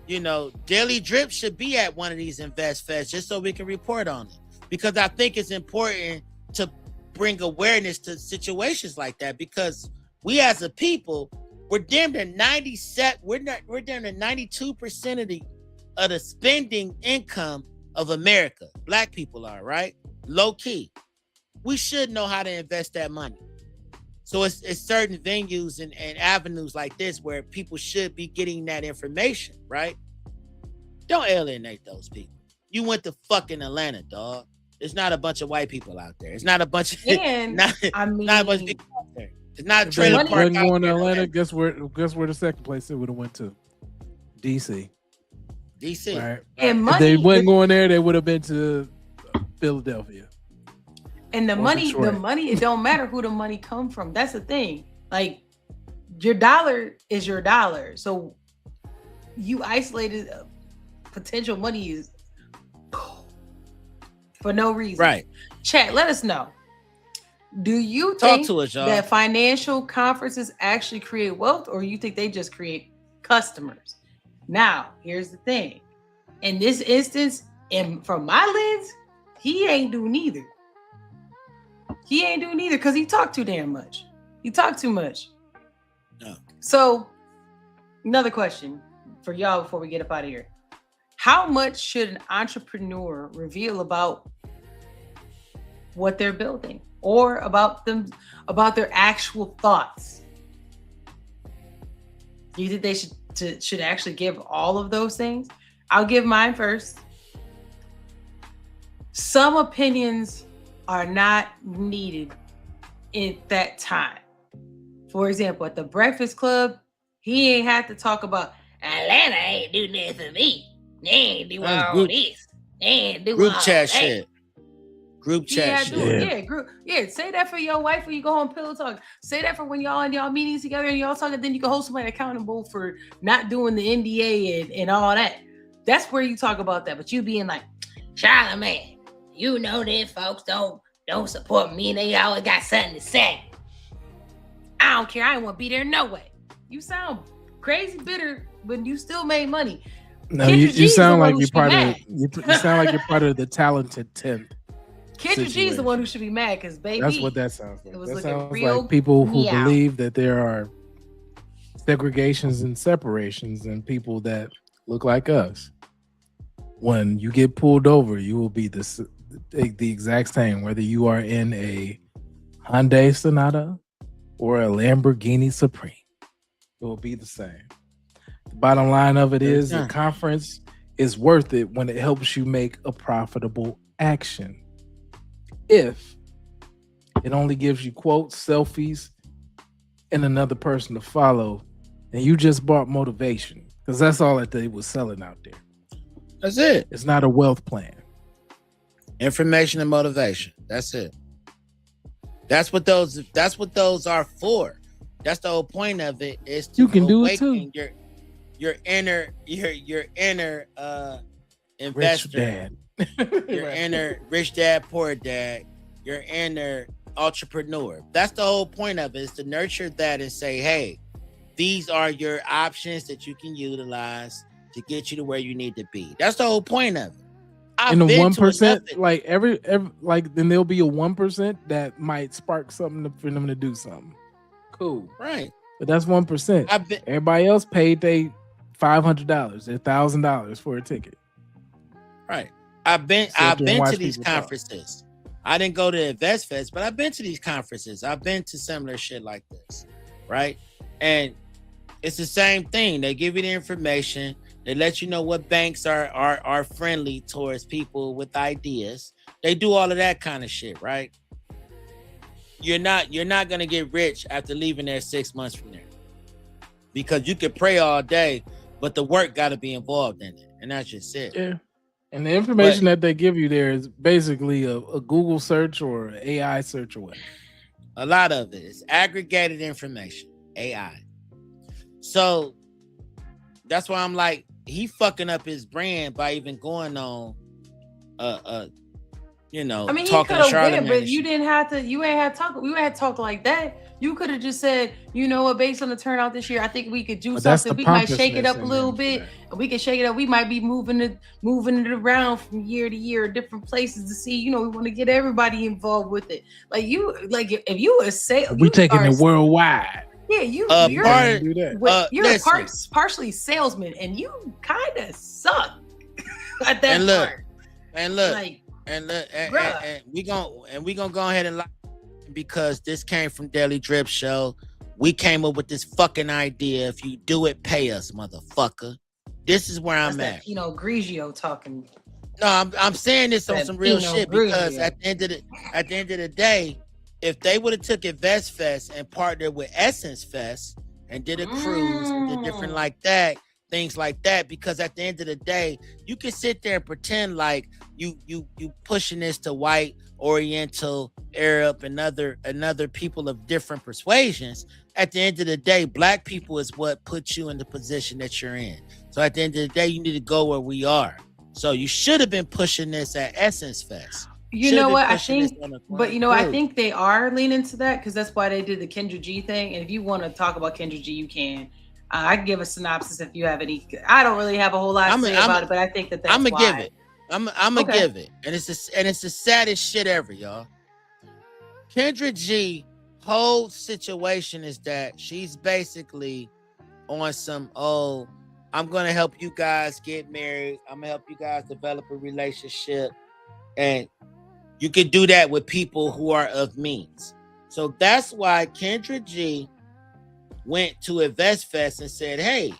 Daily Drip should be at one of these InvestFests just so we can report on it. Because I think it's important to bring awareness to situations like that. Because we as a people, we're damn near 97. We're damn near 92% of the spending income of America. Black people are, right? Low key. We should know how to invest that money. So it's certain venues and avenues like this where people should be getting that information, right? Don't alienate those people. You went to fucking Atlanta, dog. There's not a bunch of white people out there. It's not a bunch of not a bunch of people out there. It's not a trailer park. Going to Atlanta. Guess where the second place it would have went to? DC. Right. And money. If they wasn't going there, they would have been to Philadelphia. And the money, it don't matter who the money come from. That's the thing. Like, your dollar is your dollar. So you isolated potential money is for no reason. Right. Chat, let us know. Do you think that financial conferences actually create wealth, or you think they just create customers? Now, here's the thing. In this instance, and from my lens, he ain't do neither. He ain't do neither because he talked too damn much. He talked too much. No. So, another question for y'all before we get up out of here. How much should an entrepreneur reveal about what they're building or about their actual thoughts? Do you think they should actually give all of those things? I'll give mine first. Some opinions are not needed at that time. For example, at the Breakfast Club, he ain't had to talk about Atlanta ain't do nothing for me. They ain't do all this. They ain't do group all chat that. shit. Group chat shit. Say that for your wife when you go home pillow talk. Say that for when y'all in y'all meetings together and y'all talking. Then you can hold somebody accountable for not doing the NDA and all that. That's where you talk about that. But you being like, Charlamagne, you know that folks don't support me and they always got something to say. I don't care. I ain't want to be there no way. You sound crazy bitter, but you still made money. No, you sound like you're part of. You sound like you're part of the talented 10th. Kendra G is the one who should be mad because baby. That's what that sounds like. It was That looking sounds real like people who meow. believe that there are segregations and separations and people that look like us. When you get pulled over, you will be the exact same, whether you are in a Hyundai Sonata or a Lamborghini Supreme. It will be the same. The bottom line of it is the conference is worth it when it helps you make a profitable action. If it only gives you quotes, selfies, and another person to follow, and you just bought motivation, because that's all that they was selling out there. That's it. It's not a wealth plan. Information and motivation. That's it. That's what those are for. That's the whole point of it. Is to you can do it too. Your inner investor, rich dad. your inner rich dad, poor dad, your inner entrepreneur. That's the whole point of it, is to nurture that and say, hey, these are your options that you can utilize to get you to where you need to be. That's the whole point of it. And the 1%, like every like then there'll be a 1% that might spark something for them to do something. Cool. Right. But that's 1%. Everybody else paid they $500, $1,000 for a ticket. Right. I've been to these conferences. I didn't go to InvestFest, but I've been to these conferences. I've been to similar shit like this. Right. And it's the same thing. They give you the information. They let you know what banks are friendly towards people with ideas. They do all of that kind of shit, right? You're not gonna get rich after leaving there 6 months from there, because you can pray all day, but the work got to be involved in it, and that's just it. Yeah, and the information that they give you there is basically a Google search or an AI search away. A lot of it is aggregated information, AI. So that's why I'm like, he fucking up his brand by even going on I mean, he talking could have Charlamagne, but you didn't have to. You ain't had to talk. We had to talk like that. You could have just said, you know what, based on the turnout this year, I think we could do something. We might shake it up a little bit. We can shake it up. We might be moving it around from year to year, different places to see. You know, we want to get everybody involved with it. Like if you a sales, we taking it worldwide. Yeah, you're partially salesman, and you kind of suck at that part. And we gonna go ahead and because this came from Daily Drip Show. We came up with this fucking idea. If you do it, pay us, motherfucker. This is where I'm at. Grigio talking. No, I'm saying this on some real shit because at the end of the day, if they would have took InvestFest and partnered with Essence Fest and did a cruise and did different like that, things like that, because at the end of the day, you can sit there and pretend like you pushing this to white, Oriental, Arab, and other people of different persuasions. At the end of the day, black people is what put you in the position that you're in. So at the end of the day, you need to go where we are. So you should have been pushing this at Essence Fest. You know what? I think, I think they are leaning to that because that's why they did the Kendra G thing. And if you want to talk about Kendra G, you can. I can give a synopsis if you have any. I don't really have a whole lot to say about it, but I think that's I'm gonna why. give it. I'm gonna give it, and it's the saddest shit ever, y'all. Kendra G whole situation is that she's basically on some I'm gonna help you guys get married. I'm gonna help you guys develop a relationship, and you can do that with people who are of means. So that's why Kendra G went to InvestFest and said, hey,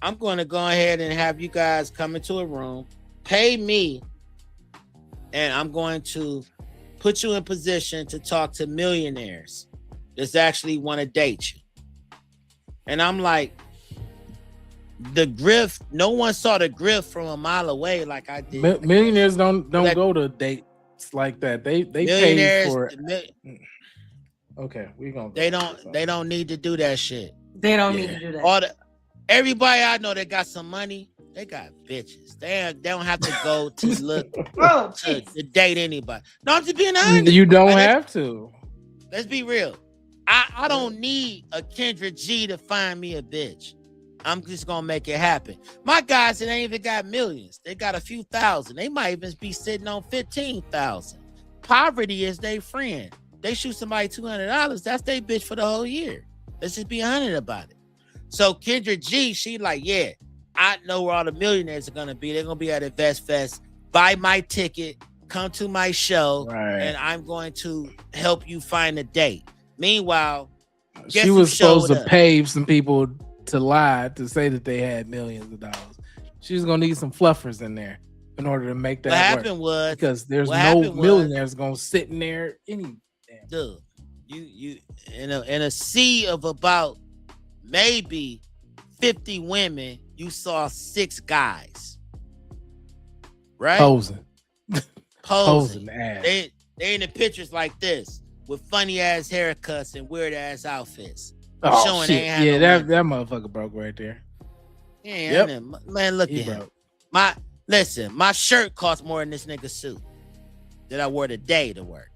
I'm going to go ahead and have you guys come into a room, pay me, and I'm going to put you in position to talk to millionaires that actually want to date you. And I'm like, the grift, no one saw the grift from a mile away like I did. Millionaires don't go to dates like that. They pay for okay, we gonna. They don't need to do that shit. They don't need to do that. Everybody I know that got some money, they got bitches. They don't have to go to look to date anybody. No, I'm just being honest. You don't have to. Let's be real. I don't need a Kendra G to find me a bitch. I'm just gonna make it happen. My guys that ain't even got millions, they got a few thousand. They might even be sitting on 15,000. Poverty is their friend. They shoot somebody $200, that's their bitch for the whole year. Let's just be 100 about it. So Kendra G, she like, yeah, I know where all the millionaires are gonna be. They're gonna be at InvestFest. Buy my ticket, come to my show, and I'm going to help you find a date. Meanwhile, she was supposed to pay some people to lie to say that they had millions of dollars. She was gonna need some fluffers in there in order to make that what work. Happened was Because there's no millionaires gonna sit in there any damn. Dude, you in a sea of about maybe 50 women, you saw 6 guys. Right? Posing. Posing. Ass. They in the pictures like this with funny ass haircuts and weird ass outfits. Oh, showing shit. they ain't had Yeah, no that motherfucker broke right there. Yeah, man, look at him. My shirt cost more than this nigga's suit that I wore today to work.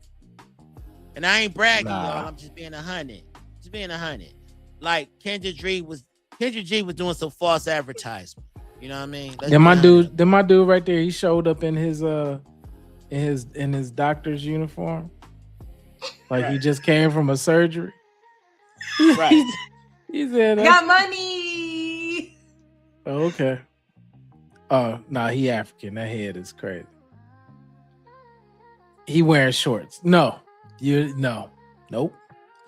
And I ain't bragging, y'all. I'm just being 100. Just being 100. Like Kendra G was doing some false advertisement. You know what I mean? Then my dude right there, he showed up in his doctor's uniform. Like he just came from a surgery. Right. He said, got money. Oh, okay. Oh, nah, he African. That head is crazy. He wearing shorts. No. Nope.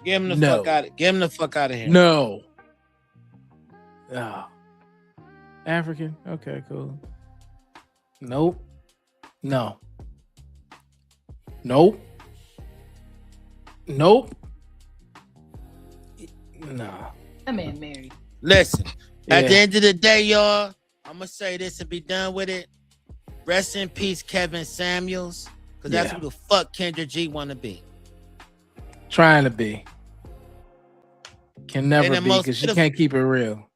Get him the fuck out of Get him the fuck out of here. No. Oh. African. Okay, cool. Nope. No. Nope. Nah. That man married. Listen, at the end of the day, y'all, I'm gonna say this and be done with it. Rest in peace, Kevin Samuels, because that's who the fuck Kendra G want to be. Trying to be. Can never be because she can't keep it real.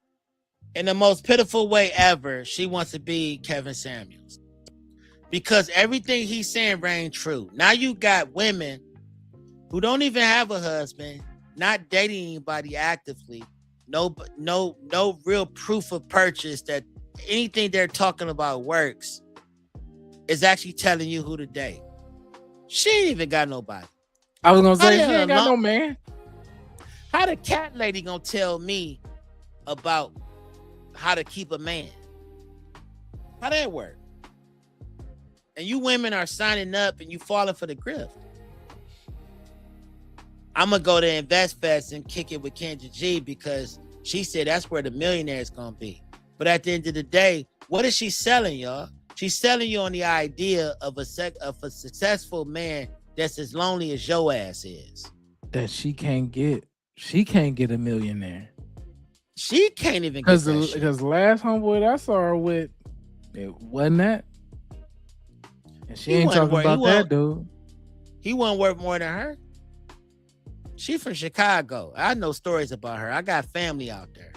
In the most pitiful way ever, she wants to be Kevin Samuels. Because everything he's saying rang true. Now you got women who don't even have a husband, not dating anybody actively, no real proof of purchase that anything they're talking about works, is actually telling you who to date. She ain't even got nobody. I was gonna say she ain't got no man. How the cat lady gonna tell me about how to keep a man? How that work? And you women are signing up and you falling for the grift. I'm gonna go to InvestFest and kick it with Kendra G because she said that's where the millionaire is gonna be. But at the end of the day, what is she selling, y'all? She's selling you on the idea of a successful man that's as lonely as your ass is. That she can't get. She can't get a millionaire. She can't even get because that last homeboy that I saw her with, it wasn't that. And she ain't talking about that, dude. He wasn't worth more than her. She from Chicago. I know stories about her. I got family out there.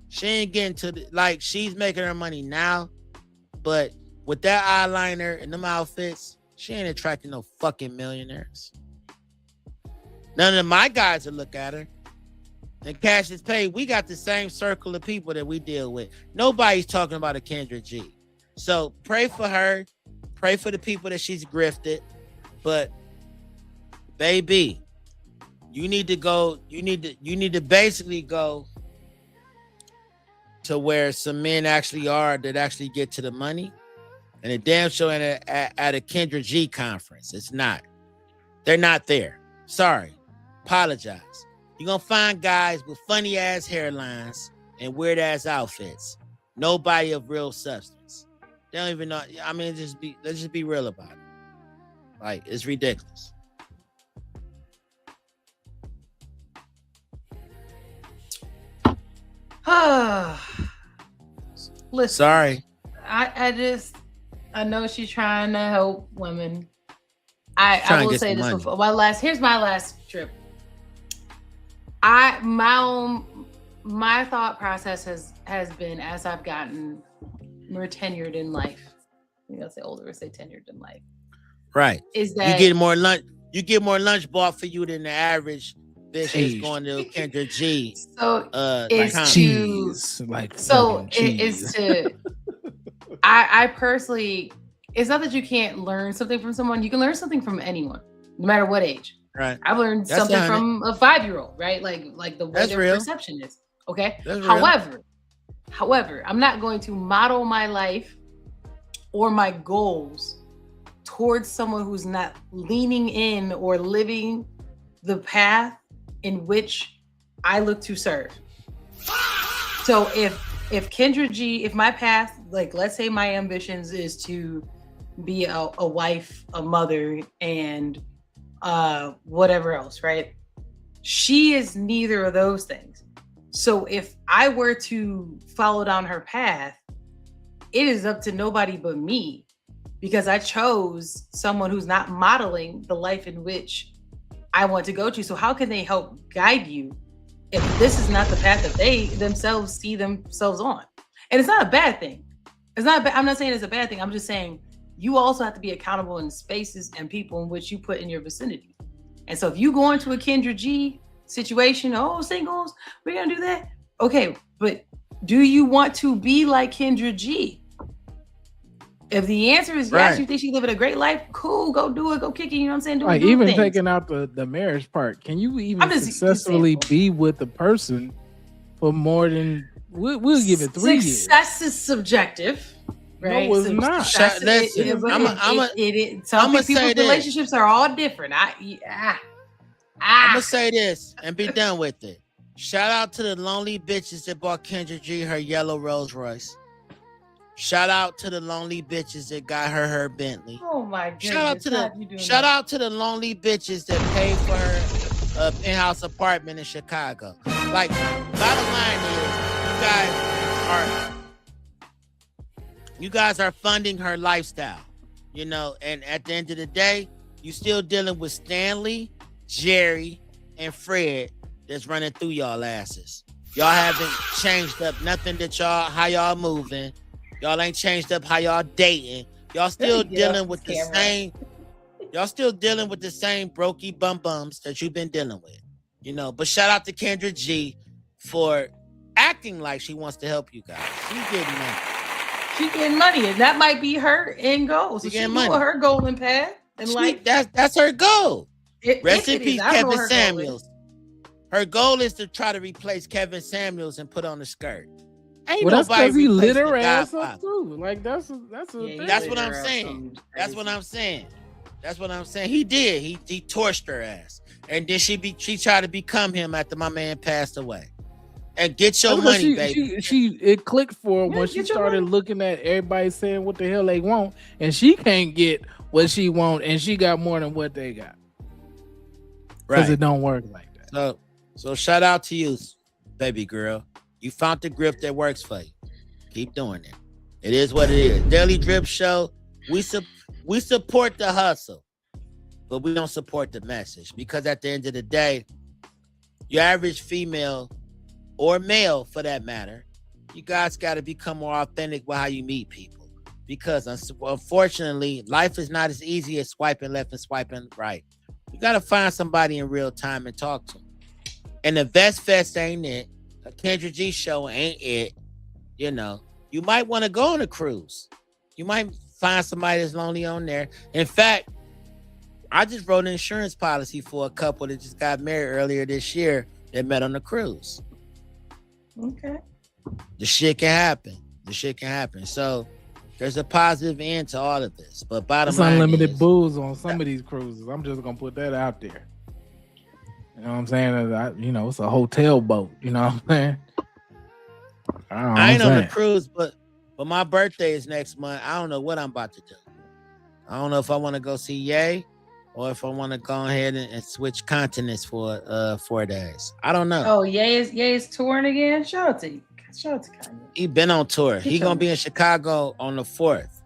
She ain't getting to she's making her money now, but with that eyeliner and them outfits, she ain't attracting no fucking millionaires. None of my guys will look at her. And cash is paid. We got the same circle of people that we deal with. Nobody's talking about a Kendra G. So pray for her. Pray for the people that she's grifted. But baby, you need to go. You need to basically go to where some men actually are that actually get to the money. And a damn show at a Kendra G conference. It's not. They're not there. Sorry. Apologize. You're going to find guys with funny ass hairlines and weird ass outfits. Nobody of real substance. They don't even know. I mean, let's just be real about it. Like, it's ridiculous. Listen. Sorry. I know she's trying to help women. I will say this before. Here's my last trip. My thought process has been, as I've gotten more tenured in life. I'm gonna say older or say tenured in life. Right. Is that you get more lunch bought for you than the average bitch is going to Kendra G. So like cheese, like so cheese. it's to. I personally, it's not that you can't learn something from someone. You can learn something from anyone, no matter what age. Right. I've learned That's something 100. from a 5-year-old, right? Like the way That's their real. perception is. Okay. That's real. However, I'm not going to model my life or my goals towards someone who's not leaning in or living the path in which I look to serve. So if Kendra G, if my path, like let's say my ambitions is to be a wife, a mother, and whatever else, right? She is neither of those things. So if I were to follow down her path, it is up to nobody but me, because I chose someone who's not modeling the life in which I want to go to. So how can they help guide you if this is not the path that they themselves see themselves on? And it's not a bad thing. It's not. I'm not saying it's a bad thing. I'm just saying you also have to be accountable in spaces and people in which you put in your vicinity. And so if you go into a Kendra G situation, singles, we're gonna do that. Okay, but do you want to be like Kendra G? If the answer is yes, you think she's living a great life, cool, go do it, go kick it, you know what I'm saying? Do even things. taking out the marriage part, can you even successfully be with the person for more than we'll give it 3 years? Success is subjective, right? No, it's not. Some people's relationships are all different. I'm gonna say this and be done with it. Shout out to the lonely bitches that bought Kendra G her yellow Rolls Royce. Shout out to the lonely bitches that got her Bentley. Oh my goodness. Shout out to the lonely bitches that paid for her penthouse apartment in Chicago. Like, bottom line is, you guys are funding her lifestyle, you know, and at the end of the day, you still dealing with Stanley, Jerry, and Fred that's running through y'all asses. Y'all haven't changed up nothing how y'all moving. Y'all ain't changed up how y'all dating. Y'all still dealing with the same. Y'all still dealing with the same brokey bums that you've been dealing with, you know. But shout out to Kendra G for acting like she wants to help you guys. She's getting money. She's getting money, and that might be her end goal. So she's doing her golden path, and that's her goal. Rest in peace, Kevin her Samuels. Her goal is to try to replace Kevin Samuels and put on a skirt. Ain't that's because he lit her ass Godfather. up too. Like that's what I'm saying. That's what I'm saying. That's what I'm saying. He did. He torched her ass, and then she tried to become him after my man passed away. And get your money, baby. It clicked for her when she started looking at everybody saying what the hell they want, and she can't get what she want, and she got more than what they got. Because it don't work like that. So shout out to you, baby girl. You found the grip that works for you. Keep doing it. It is what it is. Daily Drip Show. We support the hustle, but we don't support the message, because at the end of the day, your average female or male, for that matter, you guys got to become more authentic with how you meet people, because unfortunately, life is not as easy as swiping left and swiping right. You got to find somebody in real time and talk to them. And the InvestFest ain't it. A Kendra G show ain't it. You know, you might want to go on a cruise. You might find somebody that's lonely on there. In fact, I just wrote an insurance policy for a couple that just got married earlier this year that met on the cruise. Okay. The shit can happen. So there's a positive end to all of this. But bottom line, unlimited booze on some of these cruises. I'm just gonna put that out there. You know what I'm saying? It's a hotel boat. You know what I'm saying? I ain't on the cruise, but my birthday is next month. I don't know what I'm about to do. I don't know if I want to go see Ye or if I want to go ahead and switch continents for 4 days. I don't know. Oh, Ye is touring again? Shout out to Kanye. He been on tour. He gonna be in Chicago on the 4th.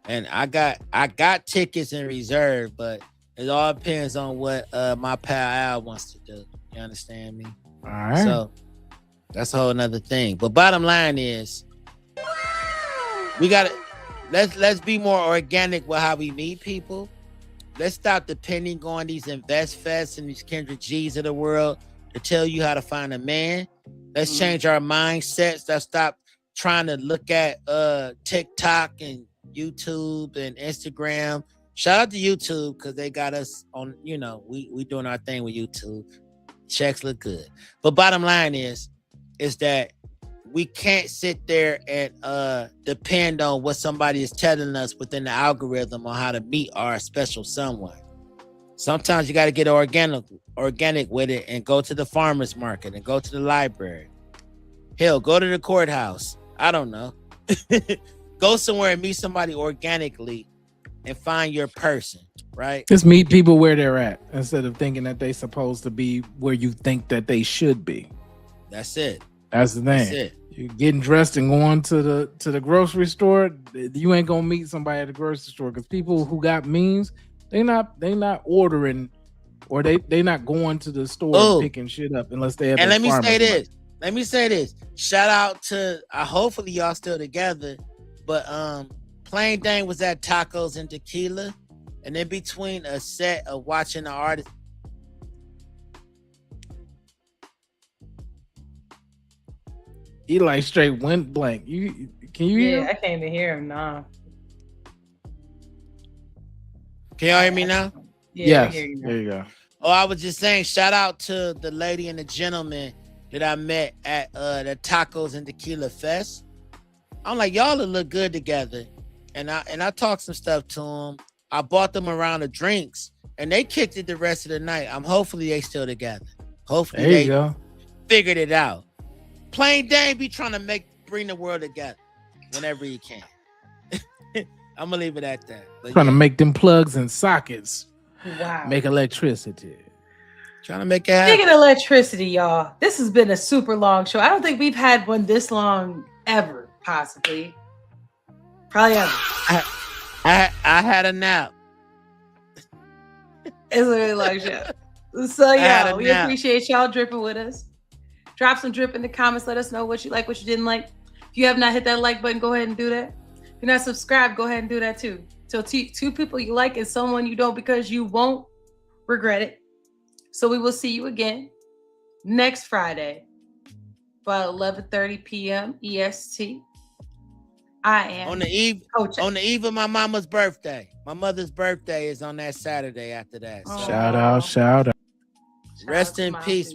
And I got tickets in reserve, but it all depends on what my pal Al wants to do. You understand me? All right. So that's a whole nother thing. But bottom line is, we gotta let's be more organic with how we meet people. Let's stop depending on these InvestFests and these Kendra G's of the world to tell you how to find a man. Let's change our mindsets. Let's stop trying to look at TikTok and YouTube and Instagram. Shout out to YouTube because they got us on, we doing our thing with YouTube. Checks look good. But bottom line is that we can't sit there and depend on what somebody is telling us within the algorithm on how to meet our special someone. Sometimes you got to get organic with it and go to the farmer's market and go to the library. Hell, go to the courthouse. I don't know. Go somewhere and meet somebody organically and find your person, right? Just meet people where they're at instead of thinking that they're supposed to be where you think that they should be. That's it. That's the thing. That's it. You're getting dressed and going to the grocery store. You ain't gonna meet somebody at the grocery store because people who got means, they not ordering, or they not going to the store and picking shit up unless they have. And let me say this. Shout out to hopefully y'all still together, but Plain Dane was at Tacos and Tequila, and in between a set of watching the artist. He like straight went blank. Can you hear him? I can't even hear him now. Can y'all hear me now? Yes. There you go. Oh, I was just saying, shout out to the lady and the gentleman that I met at the Tacos and Tequila Fest. I'm like, y'all look good together. And I talked some stuff to them. I bought them a round of drinks and they kicked it the rest of the night. Hopefully they still together. Hopefully they figured it out. Plain Dane be trying to bring the world together whenever he can. I'm gonna leave it at that. But trying to make them plugs and sockets. Wow. Make electricity. Trying to make it happen. Speaking of electricity, y'all, this has been a super long show. I don't think we've had one this long ever, possibly. Probably ever. I had a nap. It's a really long show. So y'all, we appreciate y'all dripping with us. Drop some drip in the comments. Let us know what you like, what you didn't like. If you have not hit that like button, go ahead and do that. If you're not subscribed, go ahead and do that too. So two people you like and someone you don't, because you won't regret it. So we will see you again next Friday, about 11:30 p.m. EST. I am on the eve of my mama's birthday. My mother's birthday is on that Saturday after that. So. Shout out. Rest in peace,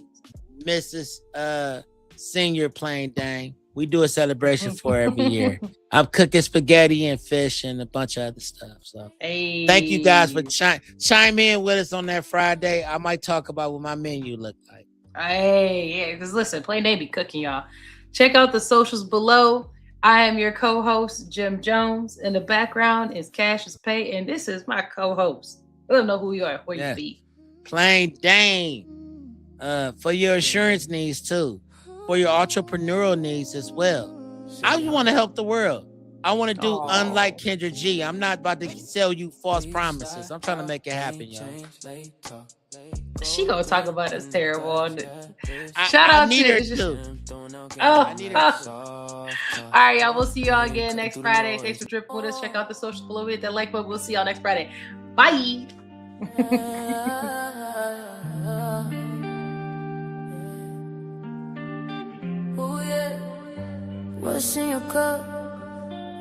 Mrs. Senior Plain Dane. We do a celebration for her every year. I'm cooking spaghetti and fish and a bunch of other stuff. So thank you guys for chime in with us on that Friday. I might talk about what my menu look like. Because listen, Plain Dane be cooking, y'all. Check out the socials below. I am your co-host, Jim Jones. In the background is Cassius Pay, and this is my co-host. Let them know who you are, where you be. Plain Dane. For your insurance needs too. For your entrepreneurial needs as well. I just want to help the world. I want to do unlike Kendra G. I'm not about to sell you false promises. I'm trying to make it happen, y'all. She gonna talk about us terrible. Shout out to her. All right, y'all. We'll see y'all again next Friday. Thanks for dripping with us. Check out the socials below. Hit that like button. We'll see y'all next Friday. Bye. What's in your cup?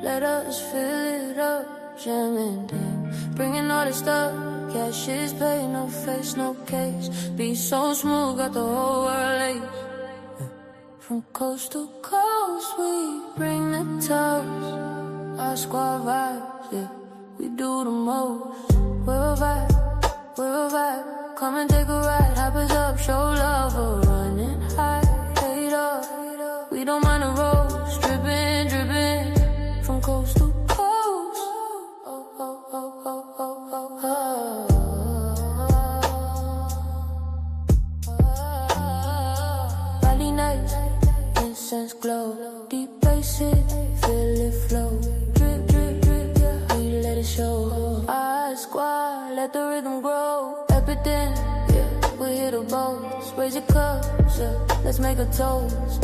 Let us fill it up, jamming down, bringing all this stuff. Cash is paid, no face, no case. Be so smooth, got the whole world late. From coast to coast, we bring the toast. Our squad vibes, yeah, we do the most. We're a vibe. Come and take a ride, hop us up, show love, we're running high, paid off. We don't mind the roads, dripping, from coast to coast. Valley nights, incense glow, deep bases, feel it flow. Drip, yeah, we let it show. Our squad, let the rhythm grow. Everything, yeah, we hit the boats, raise your cups, yeah, let's make a toast.